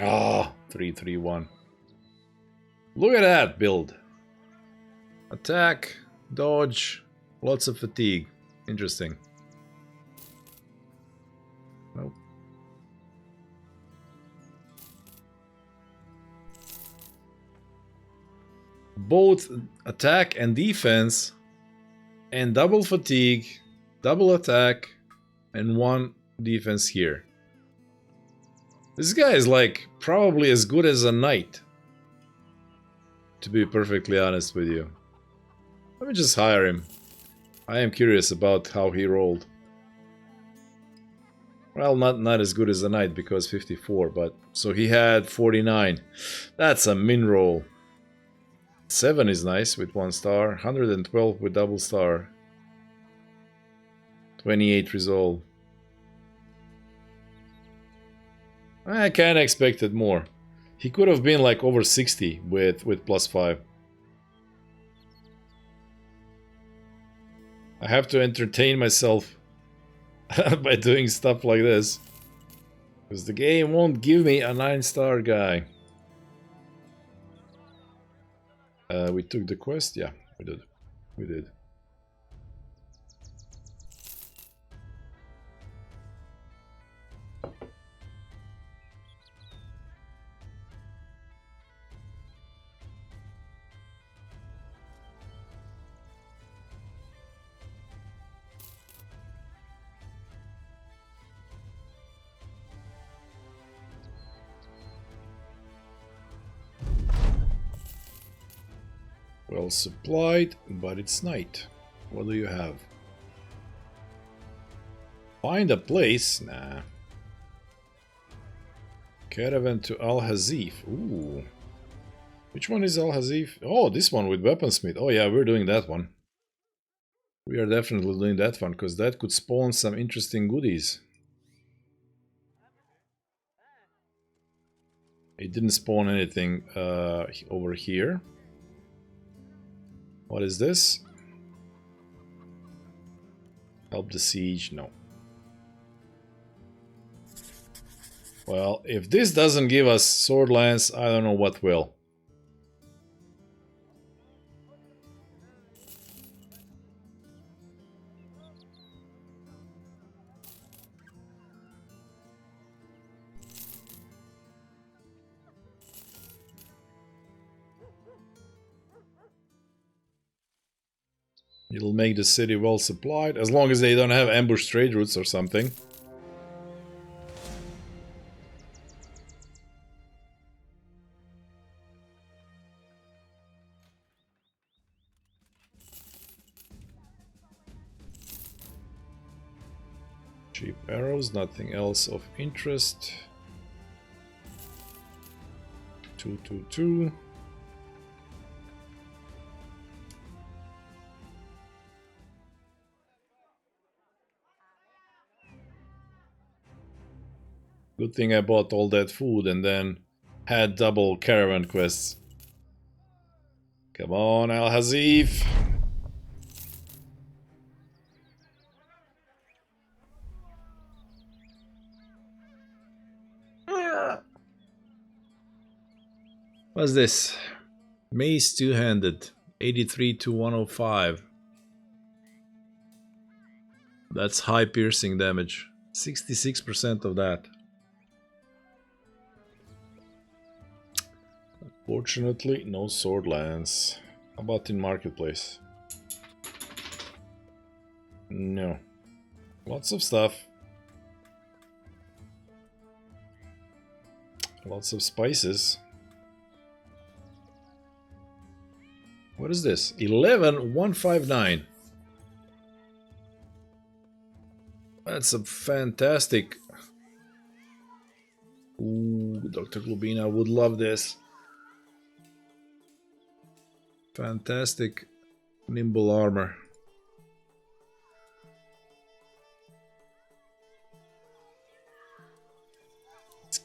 Ah, 3-3-1. Look at that build. Attack, dodge, lots of fatigue. Interesting. Nope. Both attack and defense, and double fatigue, double attack, and 1 defense here. This guy is like probably as good as a knight, to be perfectly honest with you. Let me just hire him. I am curious about how he rolled. Well, not as good as a knight because 54, but so he had 49. That's a min roll. 7 is nice with 1 star, 112 with double star, 28 resolve. I kinda expected more. He could have been like over 60 with +5. I have to entertain myself by doing stuff like this. Because the game won't give me a 9-star guy. We took the quest? Yeah, we did. We did. Well supplied, but it's night. What do you have? Find a place? Nah. Caravan to Al Hazif. Ooh. Which one is Al Hazif? Oh, this one with Weaponsmith. Oh yeah, we're doing that one. We are definitely doing that one, because that could spawn some interesting goodies. It didn't spawn anything over here. What is this? Help the siege? No. Well, if this doesn't give us sword lance, I don't know what will. It'll make the city well supplied, as long as they don't have ambush trade routes or something. Cheap arrows, nothing else of interest. 222. Good thing I bought all that food and then had double caravan quests. Come on, Al Hazif. What's this? Mace two-handed. 83 to 105. That's high piercing damage. 66% of that. Unfortunately, no sword lance. How about in marketplace? No. Lots of stuff. Lots of spices. What is this? 11159. That's a fantastic. Ooh, Dr. Glubina would love this. Fantastic nimble armor.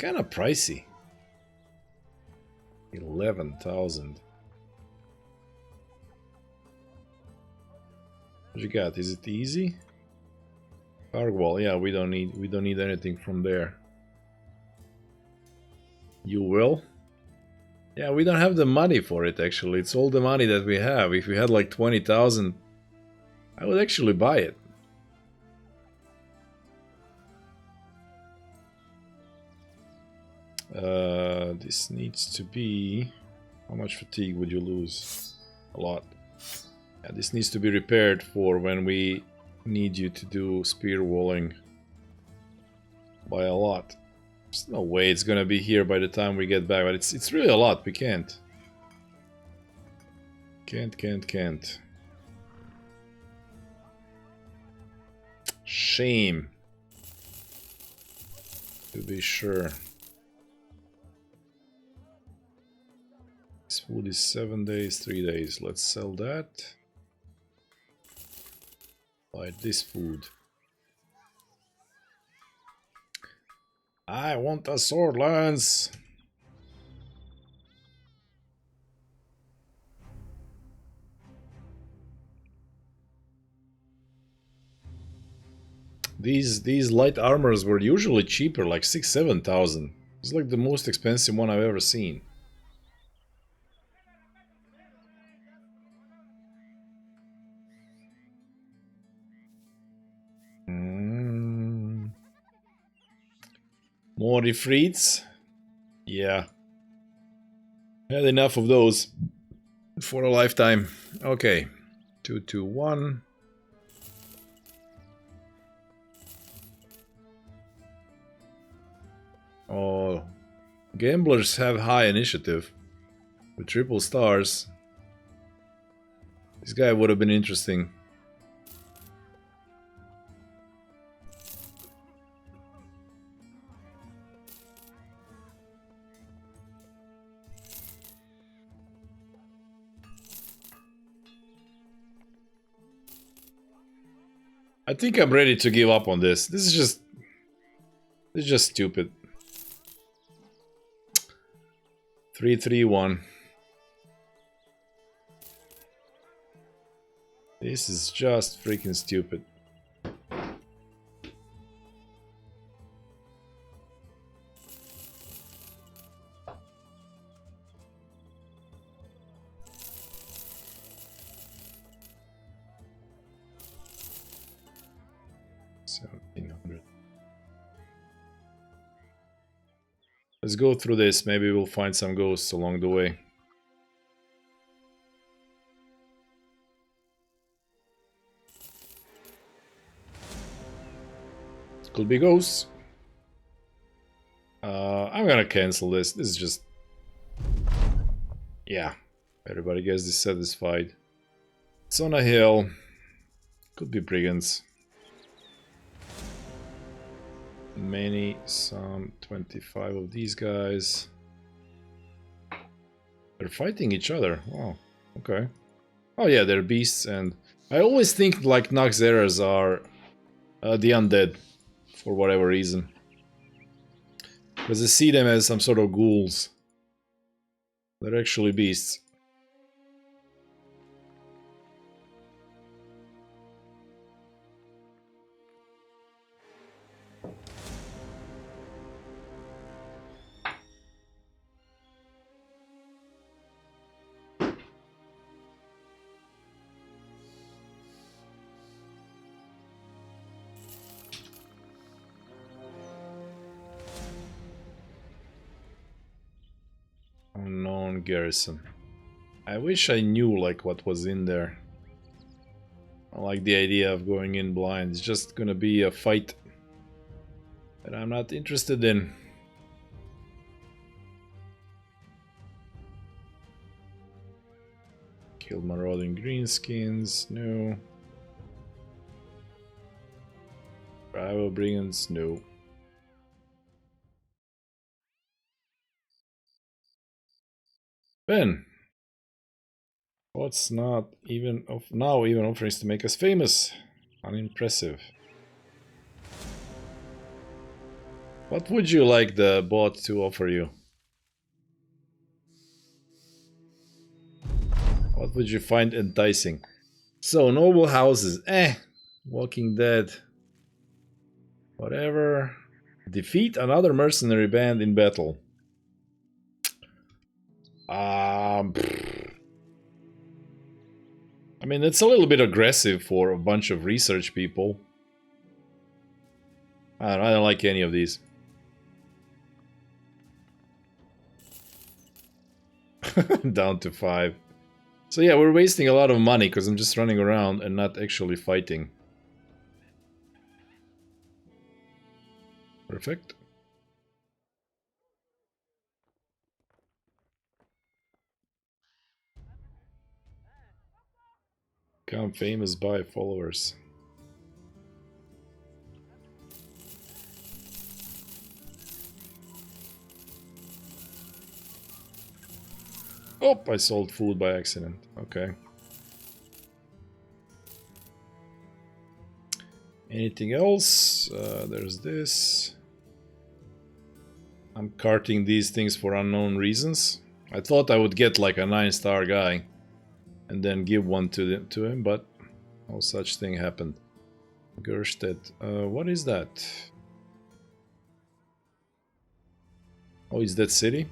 kind of pricey. 11,000. What you got? Is it easy? Carg wall, yeah, we don't need anything from there. You will? Yeah, we don't have the money for it actually. It's all the money that we have. If we had like 20,000, I would actually buy it. This needs to be... How much fatigue would you lose? A lot. Yeah, this needs to be repaired for when we need you to do spear walling by a lot. There's no way it's gonna be here by the time we get back, but it's really a lot. We can't. Can't. Shame. To be sure. This food is 7 days, 3 days. Let's sell that. Buy this food. I want a sword lance. These light armors were usually cheaper, like 6,000-7,000. It's like the most expensive one I've ever seen. More ifrits? Yeah. Had enough of those for a lifetime. Okay. 221. Oh, gamblers have high initiative with triple stars. This guy would have been interesting. I think I'm ready to give up on this. This is just stupid. 331. This is just freaking stupid. Let's go through this, maybe we'll find some ghosts along the way. Could be ghosts. I'm gonna cancel this. This is just... Yeah. Everybody gets dissatisfied. It's on a hill. Could be brigands. Some 25 of these guys. They're fighting each other. Oh, okay. Oh yeah, they're beasts, and I always think like Noxeras are the undead for whatever reason. Because I see them as some sort of ghouls. They're actually beasts. Unknown garrison. I wish I knew like what was in there. I like the idea of going in blind. It's just gonna be a fight that I'm not interested in. Kill marauding greenskins, no. Rival brigands, no. Ben, what's not even now even offerings to make us famous? Unimpressive. What would you like the bot to offer you? What would you find enticing? So, noble houses. Walking Dead. Whatever. Defeat another mercenary band in battle. I mean, it's a little bit aggressive for a bunch of research people. I don't like any of these. Down to 5. So yeah, we're wasting a lot of money because I'm just running around and not actually fighting. Perfect. Become famous by followers. Oh, I sold food by accident. Okay. Anything else? There's this. I'm carting these things for unknown reasons. I thought I would get like a 9-star guy and then give one to him, but no such thing happened. Gerstedt. What is that? Oh, is that city?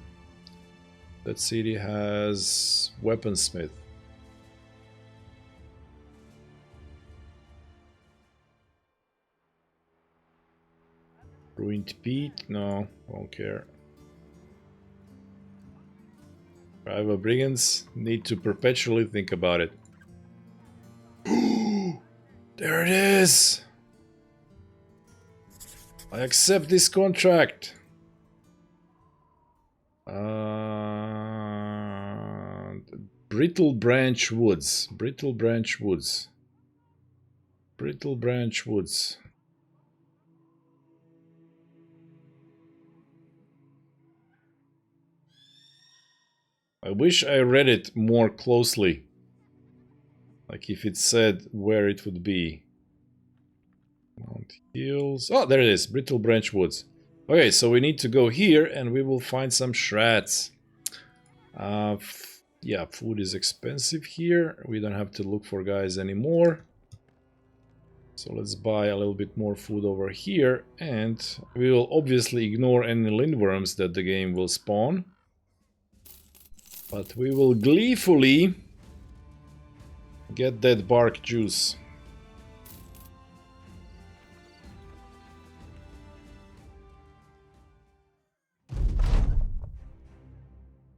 That city has weaponsmith. Ruined peat? No, won't care. Rival brigands need to perpetually think about it. There it is! I accept this contract. Brittle Branch Woods. Brittle Branch Woods. Brittle Branch Woods. I wish I read it more closely. Like if it said where it would be. Mount Hills. Oh, there it is. Brittle Branch Woods. Okay, so we need to go here and we will find some shrats. Yeah, food is expensive here. We don't have to look for guys anymore. So let's buy a little bit more food over here. And we will obviously ignore any lindworms that the game will spawn. But we will gleefully get that bark juice.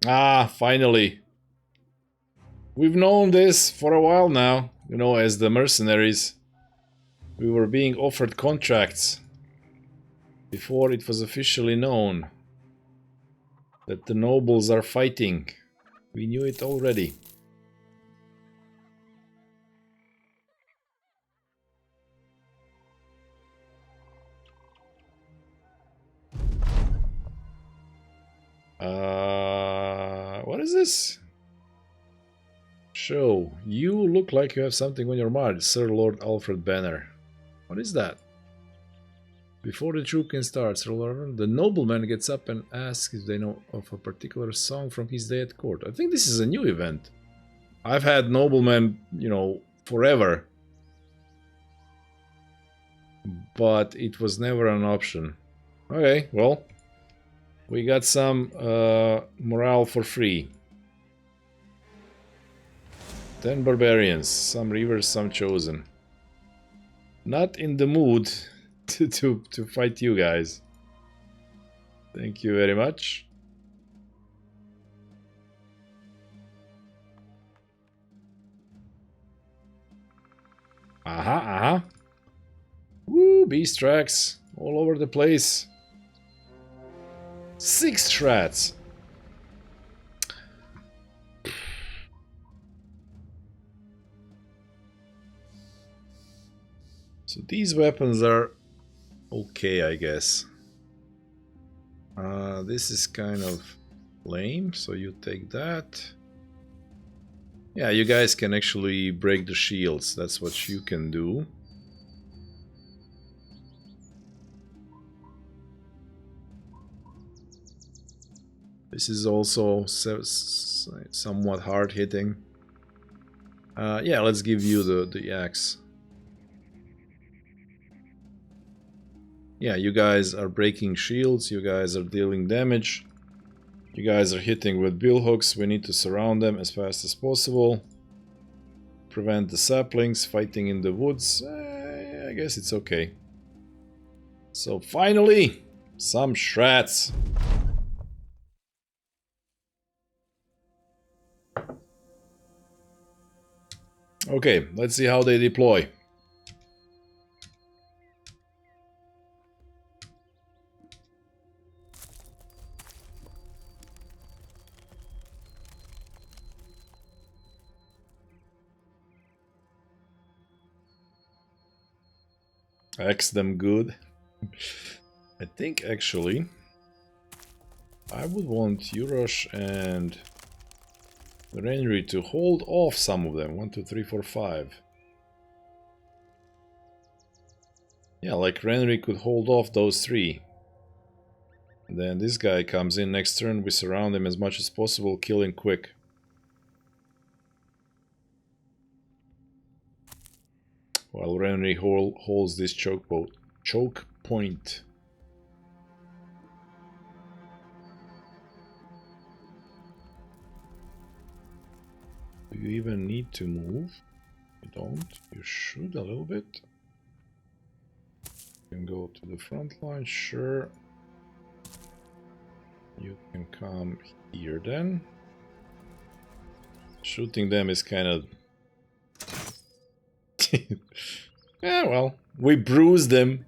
Ah, finally. We've known this for a while now. You know, as the mercenaries, we were being offered contracts before it was officially known that the nobles are fighting. We knew it already. What is this? Show. You look like you have something on your mind, Sir Lord Alfred Banner. What is that? Before the troop can start, Sir Lord, the nobleman gets up and asks if they know of a particular song from his day at court. I think this is a new event. I've had noblemen, you know, forever. But it was never an option. Okay, well, we got some morale for free. 10 barbarians, some reavers, some chosen. Not in the mood to fight you guys. Thank you very much. Aha. Woo, beast tracks all over the place. 6 shrats. So these weapons are okay, I guess. This is kind of lame, so you take that. Yeah, you guys can actually break the shields. That's what you can do. This is also somewhat hard hitting. Yeah, let's give you the axe. Yeah, you guys are breaking shields, you guys are dealing damage. You guys are hitting with billhooks, we need to surround them as fast as possible. Prevent the saplings fighting in the woods. I guess it's okay. So finally, some shrats. Okay, let's see how they deploy. Axe them good. I think actually I would want Yurosh and Renry to hold off some of them. 1, 2, 3, 4, 5. Yeah, like Renry could hold off those 3. And then this guy comes in next turn, we surround him as much as possible, kill him quick. While Renry holds this choke point. Do you even need to move? You don't. You should a little bit. You can go to the front line, sure. You can come here then. Shooting them is kind of... yeah, well, we bruised them.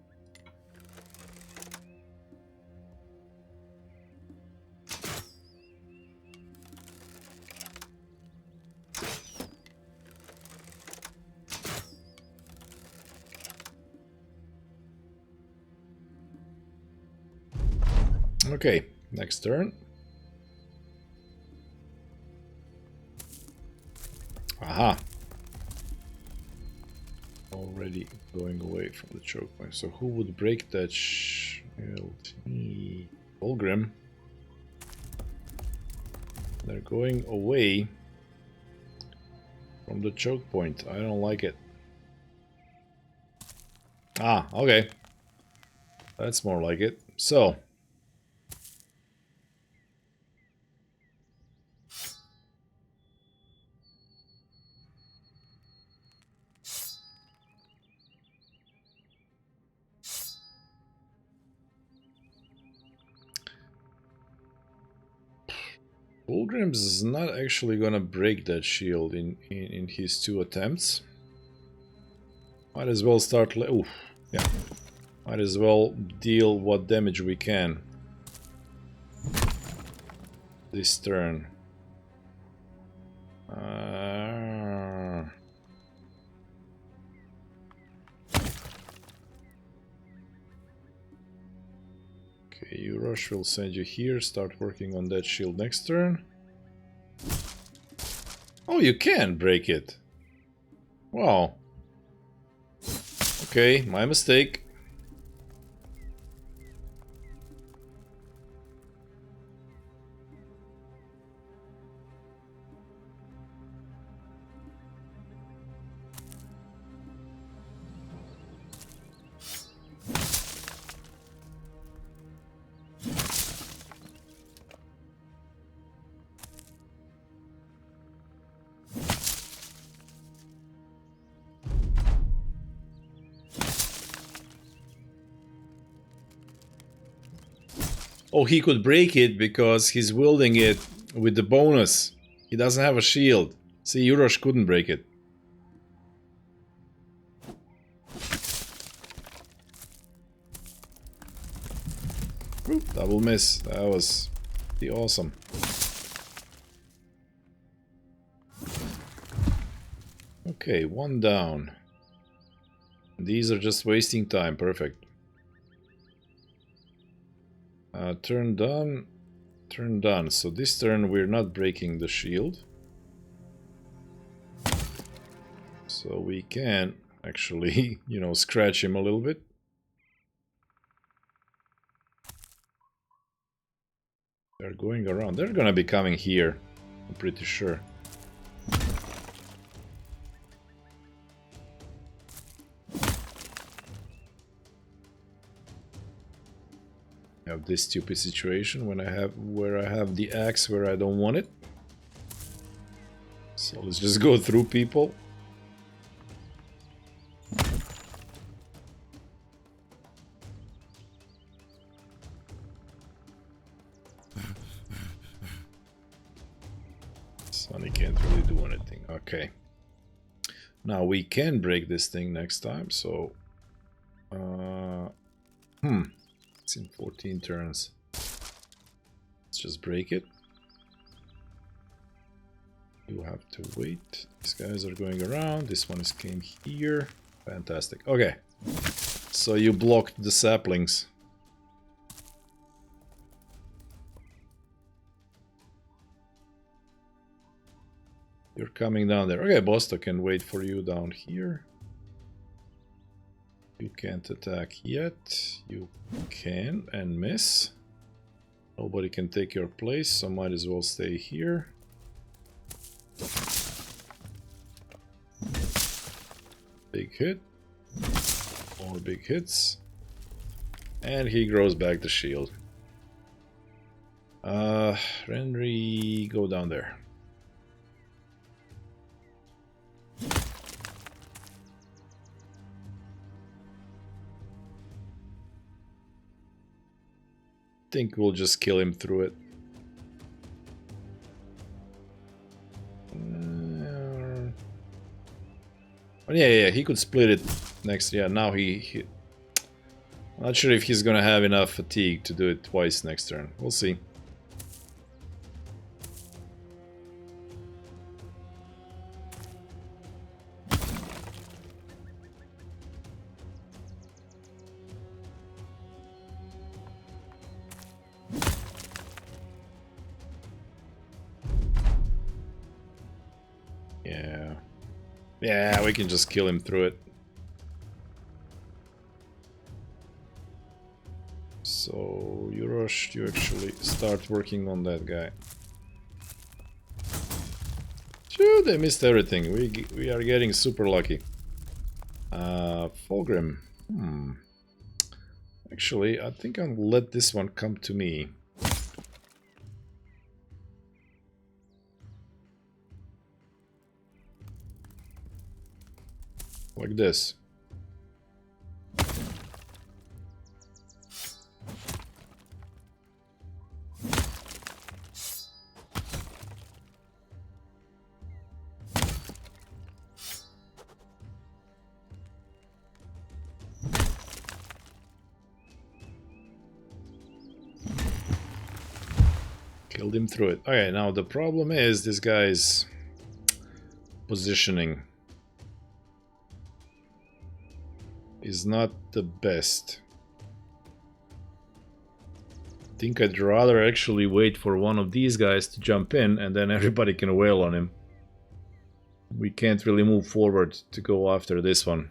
Okay, next turn. Aha. Already going away from the choke point. So who would break that shield? Fulgrim. They're going away from the choke point. I don't like it. Ah, okay. That's more like it. So. Fulgrim's is not actually gonna break that shield in his 2 attempts. Might as well start... Oof, yeah. Might as well deal what damage we can. This turn. Okay, Yurosh will send you here. Start working on that shield next turn. Oh, you can break it. Wow. Okay, my mistake. Oh, he could break it because he's wielding it with the bonus. He doesn't have a shield. See, Yurosh couldn't break it. Oop, double miss. That was pretty awesome. Okay, 1 down. These are just wasting time. Perfect. Turn done. Turn done. So this turn we're not breaking the shield. So we can actually, you know, scratch him a little bit. They're going around. They're gonna be coming here. I'm pretty sure. I have this stupid situation when where I have the axe where I don't want it. So let's just go through people. Sonny can't really do anything. Okay. Now we can break this thing next time, so... It's in 14 turns. Let's just break it. You have to wait. These guys are going around. This one came here. Fantastic. Okay. So you blocked the saplings. You're coming down there. Okay, Bosto can wait for you down here. You can't attack yet. You can and miss. Nobody can take your place, so might as well stay here. Big hit. More big hits. And he grows back the shield. Renry, go down there. Think we'll just kill him through it. Oh, yeah, he could split it next. Yeah, now he not sure if he's gonna have enough fatigue to do it twice next turn. We'll see. Yeah, we can just kill him through it. So, you rushed, you actually start working on that guy. Phew, they missed everything. We are getting super lucky. Fulgrim. Actually, I think I'll let this one come to me. Like this. Killed him through it. Okay, now the problem is this guy's positioning is not the best. I think I'd rather actually wait for one of these guys to jump in and then everybody can wail on him. We can't really move forward to go after this one.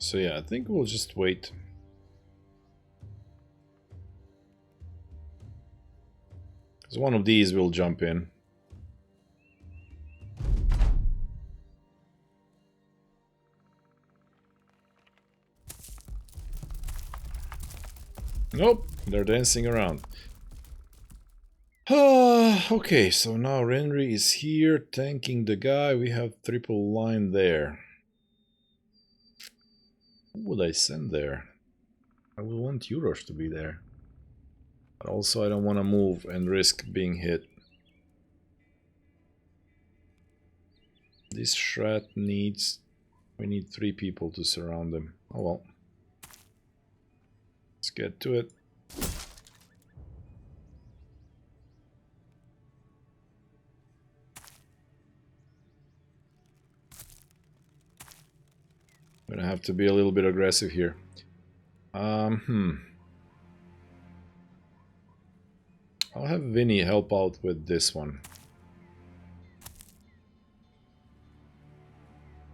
So yeah, I think we'll just wait. Because one of these will jump in. Nope, they're dancing around. Okay, so now Renry is here tanking the guy. We have triple line there. Who would I send there? I would want Yurosh to be there. But also I don't want to move and risk being hit. This Shrat needs... We need 3 people to surround him. Oh well. Let's get to it. I'm gonna have to be a little bit aggressive here. I'll have Vinny help out with this one.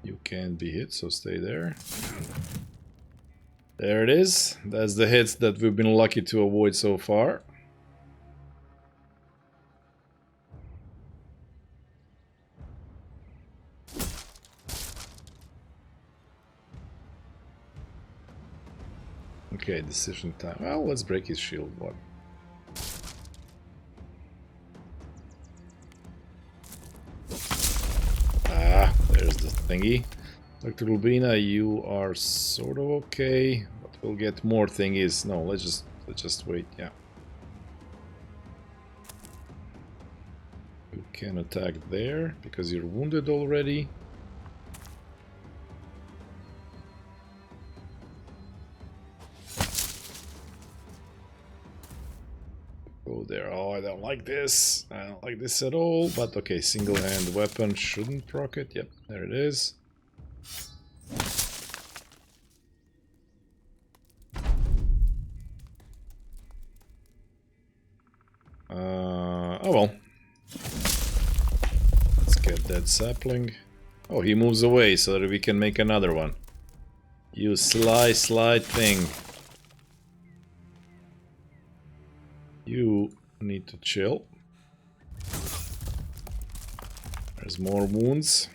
You can't be hit, so stay there. There it is. That's the hits that we've been lucky to avoid so far. Okay, decision time. Well, let's break his shield. What? Ah, there's the thingy. Dr. Lubina, you are sort of okay, but we'll get more thingies. No, let's just wait. Yeah. You can attack there because you're wounded already. Go there. Oh, I don't like this. I don't like this at all. But okay, single-hand weapon shouldn't proc it. Yep, there it is. Oh well. Let's get that sapling. Oh, he moves away so that we can make another one. You sly thing. You need to chill. There's more wounds.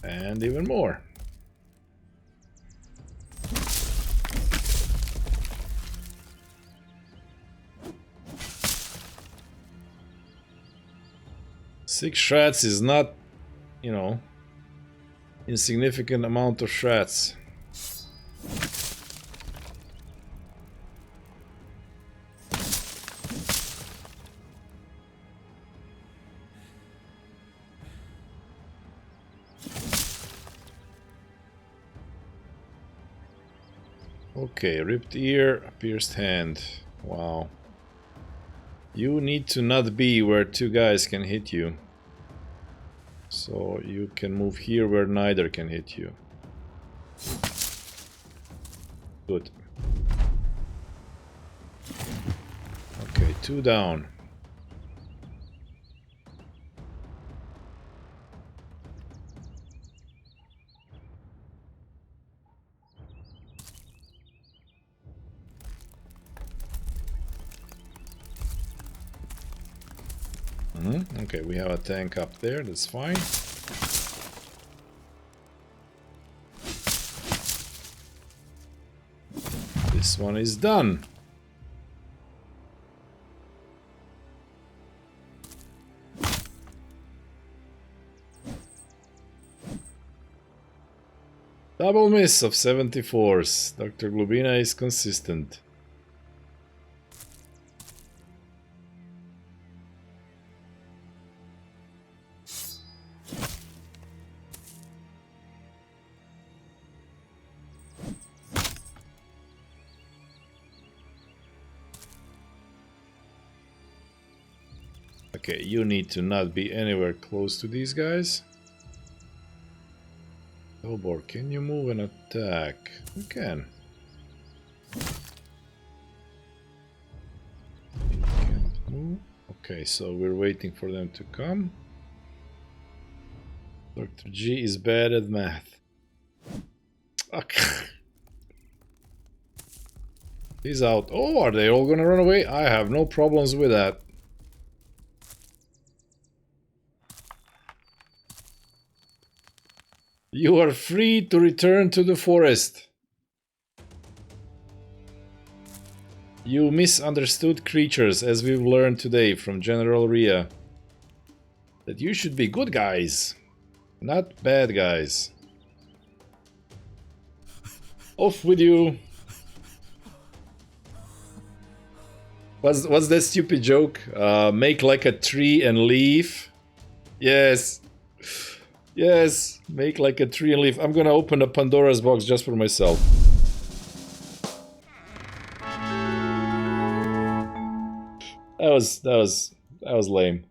And even more. Six shreds is not, you know, insignificant amount of shreds. Okay, ripped ear, pierced hand. Wow. You need to not be where two guys can hit you. So you can move here where neither can hit you. Good. Okay, two down. Okay, we have a tank up there, that's fine. This one is done. Double miss of 74s. Dr. Glubina is consistent. Okay, you need to not be anywhere close to these guys. Tobor, can you move and attack? You can. You can't move. Okay, so we're waiting for them to come. Dr. G is bad at math. Okay. He's out. Oh, are they all gonna run away? I have no problems with that. You are free to return to the forest. You misunderstood creatures, as we've learned today from General Rhea. That you should be good guys, not bad guys. Off with you. What's that stupid joke? Make like a tree and leave. Yes. Yes, make like a tree and leaf. I'm gonna open a Pandora's box just for myself. That was lame.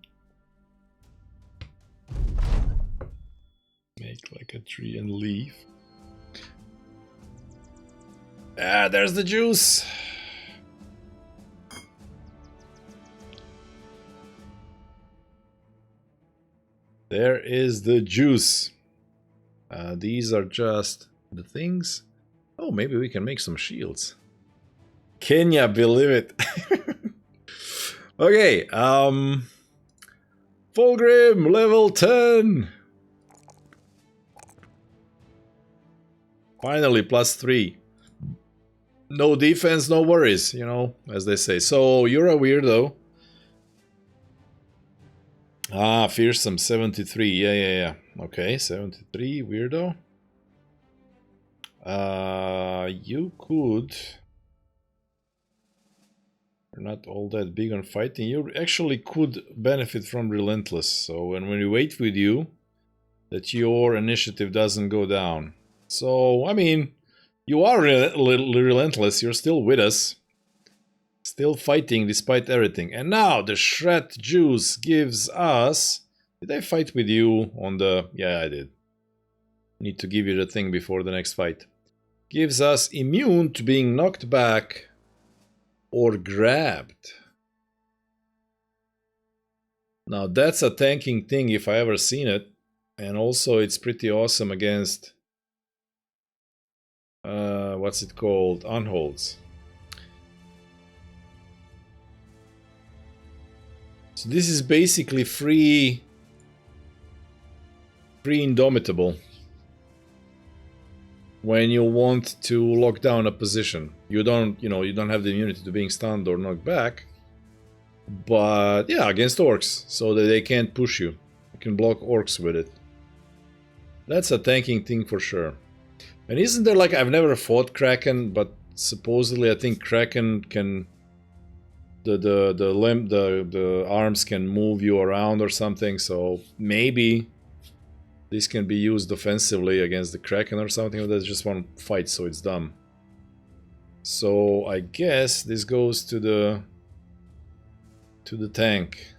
Make like a tree and leaf. Ah, there's the juice. There is the juice. These are just the things. Oh, maybe we can make some shields. Can ya believe it? Okay, Fulgrim, level 10. Finally, +3. No defense, no worries, you know, as they say. So, you're a weirdo. Ah, fearsome, 73. Yeah. Okay, 73, weirdo. You could... You're not all that big on fighting. You actually could benefit from Relentless. So when we wait with you, that your initiative doesn't go down. So, I mean, you are relentless. You're still with us. Still fighting despite everything. And now the Shred Juice gives us... Did I fight with you on the... Yeah, I did. Need to give you the thing before the next fight. Gives us immune to being knocked back or grabbed. Now that's a tanking thing if I ever seen it. And also it's pretty awesome against... what's it called? Unholds. So this is basically free Indomitable. When you want to lock down a position. You don't have the immunity to being stunned or knocked back. But yeah, against orcs, so that they can't push you. You can block orcs with it. That's a tanking thing for sure. And isn't there like, I've never fought Kraken, but supposedly I think Kraken can... The arms can move you around or something, so maybe this can be used offensively against the Kraken or something. That's just one fight, so it's dumb. So I guess this goes to the tank.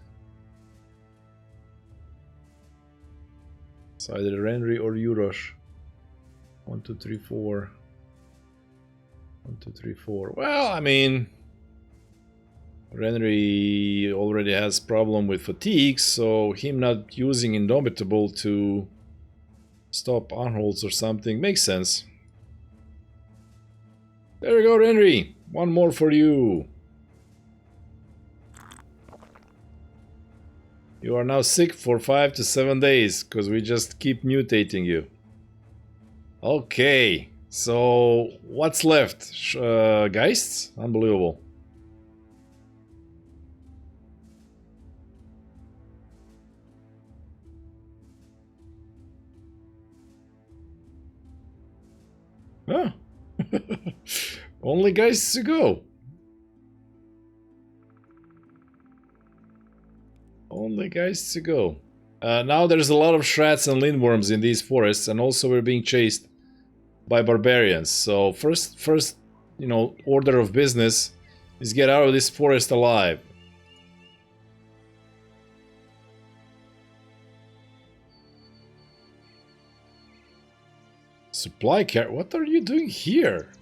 It's either Renry or Yurosh. 1, 2, 3, 4. 1, 2, 3, 4. Well, I mean, Renry already has problem with fatigue, so him not using Indomitable to stop unholds or something makes sense. There we go, Renry. One more for you. You are now sick for 5 to 7 days, because we just keep mutating you. Okay, so what's left? Geists? Unbelievable. Ah. Only Geists to go. Only Geists to go. Now there's a lot of shrats and lindworms in these forests, and also we're being chased by barbarians. So first, order of business is get out of this forest alive. Supply car. What are you doing here?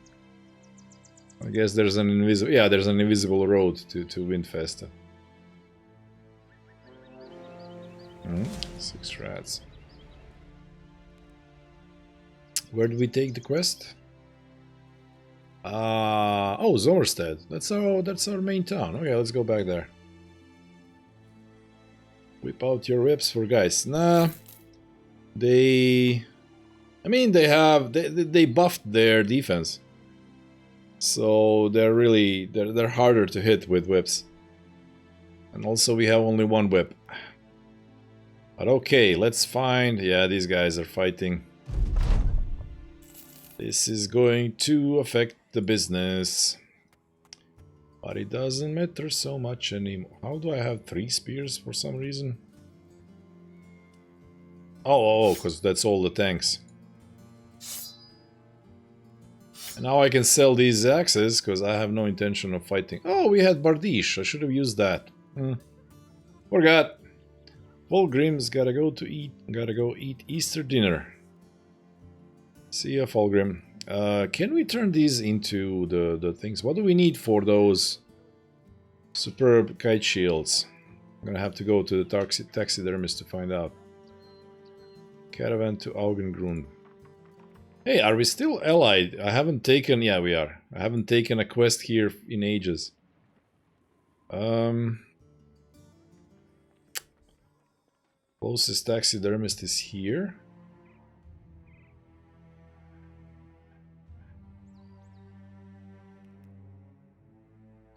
I guess there's an invisible. Yeah, there's an invisible road to Windfesta. 6 rats. Where did we take the quest? Oh, Zomerstead. That's our main town. Okay, let's go back there. Whip out your whips for guys. Nah, they buffed their defense, so they're harder to hit with whips. And also we have only one whip. But okay, let's find... Yeah, these guys are fighting. This is going to affect the business. But it doesn't matter so much anymore. How do I have 3 spears for some reason? Oh, because that's all the tanks. And now I can sell these axes, because I have no intention of fighting. Oh, we had Bardiche. I should have used that. Forgot. Fulgrim's gotta go eat Easter dinner. See ya, Fulgrim. Can we turn these into the things? What do we need for those superb kite shields? I'm gonna have to go to the taxidermist to find out. Caravan to Augengrund. Hey, are we still allied? I haven't taken... Yeah, we are. I haven't taken a quest here in ages. Closest taxidermist is here.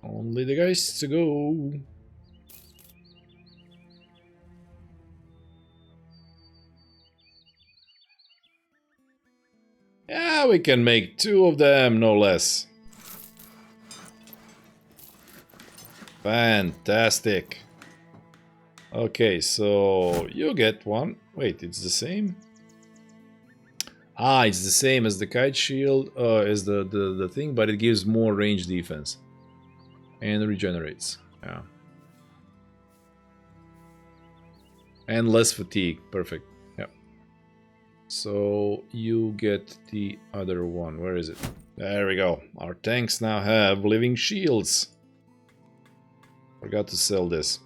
Only the guys to go. Yeah, we can make 2 of them, no less. Fantastic. Okay, so you get one. Wait, it's the same? Ah, it's the same as the kite shield, as the thing, but it gives more range defense. And regenerates. Yeah. And less fatigue. Perfect. Yeah. So you get the other one. Where is it? There we go. Our tanks now have living shields. Forgot to sell this.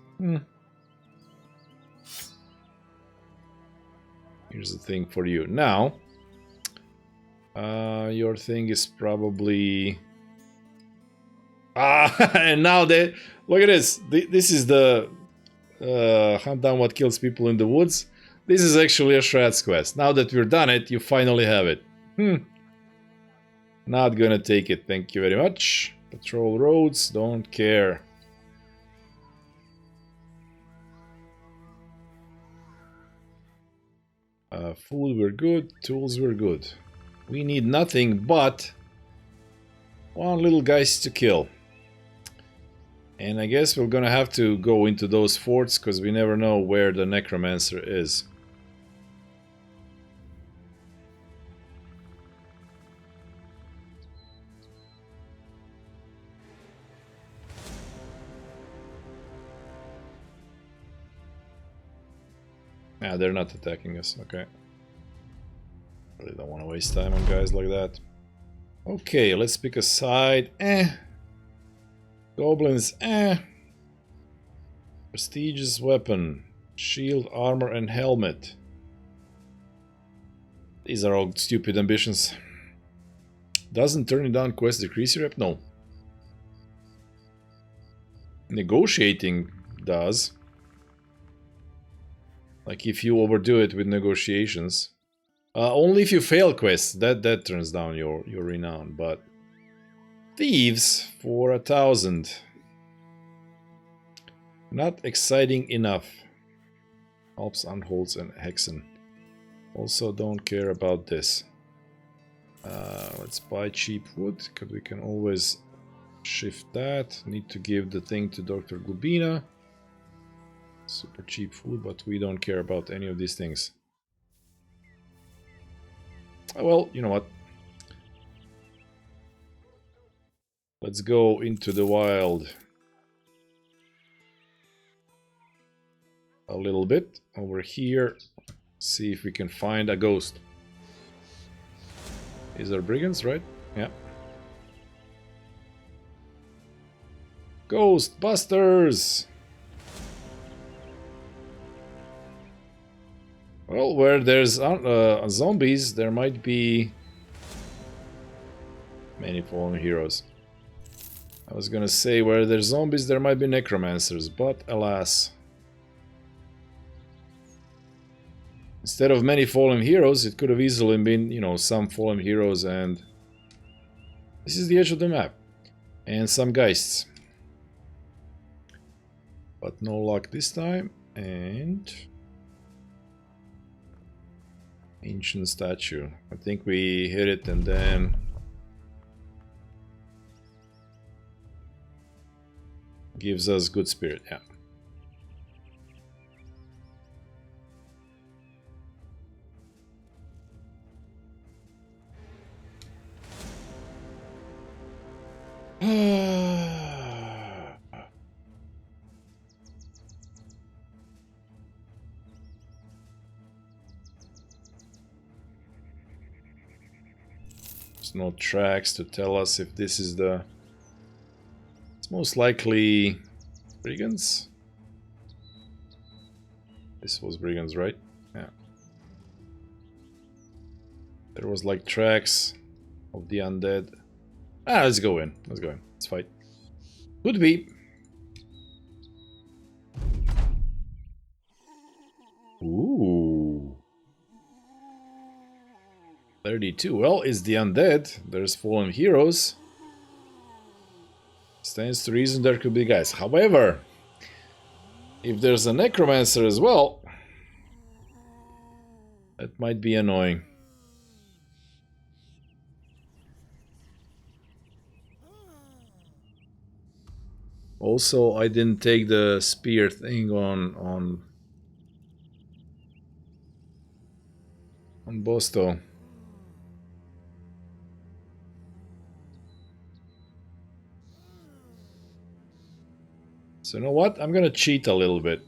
Here's the thing for you. Now, your thing is probably... Ah, and now they... Look at this. This is the... hunt down what kills people in the woods. This is actually a Shred's quest. Now that we're done it, you finally have it. Not gonna take it, thank you very much. Patrol roads, don't care. Food were good, tools were good. We need nothing but one little guys to kill. And I guess we're gonna have to go into those forts because we never know where the necromancer is. Yeah, they're not attacking us, okay. Really don't want to waste time on guys like that. Okay, let's pick a side. Goblins, Prestigious weapon. Shield, armor, and helmet. These are all stupid ambitions. Doesn't turning down quest decrease your rep? No. Negotiating does. Like if you overdo it with negotiations. Only if you fail quests, that turns down your renown, but... Thieves for 1,000. Not exciting enough. Alps, Unholds, and Hexen. Also don't care about this. Let's buy cheap wood, because we can always shift that. Need to give the thing to Dr. Glubina. Super cheap food, but we don't care about any of these things. Well, you know what? Let's go into the wild a little bit over here. See if we can find a ghost. These are brigands, right? Yeah. Ghostbusters! Well, where there's zombies, there might be many fallen heroes. I was gonna say, where there's zombies, there might be necromancers, but alas. Instead of many fallen heroes, it could have easily been, you know, some fallen heroes and... This is the edge of the map. And some geists. But no luck this time, and... Ancient statue. I think we hit it and then... Gives us good spirit, yeah. There's no tracks to tell us if this is the... It's most likely brigands. This was brigands, right? Yeah. There was like tracks of the undead. Ah, let's go in. Let's go in. Let's fight. Could be. Ooh. 32. Well, it's the undead. There's fallen heroes. Stands to reason there could be guys. However, if there's a necromancer as well, that might be annoying. Also, I didn't take the spear thing on Bosto. So you know what? I'm gonna cheat a little bit.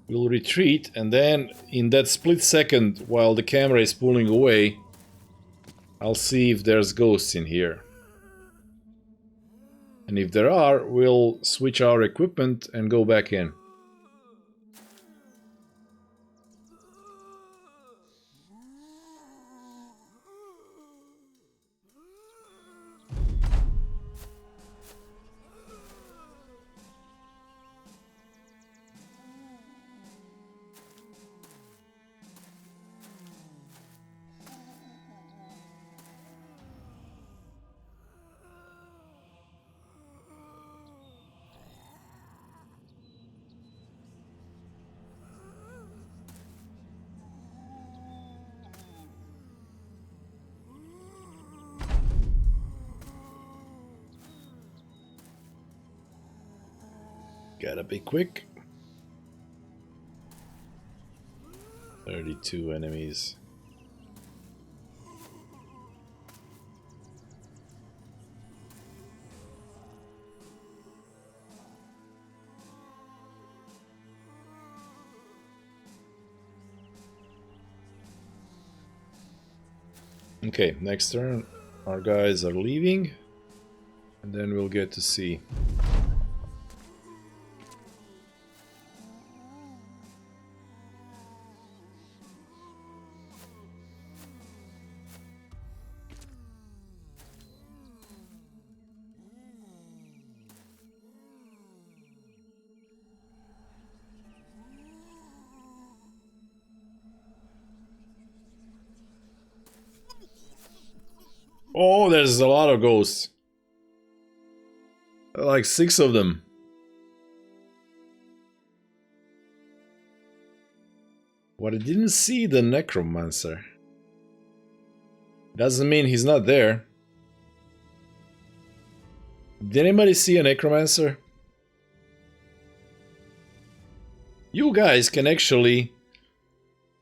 We'll retreat, and then in that split second, while the camera is pulling away, I'll see if there's ghosts in here. And if there are, we'll switch our equipment and go back in. Gotta be quick. 32 enemies. Okay, next turn our guys are leaving, and then we'll get to see. Oh, there's a lot of ghosts. Like 6 of them. But I didn't see the necromancer. Doesn't mean he's not there. Did anybody see a necromancer? You guys can actually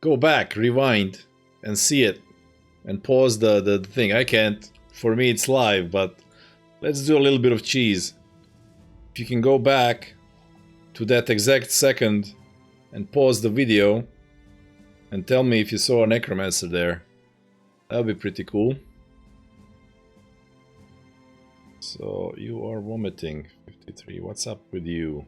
go back, rewind, and see it. And pause the thing. I can't. For me it's live, but let's do a little bit of cheese. If you can go back to that exact second and pause the video and tell me if you saw a necromancer there, that would be pretty cool. So you are vomiting. 53. What's up with you?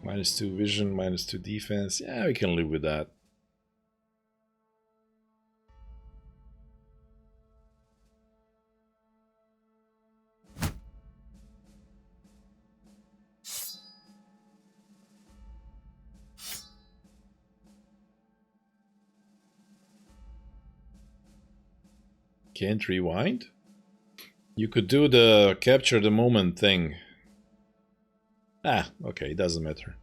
-2 vision, -2 defense. Yeah, we can live with that. Can't rewind? You could do the capture the moment thing. Ah, okay, doesn't matter.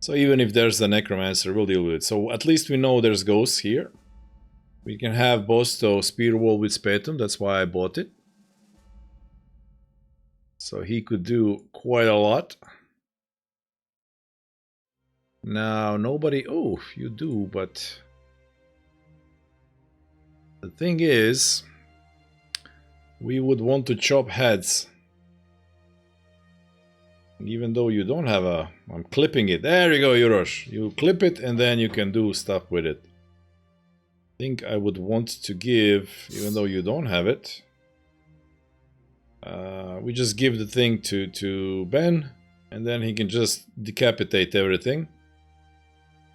So even if there's the necromancer, we'll deal with it. So at least we know there's ghosts here. We can have Bosto spear wall with Spetum, that's why I bought it. So he could do quite a lot. Now nobody... Oh, you do, but... The thing is... We would want to chop heads. Even though you don't have a... I'm clipping it. There you go, Yurosh. You clip it and then you can do stuff with it. I think I would want to give, even though you don't have it, we just give the thing to Ben, and then he can just decapitate everything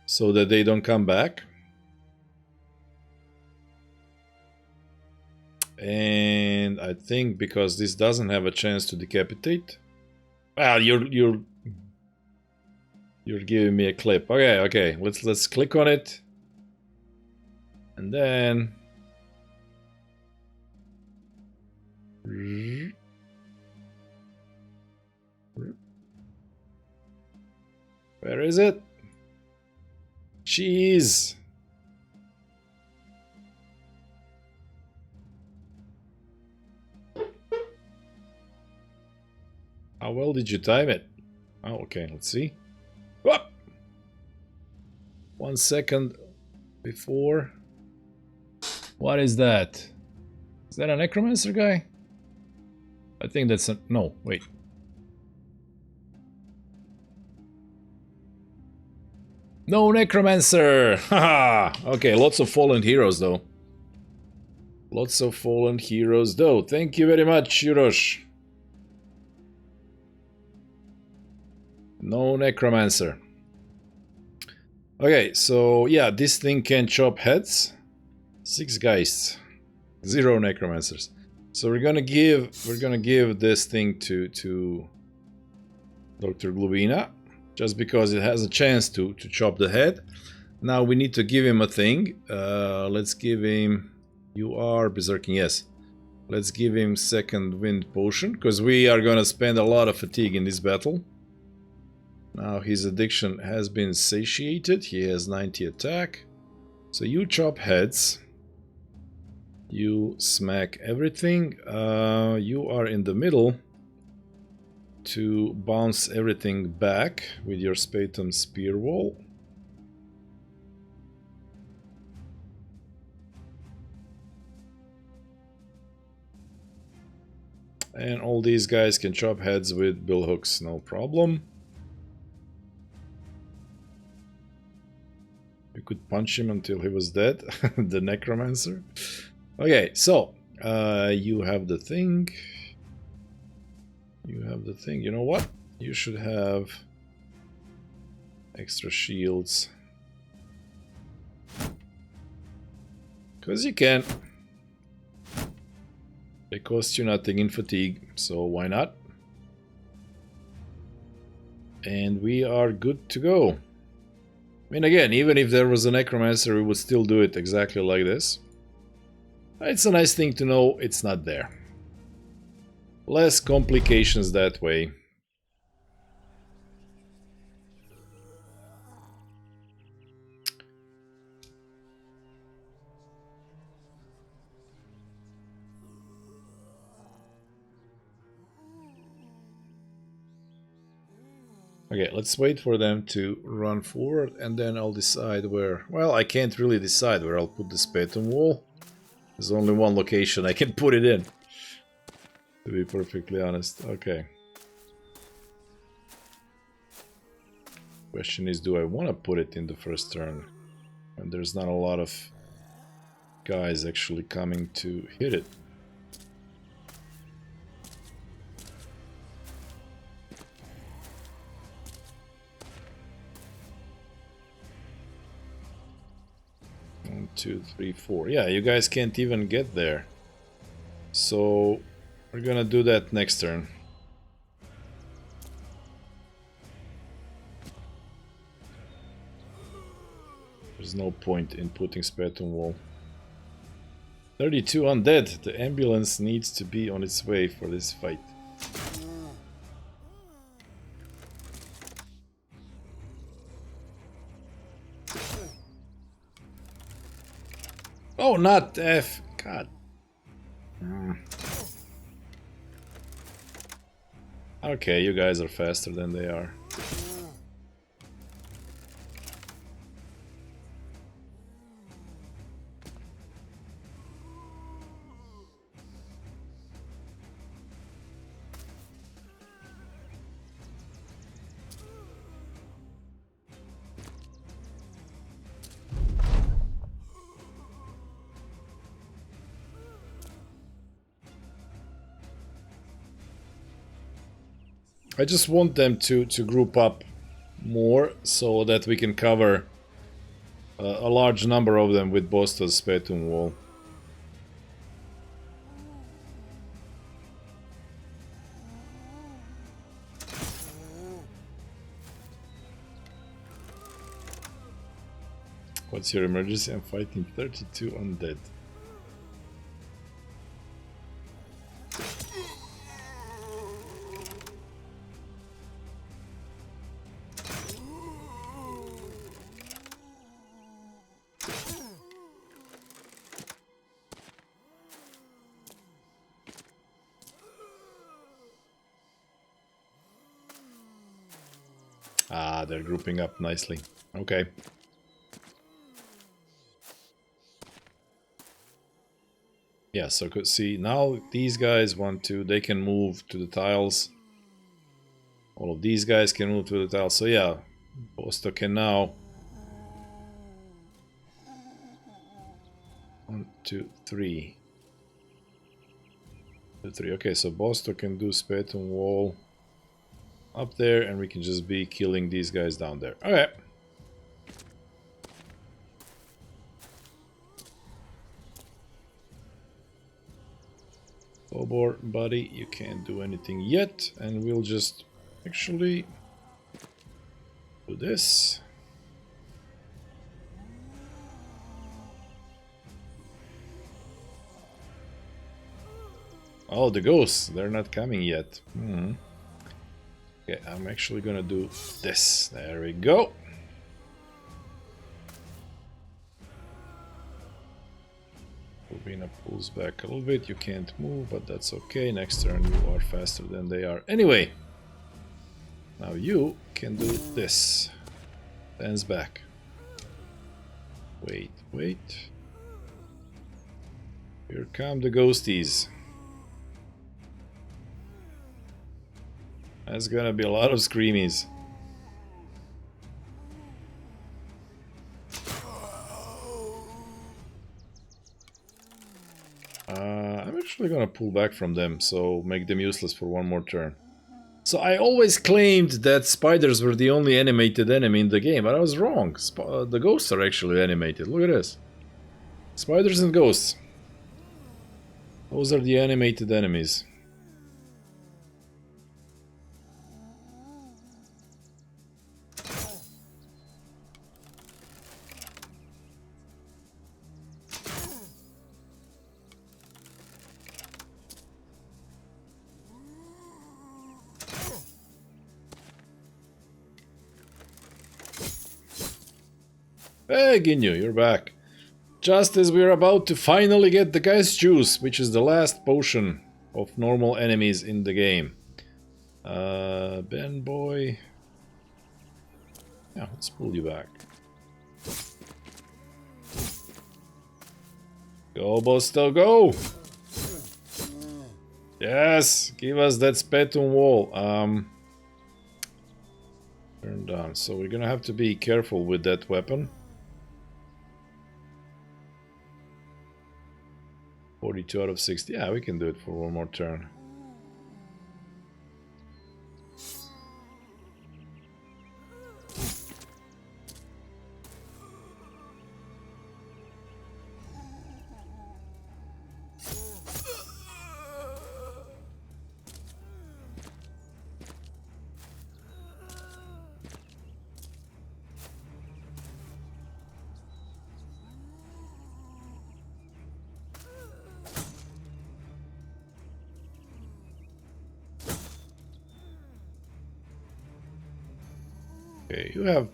so that they don't come back. And I think because this doesn't have a chance to decapitate, well, you're giving me a clip. Okay, let's click on it, and then where is it? Cheese. How well did you time it? Oh, okay, let's see. Whoop! 1 second before. What is that? Is that a necromancer guy? I think that's a... No, wait. No necromancer! Haha! Okay, lots of fallen heroes though. Lots of fallen heroes though. Thank you very much, Yurosh. No necromancer. Okay, so yeah, this thing can chop heads. 6 guys. 0 necromancers. So we're gonna give this thing to Dr. Glubina, just because it has a chance to chop the head. Now we need to give him a thing. Let's give him... You are berserking, yes. Let's give him second wind potion, because we are gonna spend a lot of fatigue in this battle. Now his addiction has been satiated. He has 90 attack. So you chop heads. You smack everything. You are in the middle to bounce everything back with your Spatum Spear Wall. And all these guys can chop heads with billhooks, no problem. You could punch him until he was dead, the necromancer. Okay, so you have the thing. You have the thing. You know what? You should have extra shields. Because you can. They cost you nothing in fatigue, so why not? And we are good to go. I mean, again, even if there was a necromancer, we would still do it exactly like this. It's a nice thing to know it's not there. Less complications that way. Okay, let's wait for them to run forward and then I'll decide where... Well, I can't really decide where I'll put the Spatum Wall. There's only one location I can put it in, to be perfectly honest. Okay. Question is, do I want to put it in the first turn? And there's not a lot of guys actually coming to hit it. One, 2, 3, 4. Yeah, you guys can't even get there. So we're gonna do that next turn. There's no point in putting Spatum Wall. 32 undead. The ambulance needs to be on its way for this fight. Oh, not F. God. Okay, you guys are faster than they are. I just want them to group up more so that we can cover a large number of them with Bosta's Spetum Wall. What's your emergency? I'm fighting 32 undead. Ah, they're grouping up nicely. Okay. Yeah, so could see now these guys want to, they can move to the tiles. All of these guys can move to the tiles. So yeah, Bosto can now 1, 2, 3. 2, 3. Okay, so Bosto can do Spetum Wall up there, and we can just be killing these guys down there. Okay. Bobor, buddy, you can't do anything yet, and we'll just actually do this. Oh, the ghosts, they're not coming yet. Okay, I'm actually gonna do this. There we go. Rubina pulls back a little bit. You can't move, but that's okay. Next turn you are faster than they are. Anyway, now you can do this. Stands back. Wait, wait. Here come the ghosties. That's gonna be a lot of screamies. I'm actually gonna pull back from them, so make them useless for one more turn. So I always claimed that spiders were the only animated enemy in the game, but I was wrong. The ghosts are actually animated. Look at this. Spiders and ghosts. Those are the animated enemies. Hey, Ginyu, you're back. Just as we're about to finally get the guy's juice, which is the last potion of normal enemies in the game. Ben boy. Yeah, let's pull you back. Go, Bosto, go! Yes, give us that Spetum Wall. Turn down. So we're gonna have to be careful with that weapon. 42 out of 60. Yeah, we can do it for one more turn. Okay, you have.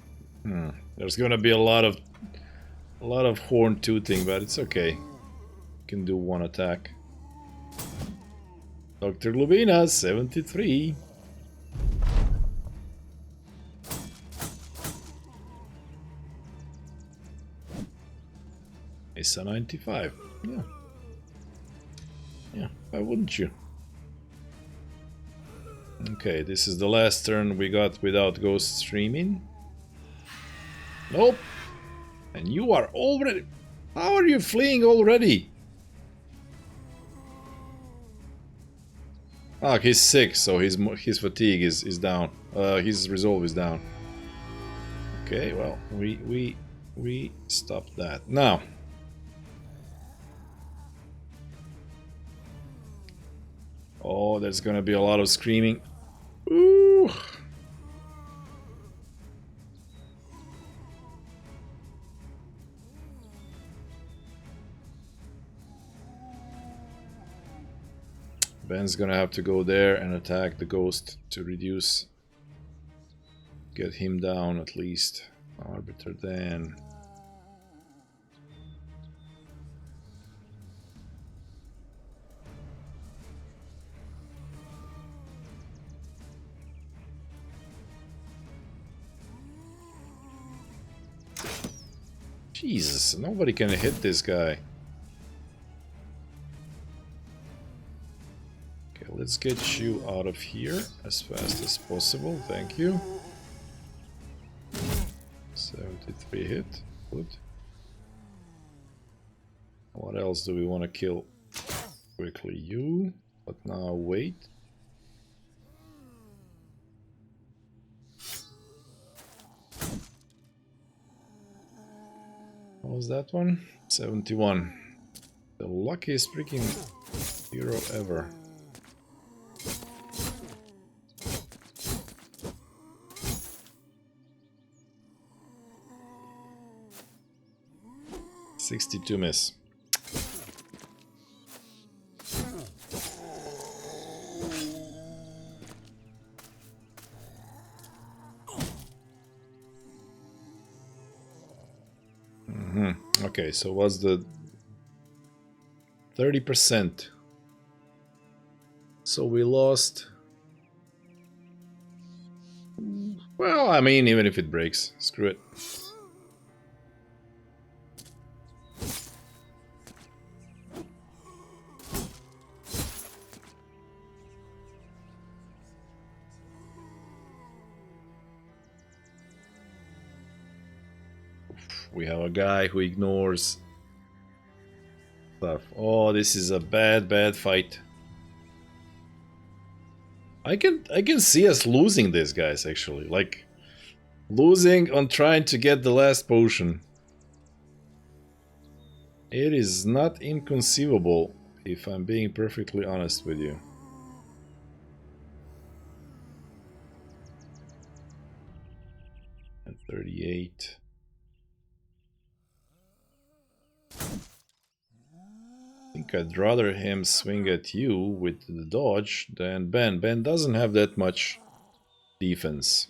There's gonna be a lot of horn tooting, but it's okay. You can do one attack. Dr. Lubina, 73. It's a 95. Yeah. Yeah, why wouldn't you? Okay, this is the last turn we got without ghost streaming. Nope. And you are already... How are you fleeing already? Ah, he's sick, so his fatigue is down. His resolve is down. Okay, well, we stopped that. Now. Oh, there's gonna be a lot of screaming. Ooh. Ben's gonna have to go there and attack the ghost to reduce. Get him down at least. Arbiter then. Jesus, nobody can hit this guy. Okay, let's get you out of here as fast as possible. Thank you. 73 hit. Good. What else do we want to kill? Quickly you. But now wait. What was that one? 71. The luckiest freaking hero ever. $62 miss. Okay, so what's the 30%? So we lost. Well, I mean, even if it breaks, screw it. We have a guy who ignores stuff. Oh, this is a bad fight. I can see us losing this, guys, actually. Like, losing on trying to get the last potion. It is not inconceivable, if I'm being perfectly honest with you. And 38. I think I'd rather him swing at you with the dodge than Ben. Ben doesn't have that much defense.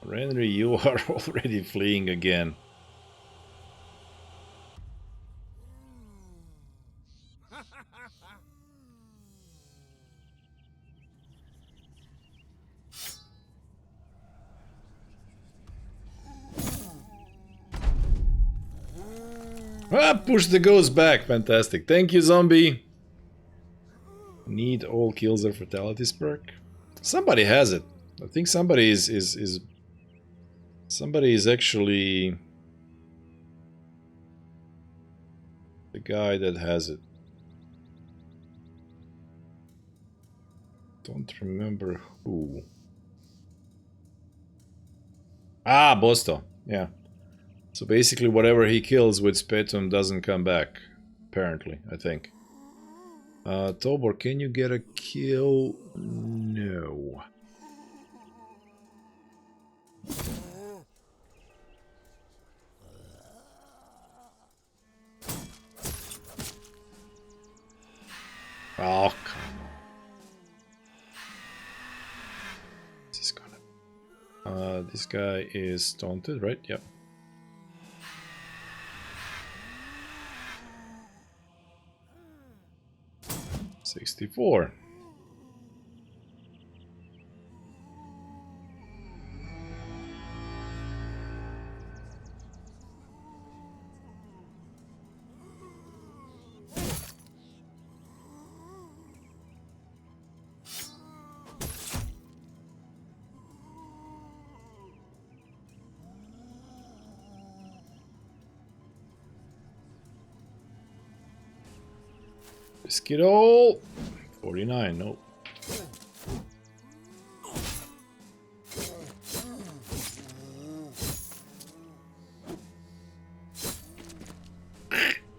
Renry, you are already fleeing again. Ah, push the ghost back. Fantastic. Thank you, zombie. Need all kills or fatalities perk. Somebody has it. I think somebody is somebody is actually the guy that has it. Don't remember who. Ah, Bosto. Yeah. So basically whatever he kills with Spetum doesn't come back. Apparently, I think. Tobor, can you get a kill? No. Oh, come on. This is gonna... this guy is taunted, right? Yep. 64. Risk it all. 49, no.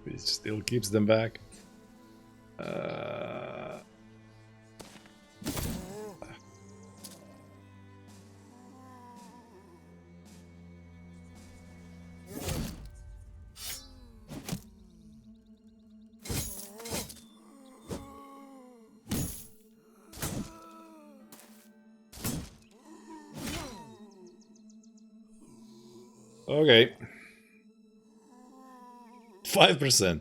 It still keeps them back. Okay. 5%.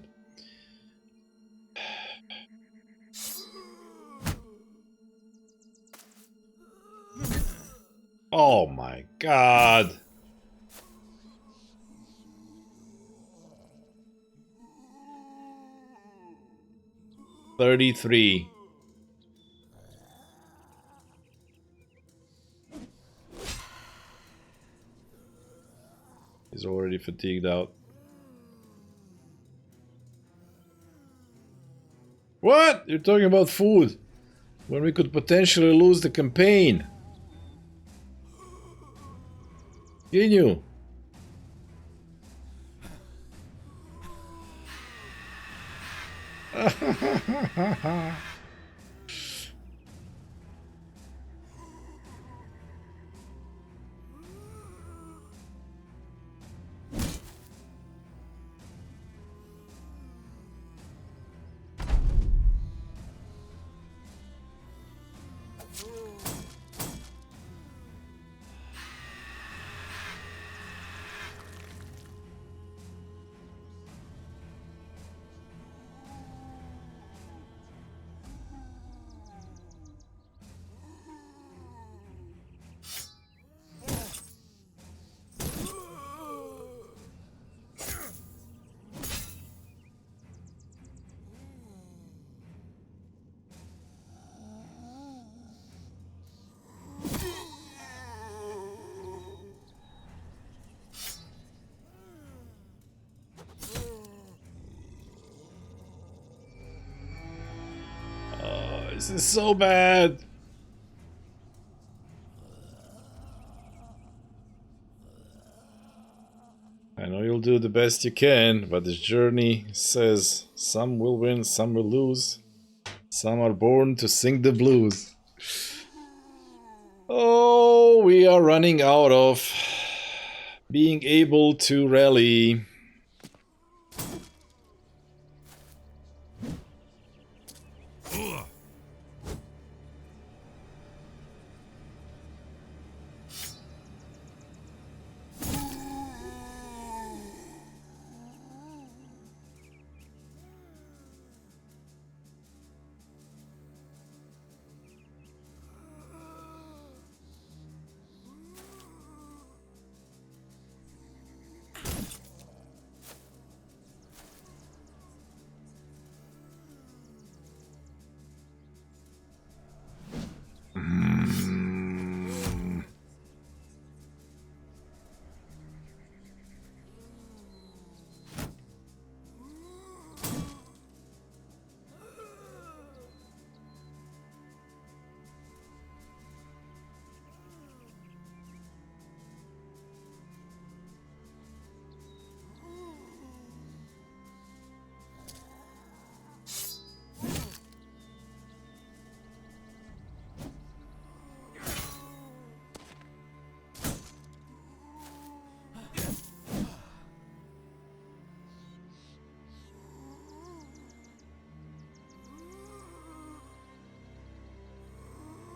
Oh my god. $33. He's already fatigued out. What? You're talking about food when we could potentially lose the campaign. Can you? This is so bad. I know you'll do the best you can, but this journey says some will win, some will lose. Some are born to sing the blues. Oh, we are running out of being able to rally.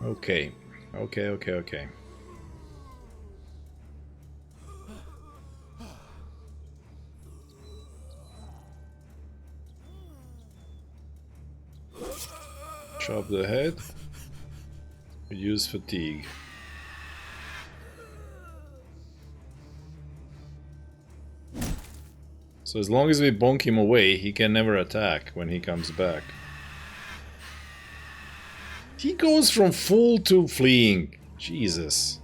Okay. Chop the head. Use fatigue. So as long as we bonk him away, he can never attack when he comes back. He goes from full to fleeing. Jesus.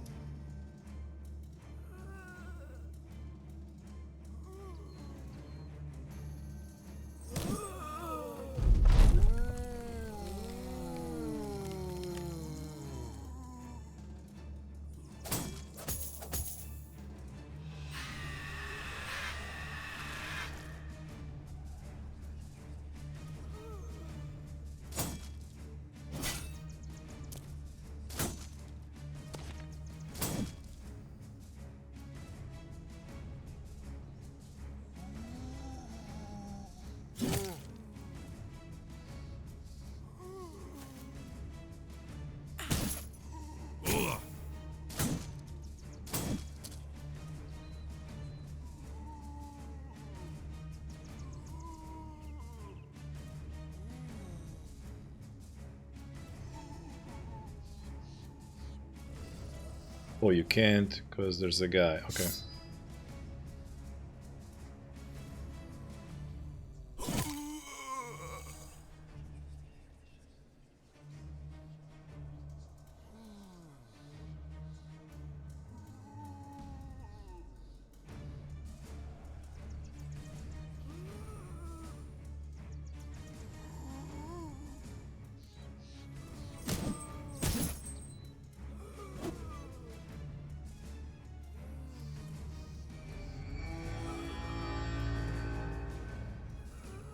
Oh, you can't, because there's a guy. Okay.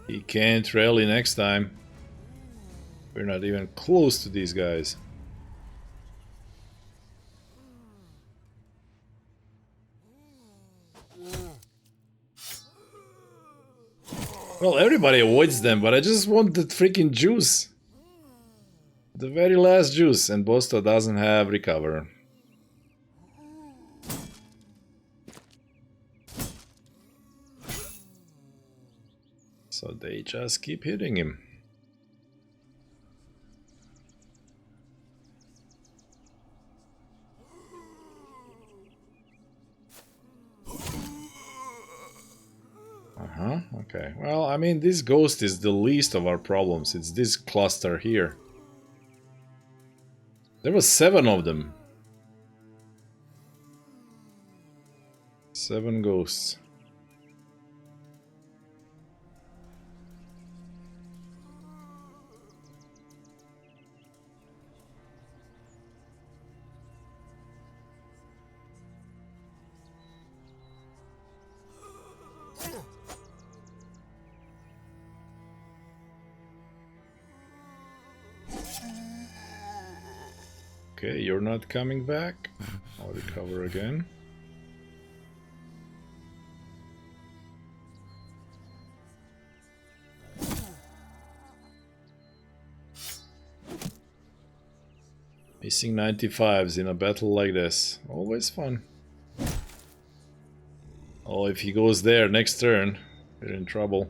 He can't rally next time. We're not even close to these guys. Well, everybody avoids them, but I just want the freaking juice. The very last juice, and Bosto doesn't have recover. So they just keep hitting him. Okay. Well, I mean, this ghost is the least of our problems. It's this cluster here. There was 7 of them. 7 ghosts. Okay, you're not coming back. I'll recover again. Missing 95s in a battle like this. Always fun. Oh, if he goes there next turn, we're in trouble.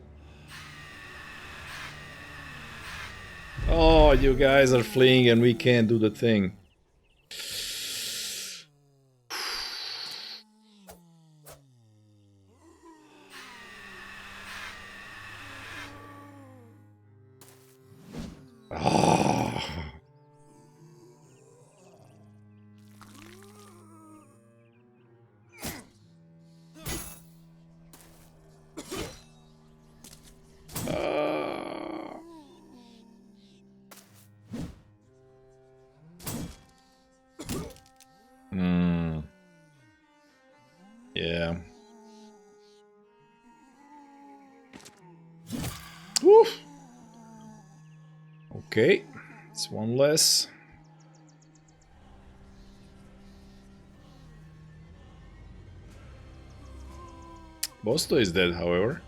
Oh, you guys are fleeing and we can't do the thing. Yeah. Woof. Okay, it's one less. Bosto is dead, however.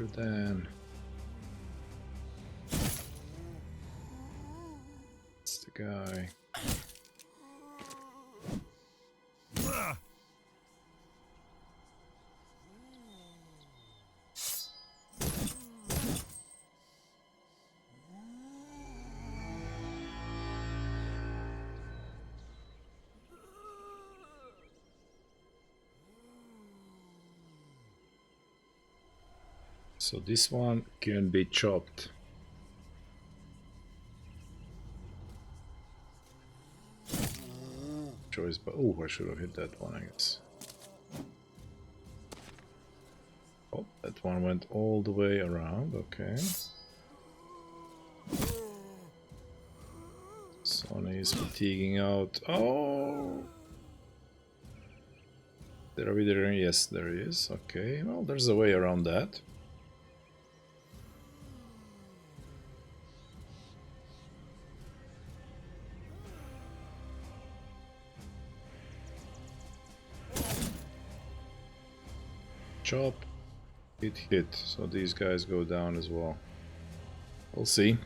Mr. Dan. That's the guy. So this one can be chopped. Choice, but oh, I should have hit that one, I guess. Oh, that one went all the way around. Okay. Sonny is fatiguing out. Oh, there we there. Yes, there he is. Okay. Well, there's a way around that. Chop, hit. So these guys go down as well. We'll see.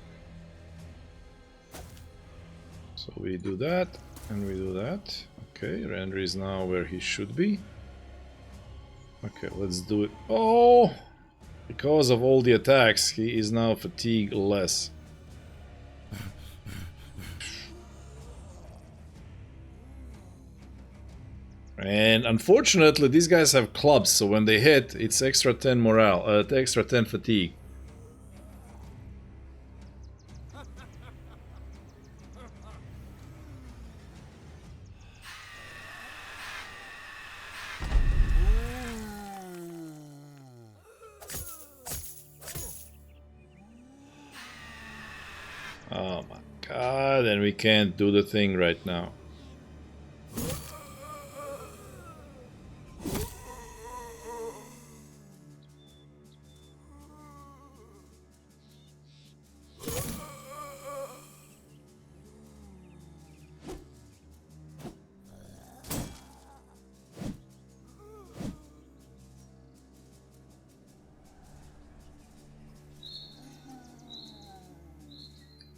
So we do that, and we do that. Okay, Randry is now where he should be. Okay, let's do it. Oh! Because of all the attacks, he is now fatigue less. And unfortunately, these guys have clubs, so when they hit, it's extra 10 morale, extra 10 fatigue. Oh my god, and we can't do the thing right now.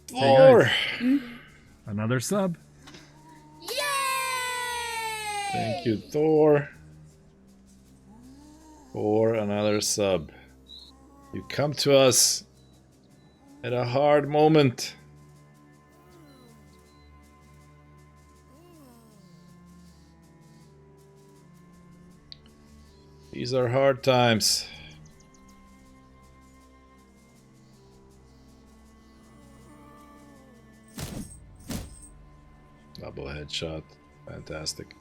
Hey guys. Another sub. Yay! Thank you, Thor, for another sub. You come to us at a hard moment. These are hard times. Double headshot. Fantastic.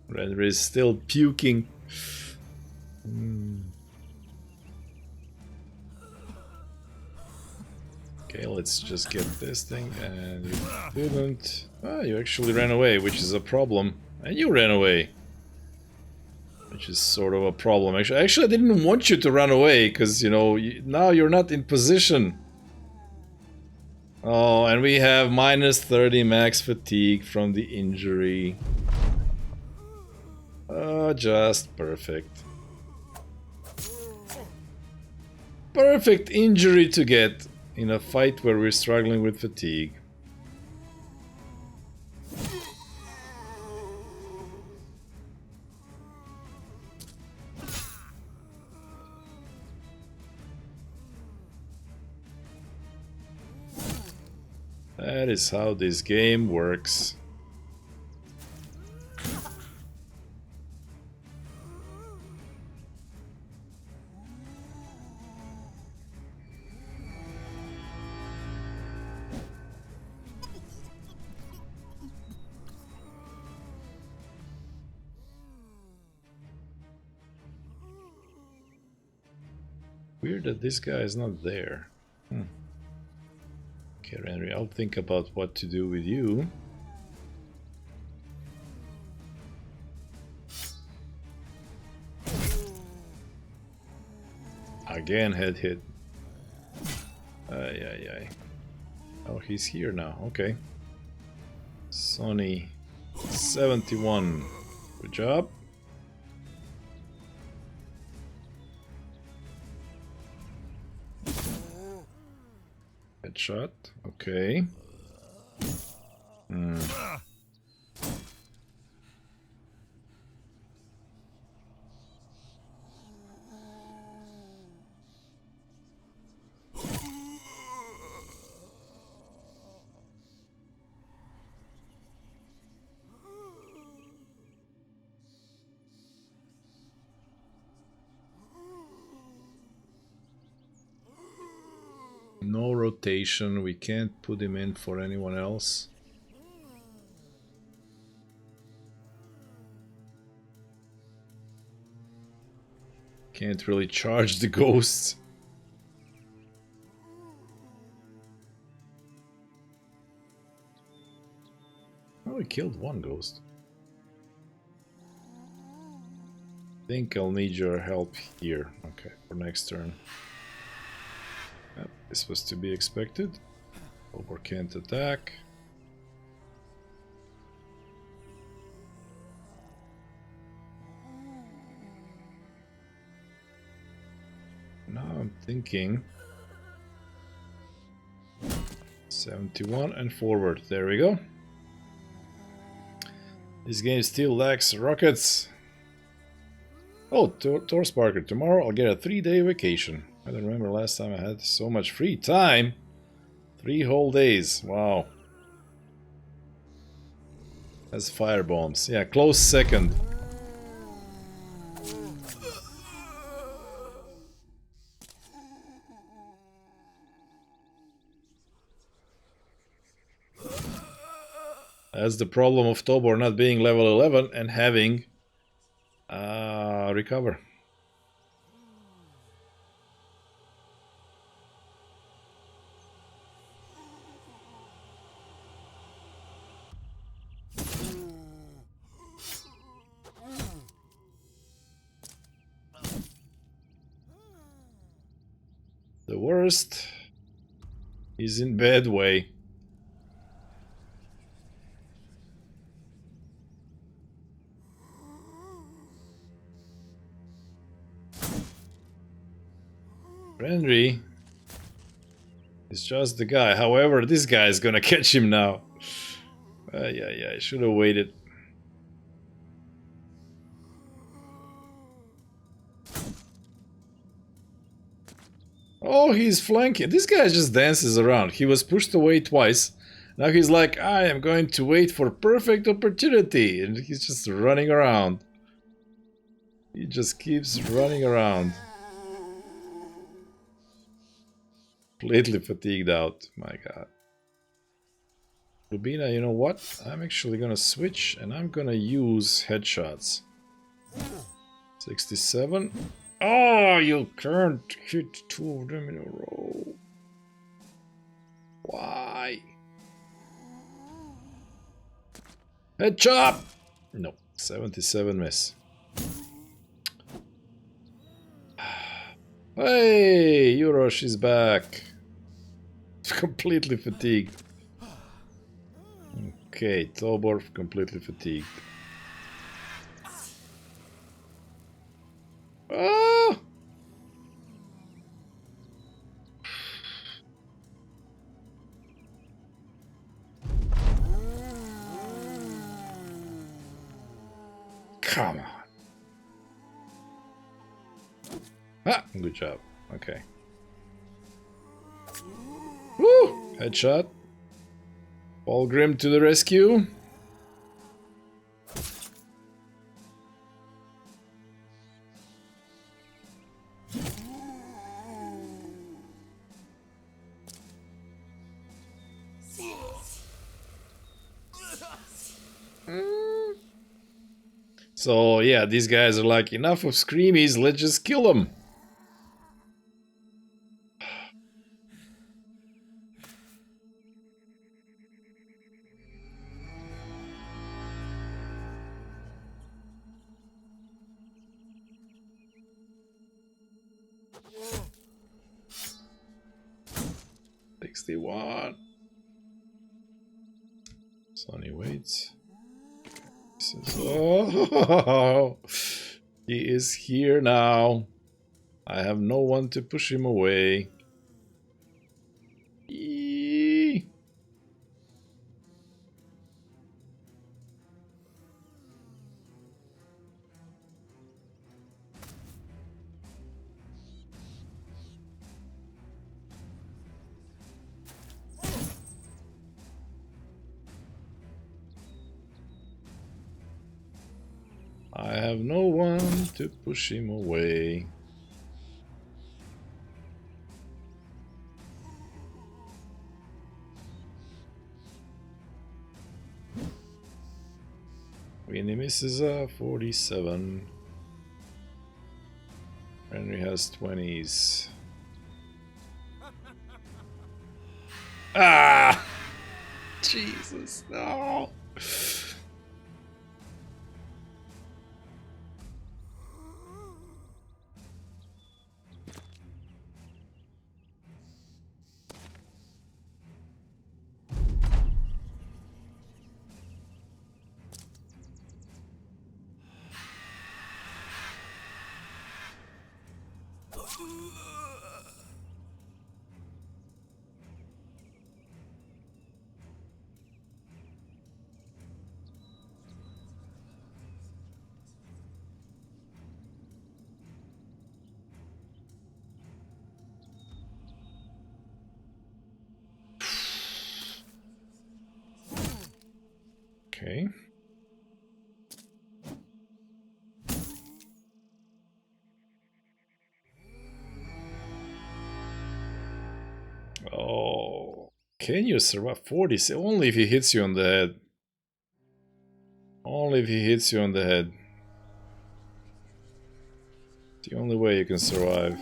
Render is still puking. Okay, let's just get this thing, and you didn't. Ah, you actually ran away, which is a problem. And you ran away, which is sort of a problem. Actually, I didn't want you to run away, because, you know, now you're not in position. Oh, and we have minus 30 max fatigue from the injury. Oh, just perfect. Perfect injury to get in a fight where we're struggling with fatigue. That is how this game works. Weird that this guy is not there. Okay, Henry, I'll think about what to do with you. Again, head hit. Ay. Oh, he's here now. Okay. Sonny, 71. Good job. Headshot. Okay. No rotation. We can't put him in for anyone else. Can't really charge the ghosts. Oh, we killed one ghost. Think I'll need your help here. Okay, for next turn. Yep, this was to be expected. Over can't attack. Now I'm thinking 71 and forward. There we go. This game still lacks rockets. Oh, Torsparker, tomorrow I'll get a 3-day vacation. I don't remember last time I had so much free time. 3 whole days. Wow. That's fire bombs. Yeah, close second. That's the problem of Tobor not being level 11 and having recover. The worst is in bad way. Henry is just the guy. However, this guy is gonna catch him now. Yeah, I should have waited. Oh, he's flanking. This guy just dances around. He was pushed away twice. Now he's like, I am going to wait for perfect opportunity. And he's just running around. He just keeps running around. Completely fatigued out. My god. Rubina, you know what? I'm actually gonna switch and I'm gonna use headshots. 67. Oh, you can't hit 2 of them in a row. Why? Headshot! No, 77 miss. Hey, Yurosh is back. Completely fatigued. Okay, Tobor completely fatigued. Ah! Come on. Ah, good job. Okay. Woo! Headshot. Grim to the rescue. So yeah, these guys are like, enough of screamies, let's just kill them. 61. Sonny waits. He says, oh, he is here now. I have no one to push him away. Eee. I have no one to push him away. Winnie misses a 47. Henry has 20s. Ah! Jesus, no! Okay. Oh, can you survive 40? Only if he hits you on the head. Only if he hits you on the head. The only way you can survive.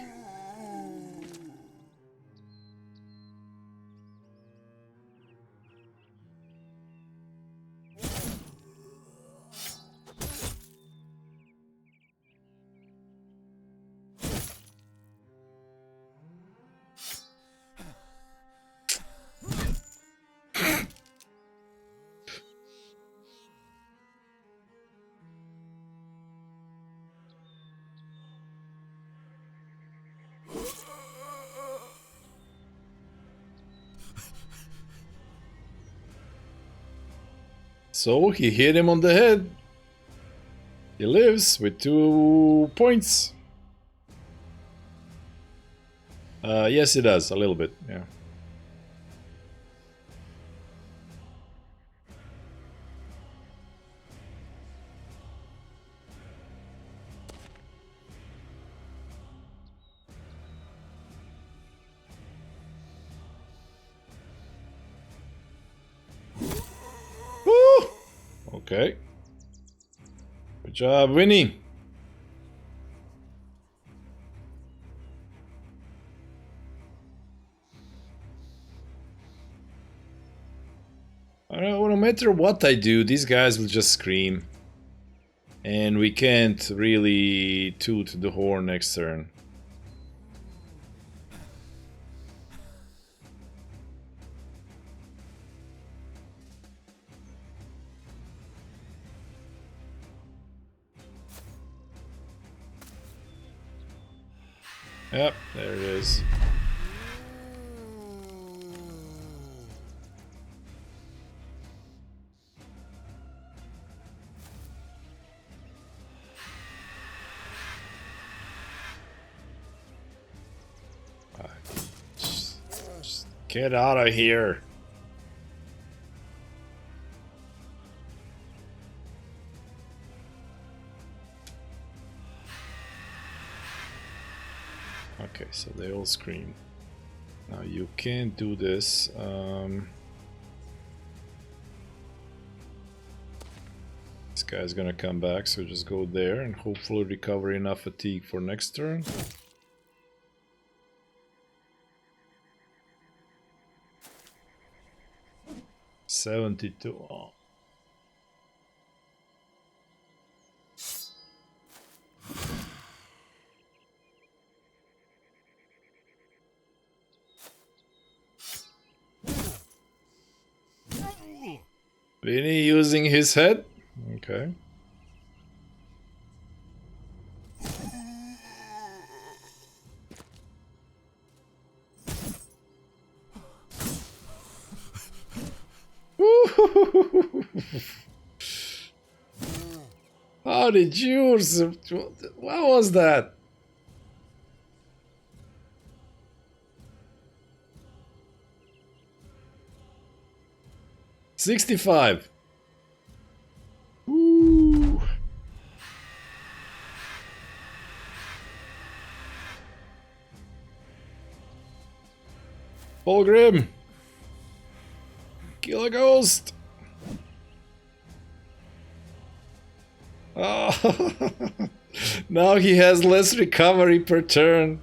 So he hit him on the head. He lives with 2 points. Yes, he does, a little bit, yeah. Woo! Okay. Good job, Winnie. I don't know, no matter what I do, these guys will just scream. And we can't really toot the horn next turn. Yep, there it is. Just get out of here. Okay, so they all scream. Now you can't do this. This guy's gonna come back, so just go there and hopefully recover enough fatigue for next turn. $72. Oh. Vinny using his head? Okay. How did yours? What was that? $65. Woo. Fulgrim. Kill a ghost. Oh. Now he has less recovery per turn.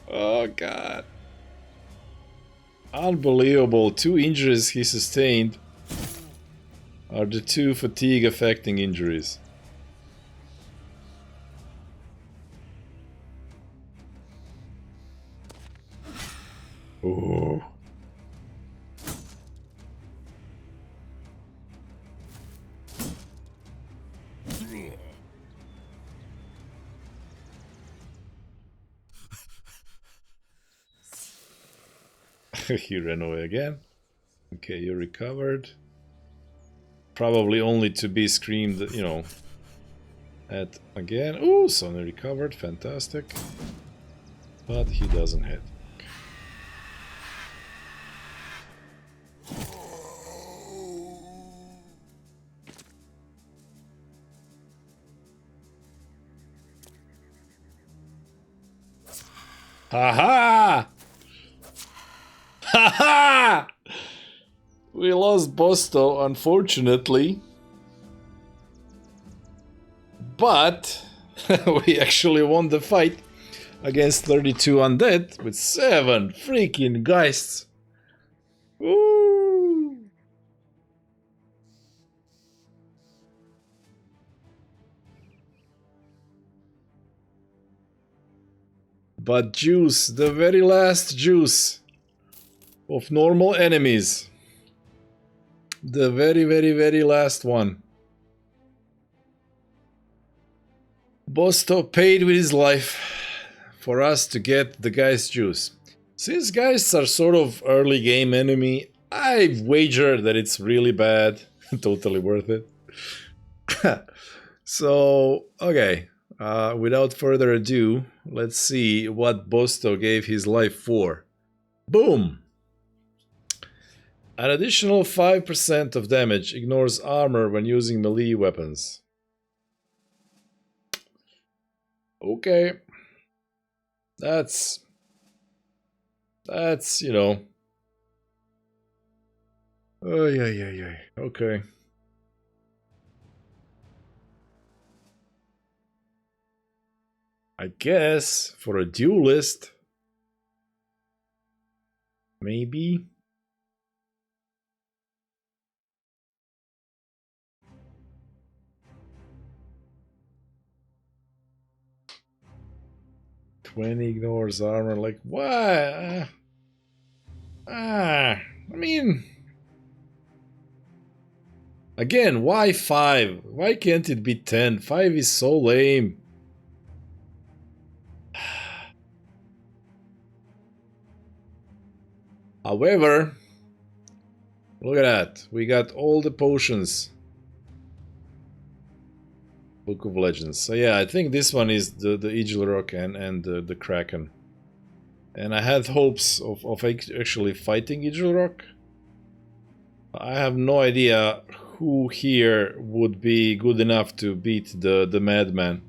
Oh god. Unbelievable. 2 injuries he sustained are the 2 fatigue affecting injuries. Oh. He ran away again. Okay, you recovered. Probably only to be screamed, you know, at again. Ooh, Sonny recovered. Fantastic. But he doesn't hit. Ha-ha! Ha-ha! We lost Bosto, unfortunately. But we actually won the fight against 32 undead with 7 freaking geists. Woo! But juice, the very last juice of normal enemies. The very, very, very last one. Bosto paid with his life for us to get the Geist juice. Since Geists are sort of early game enemy, I wager that it's really bad. Totally worth it. So, okay. Without further ado, let's see what Bosto gave his life for. Boom! An additional 5% of damage ignores armor when using melee weapons. Okay. That's, you know. Oh, yeah. Okay. I guess for a duelist, maybe. When ignores armor, like what? I mean, again, why 5? Why can't it be 10? 5 is so lame. However, look at that. We got all the potions. Book of Legends. So yeah, I think this one is the Ijilrock and the Kraken. And I had hopes of actually fighting Ijilrock. I have no idea who here would be good enough to beat the Madman.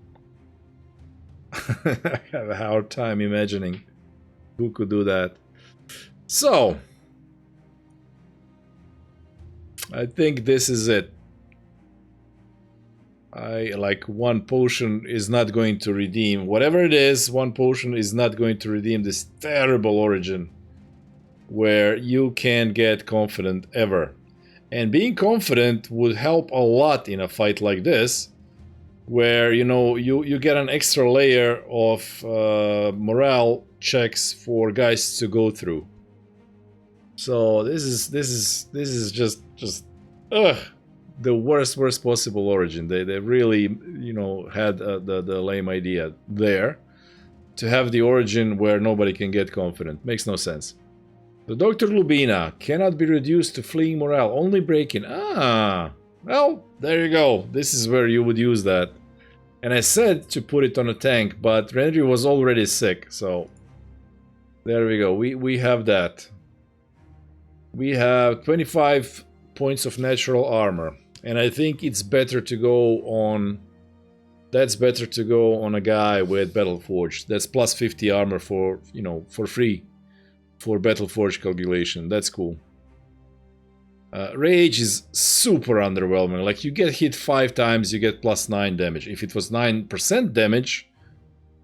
I have a hard time imagining who could do that. So, I think this is it. One potion is not going to redeem. Whatever it is, one potion is not going to redeem this terrible origin where you can't get confident ever. And being confident would help a lot in a fight like this, where, you know, you get an extra layer of morale checks for guys to go through. So this is just ugh, the worst possible origin. They really, you know, had the lame idea there to have the origin where nobody can get confident. Makes no sense. The Dr. Lubina cannot be reduced to fleeing morale, only breaking. Ah, well, there you go. This is where you would use that. And I said to put it on a tank, but Rendry was already sick, so there we go. We have that. We have 25 points of natural armor, and I think it's better to go on. That's better to go on a guy with Battleforged. That's plus 50 armor for, you know, for free for Battleforged calculation. That's cool. Rage is super underwhelming. Like, you get hit 5 times, you get plus 9 damage. If it was 9% damage,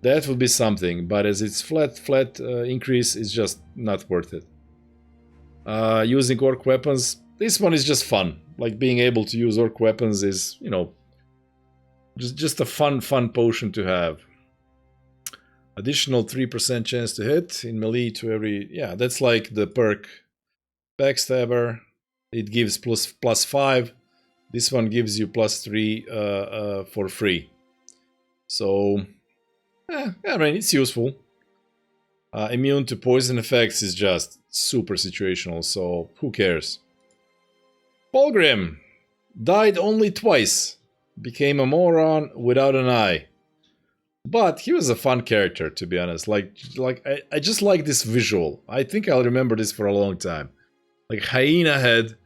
that would be something. But as it's flat increase, it's just not worth it. Using orc weapons, this one is just fun. Like, being able to use orc weapons is, you know, just a fun potion to have. Additional 3% chance to hit in melee to every... Yeah, that's like the perk Backstabber. It gives plus 5. This one gives you plus 3 for free. So, I mean, it's useful. Immune to poison effects is just super situational, so who cares? Fulgrim died only twice. Became a moron without an eye. But he was a fun character, to be honest. Like I just like this visual. I think I'll remember this for a long time. Like, hyena head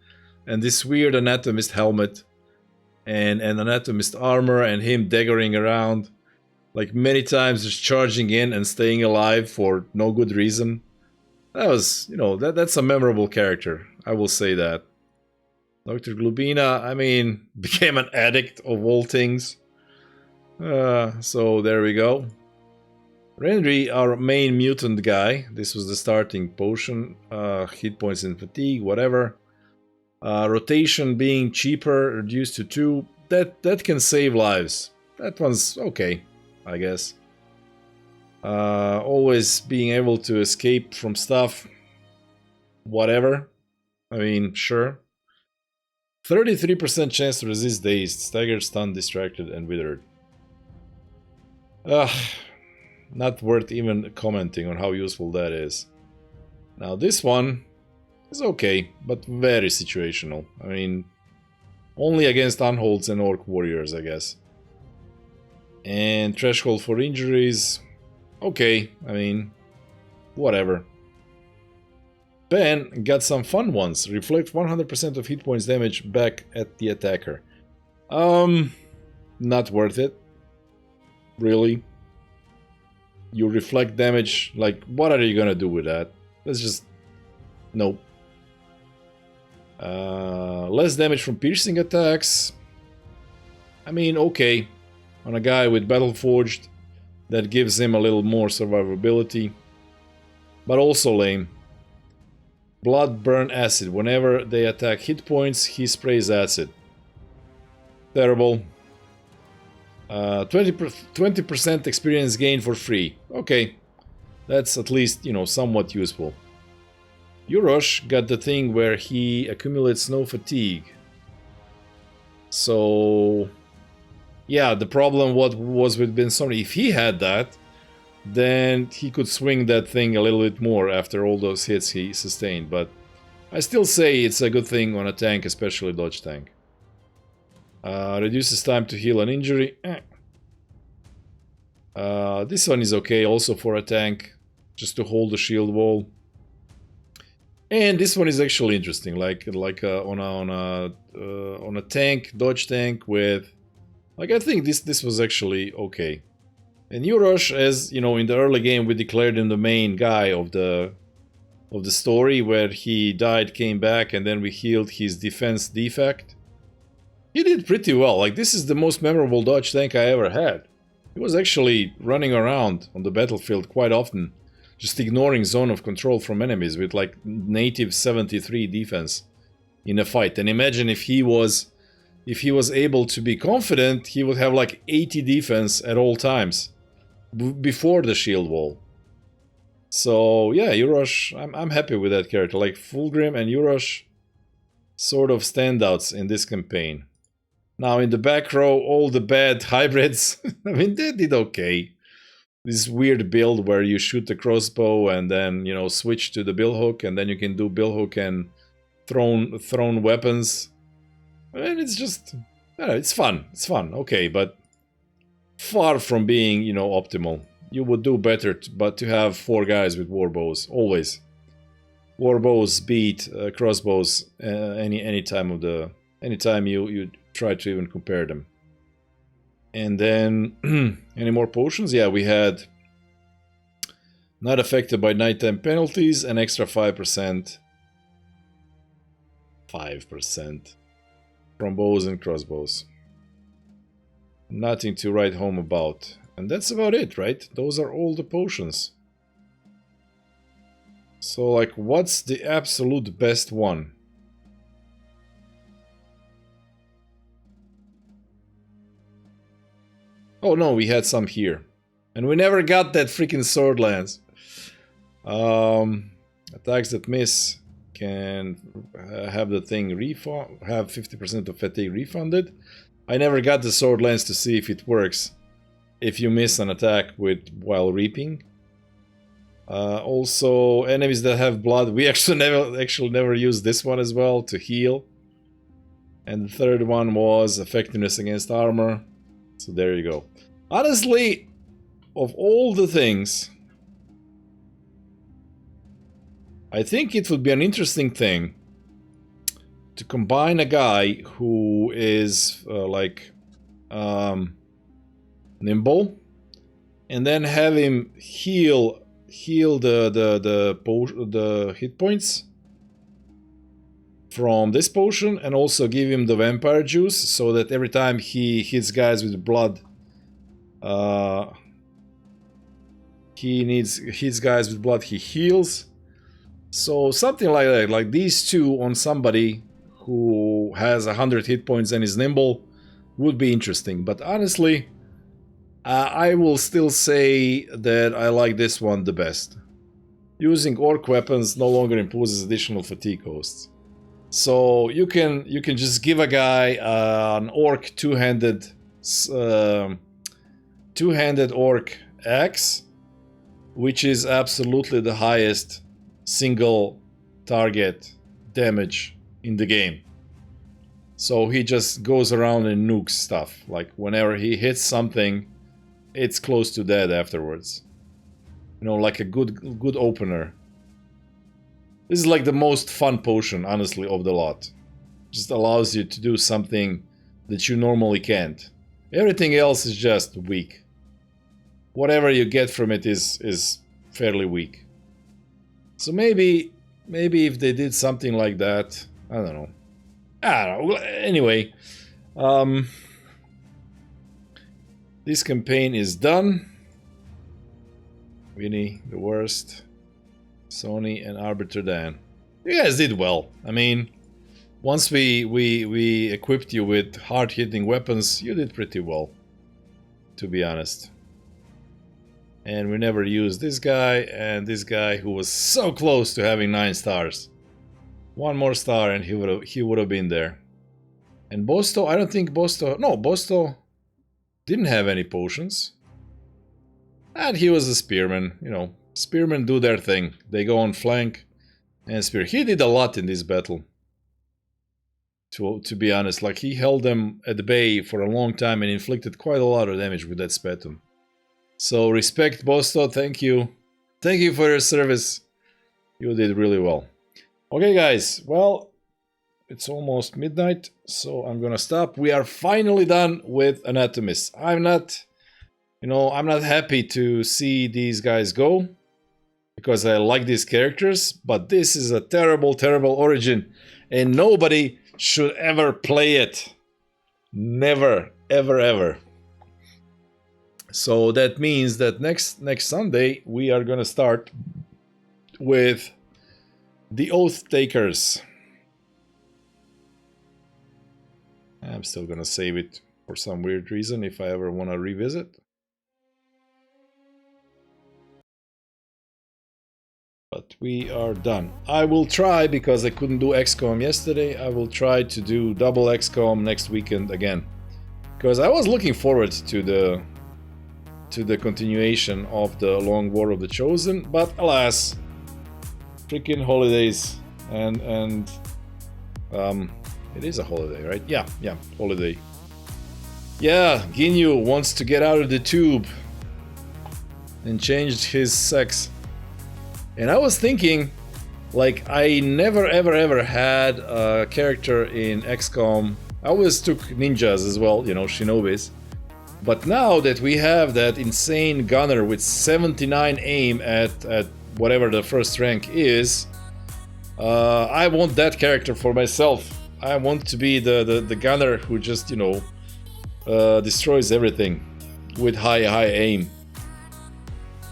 and this weird anatomist helmet and anatomist armor and him daggering around like many times, just charging in and staying alive for no good reason. That was, you know, that's a memorable character. I will say that. Dr. Glubina, I mean, became an addict of all things. So there we go. Rendry, our main mutant guy. This was the starting potion. Hit points and fatigue, whatever. Rotation being cheaper, reduced to 2. That can save lives. That one's okay, I guess. Always being able to escape from stuff. Whatever. I mean, sure. 33% chance to resist dazed, staggered, stunned, distracted, and withered. Ugh. Not worth even commenting on how useful that is. Now this one is okay, but very situational. I mean, only against unholds and orc warriors, I guess. And threshold for injuries, okay, I mean, whatever. Ben got some fun ones. Reflect 100% of hit points damage back at the attacker. Not worth it. Really. You reflect damage, like, what are you gonna do with that? Let's just... Nope. Less damage from piercing attacks. I mean, okay. On a guy with Battleforged, that gives him a little more survivability. But also lame. Blood burn acid. Whenever they attack hit points, he sprays acid. Terrible. 20% experience gain for free. Okay. That's at least, you know, somewhat useful. Yurosh got the thing where he accumulates no fatigue. So... yeah, the problem was with Bensoni. If he had that, then he could swing that thing a little bit more after all those hits he sustained. But I still say it's a good thing on a tank, especially dodge tank. Reduces time to heal an injury. This one is okay also for a tank, just to hold the shield wall. And this one is actually interesting, like on a tank, dodge tank with, like, I think this was actually okay. And Yurosh, as you know, in the early game we declared him the main guy of the story, where he died, came back, and then we healed his defense defect. He did pretty well. Like, this is the most memorable dodge tank I ever had. He was actually running around on the battlefield quite often, just ignoring zone of control from enemies with like native 73 defense in a fight. And imagine if he was able to be confident, he would have like 80 defense at all times before the shield wall. So yeah, Urosh, I'm happy with that character. Like Fulgrim and Urosh, sort of standouts in this campaign. Now in the back row, all the bad hybrids. I mean, they did okay. This weird build where you shoot the crossbow and then, you know, switch to the billhook, and then you can do billhook and thrown weapons. And it's just, it's fun. It's fun, okay, but far from being, you know, optimal. You would do better, but to have 4 guys with warbows always. Warbows beat crossbows any time you try to even compare them. And then any more potions? Yeah, we had not affected by nighttime penalties, an extra 5%. 5% from bows and crossbows. Nothing to write home about. And that's about it, right? Those are all the potions. So, like, what's the absolute best one? Oh no, we had some here. And we never got that freaking sword lance. Attacks that miss can have the thing have 50% of fatigue refunded. I never got the sword lance to see if it works if you miss an attack while reaping. Also, enemies that have blood. We actually never used this one as well to heal. And the third one was effectiveness against armor. So there you go. Honestly, of all the things, I think it would be an interesting thing to combine a guy who is nimble, and then have him heal the hit points from this potion, and also give him the vampire juice, so that every time he hits guys with blood, hits guys with blood, he heals. So something like that, like these two on somebody who has 100 hit points and is nimble would be interesting. But honestly, I will still say that I like this one the best. Using orc weapons no longer imposes additional fatigue costs. So you can just give a guy an orc two-handed orc axe, which is absolutely the highest single target damage in the game. So he just goes around and nukes stuff. Like whenever he hits something, it's close to dead afterwards. You know, like a good opener. This is like the most fun potion, honestly, of the lot. Just allows you to do something that you normally can't. Everything else is just weak. Whatever you get from it is fairly weak. So maybe if they did something like that, I don't know. Anyway, this campaign is done. Winnie, the worst. Sony and Arbiter Dan. You guys did well. I mean, once we equipped you with hard-hitting weapons, you did pretty well, to be honest. And we never used this guy and this guy, who was so close to having 9 stars. 1 more star and he would have been there. And Bosto, I don't think Bosto... No, Bosto didn't have any potions. And he was a spearman, you know. Spearmen do their thing. They go on flank and spear. He did a lot in this battle. To be honest, like he held them at bay for a long time and inflicted quite a lot of damage with that sputum. So respect, Bosto, thank you. Thank you for your service. You did really well. Okay guys, well, it's almost midnight, so I'm gonna stop. We are finally done with Anatomists. I'm not happy to see these guys go, because I like these characters, but this is a terrible, terrible origin, and nobody should ever play it. Never, ever, ever. So that means that next Sunday we are gonna start with the Oath Takers. I'm still gonna save it for some weird reason if I ever wanna revisit. we are done. I will try, because I couldn't do XCOM yesterday, I will try to do double XCOM next weekend again. Because I was looking forward to the continuation of the Long War of the Chosen, but alas, freaking holidays, and it is a holiday, right? Yeah, holiday. Yeah, Ginyu wants to get out of the tube and changed his sex. And I was thinking, like, I never ever had a character in XCOM. I always took ninjas as well, you know, shinobis. But now that we have that insane gunner with 79 aim at whatever the first rank is, I want that character for myself. I want to be the gunner who just, you know, destroys everything with high aim.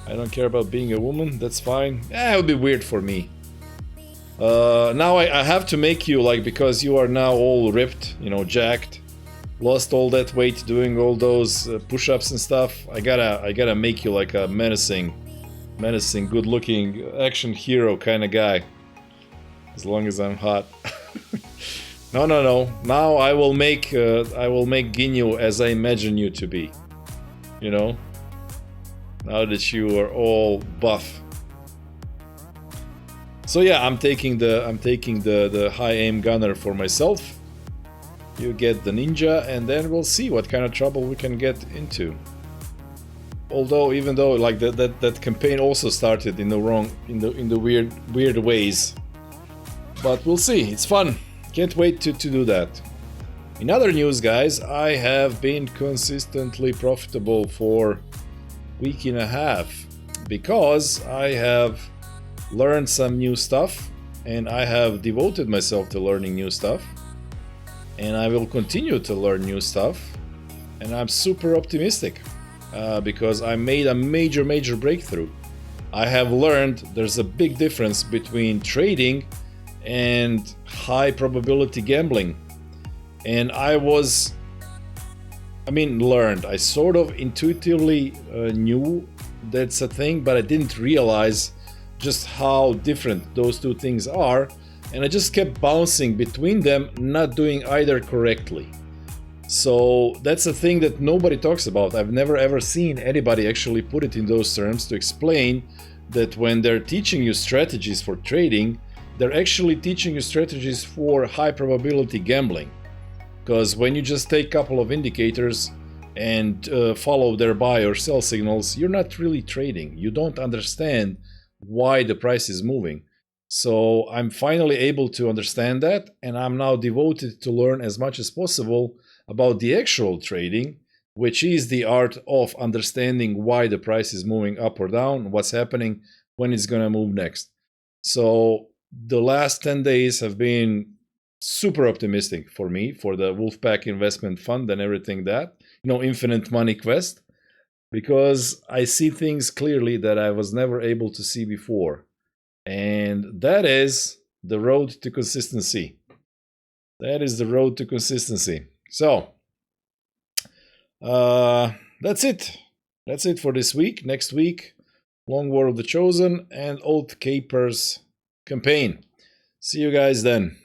I don't care about being a woman, that's fine. It would be weird for me. Now I have to make you, like, because you are now all ripped, you know, jacked, lost all that weight doing all those push-ups and stuff. I gotta make you like a menacing, good-looking action hero kind of guy. As long as I'm hot. No. Now I will make Ginyu as I imagine you to be. You know? Now that you are all buff. So yeah, I'm taking the high aim gunner for myself. You get the ninja, and then we'll see what kind of trouble we can get into. Although, even though like that campaign also started in the weird ways. But we'll see. It's fun. Can't wait to do that. In other news, guys, I have been consistently profitable for a week and a half because I have learned some new stuff, and I have devoted myself to learning new stuff, and I will continue to learn new stuff, and I'm super optimistic because I made a major breakthrough. I have learned there's a big difference between trading and high probability gambling, and I sort of intuitively knew that's a thing, but I didn't realize just how different those two things are, and I just kept bouncing between them, not doing either correctly. So that's a thing that nobody talks about. I've never ever seen anybody actually put it in those terms to explain that when they're teaching you strategies for trading, they're actually teaching you strategies for high probability gambling. Because when you just take a couple of indicators and follow their buy or sell signals, you're not really trading. You don't understand why the price is moving. So I'm finally able to understand that, and I'm now devoted to learn as much as possible about the actual trading, which is the art of understanding why the price is moving up or down, what's happening, when it's gonna move next. So the last 10 days have been super optimistic for me, for the Wolfpack Investment Fund and everything that, you know, infinite money quest, because I see things clearly that I was never able to see before. And that is the road to consistency. That is the road to consistency. So, that's it. That's it for this week. Next week, Long War of the Chosen and Oath Capers campaign. See you guys then.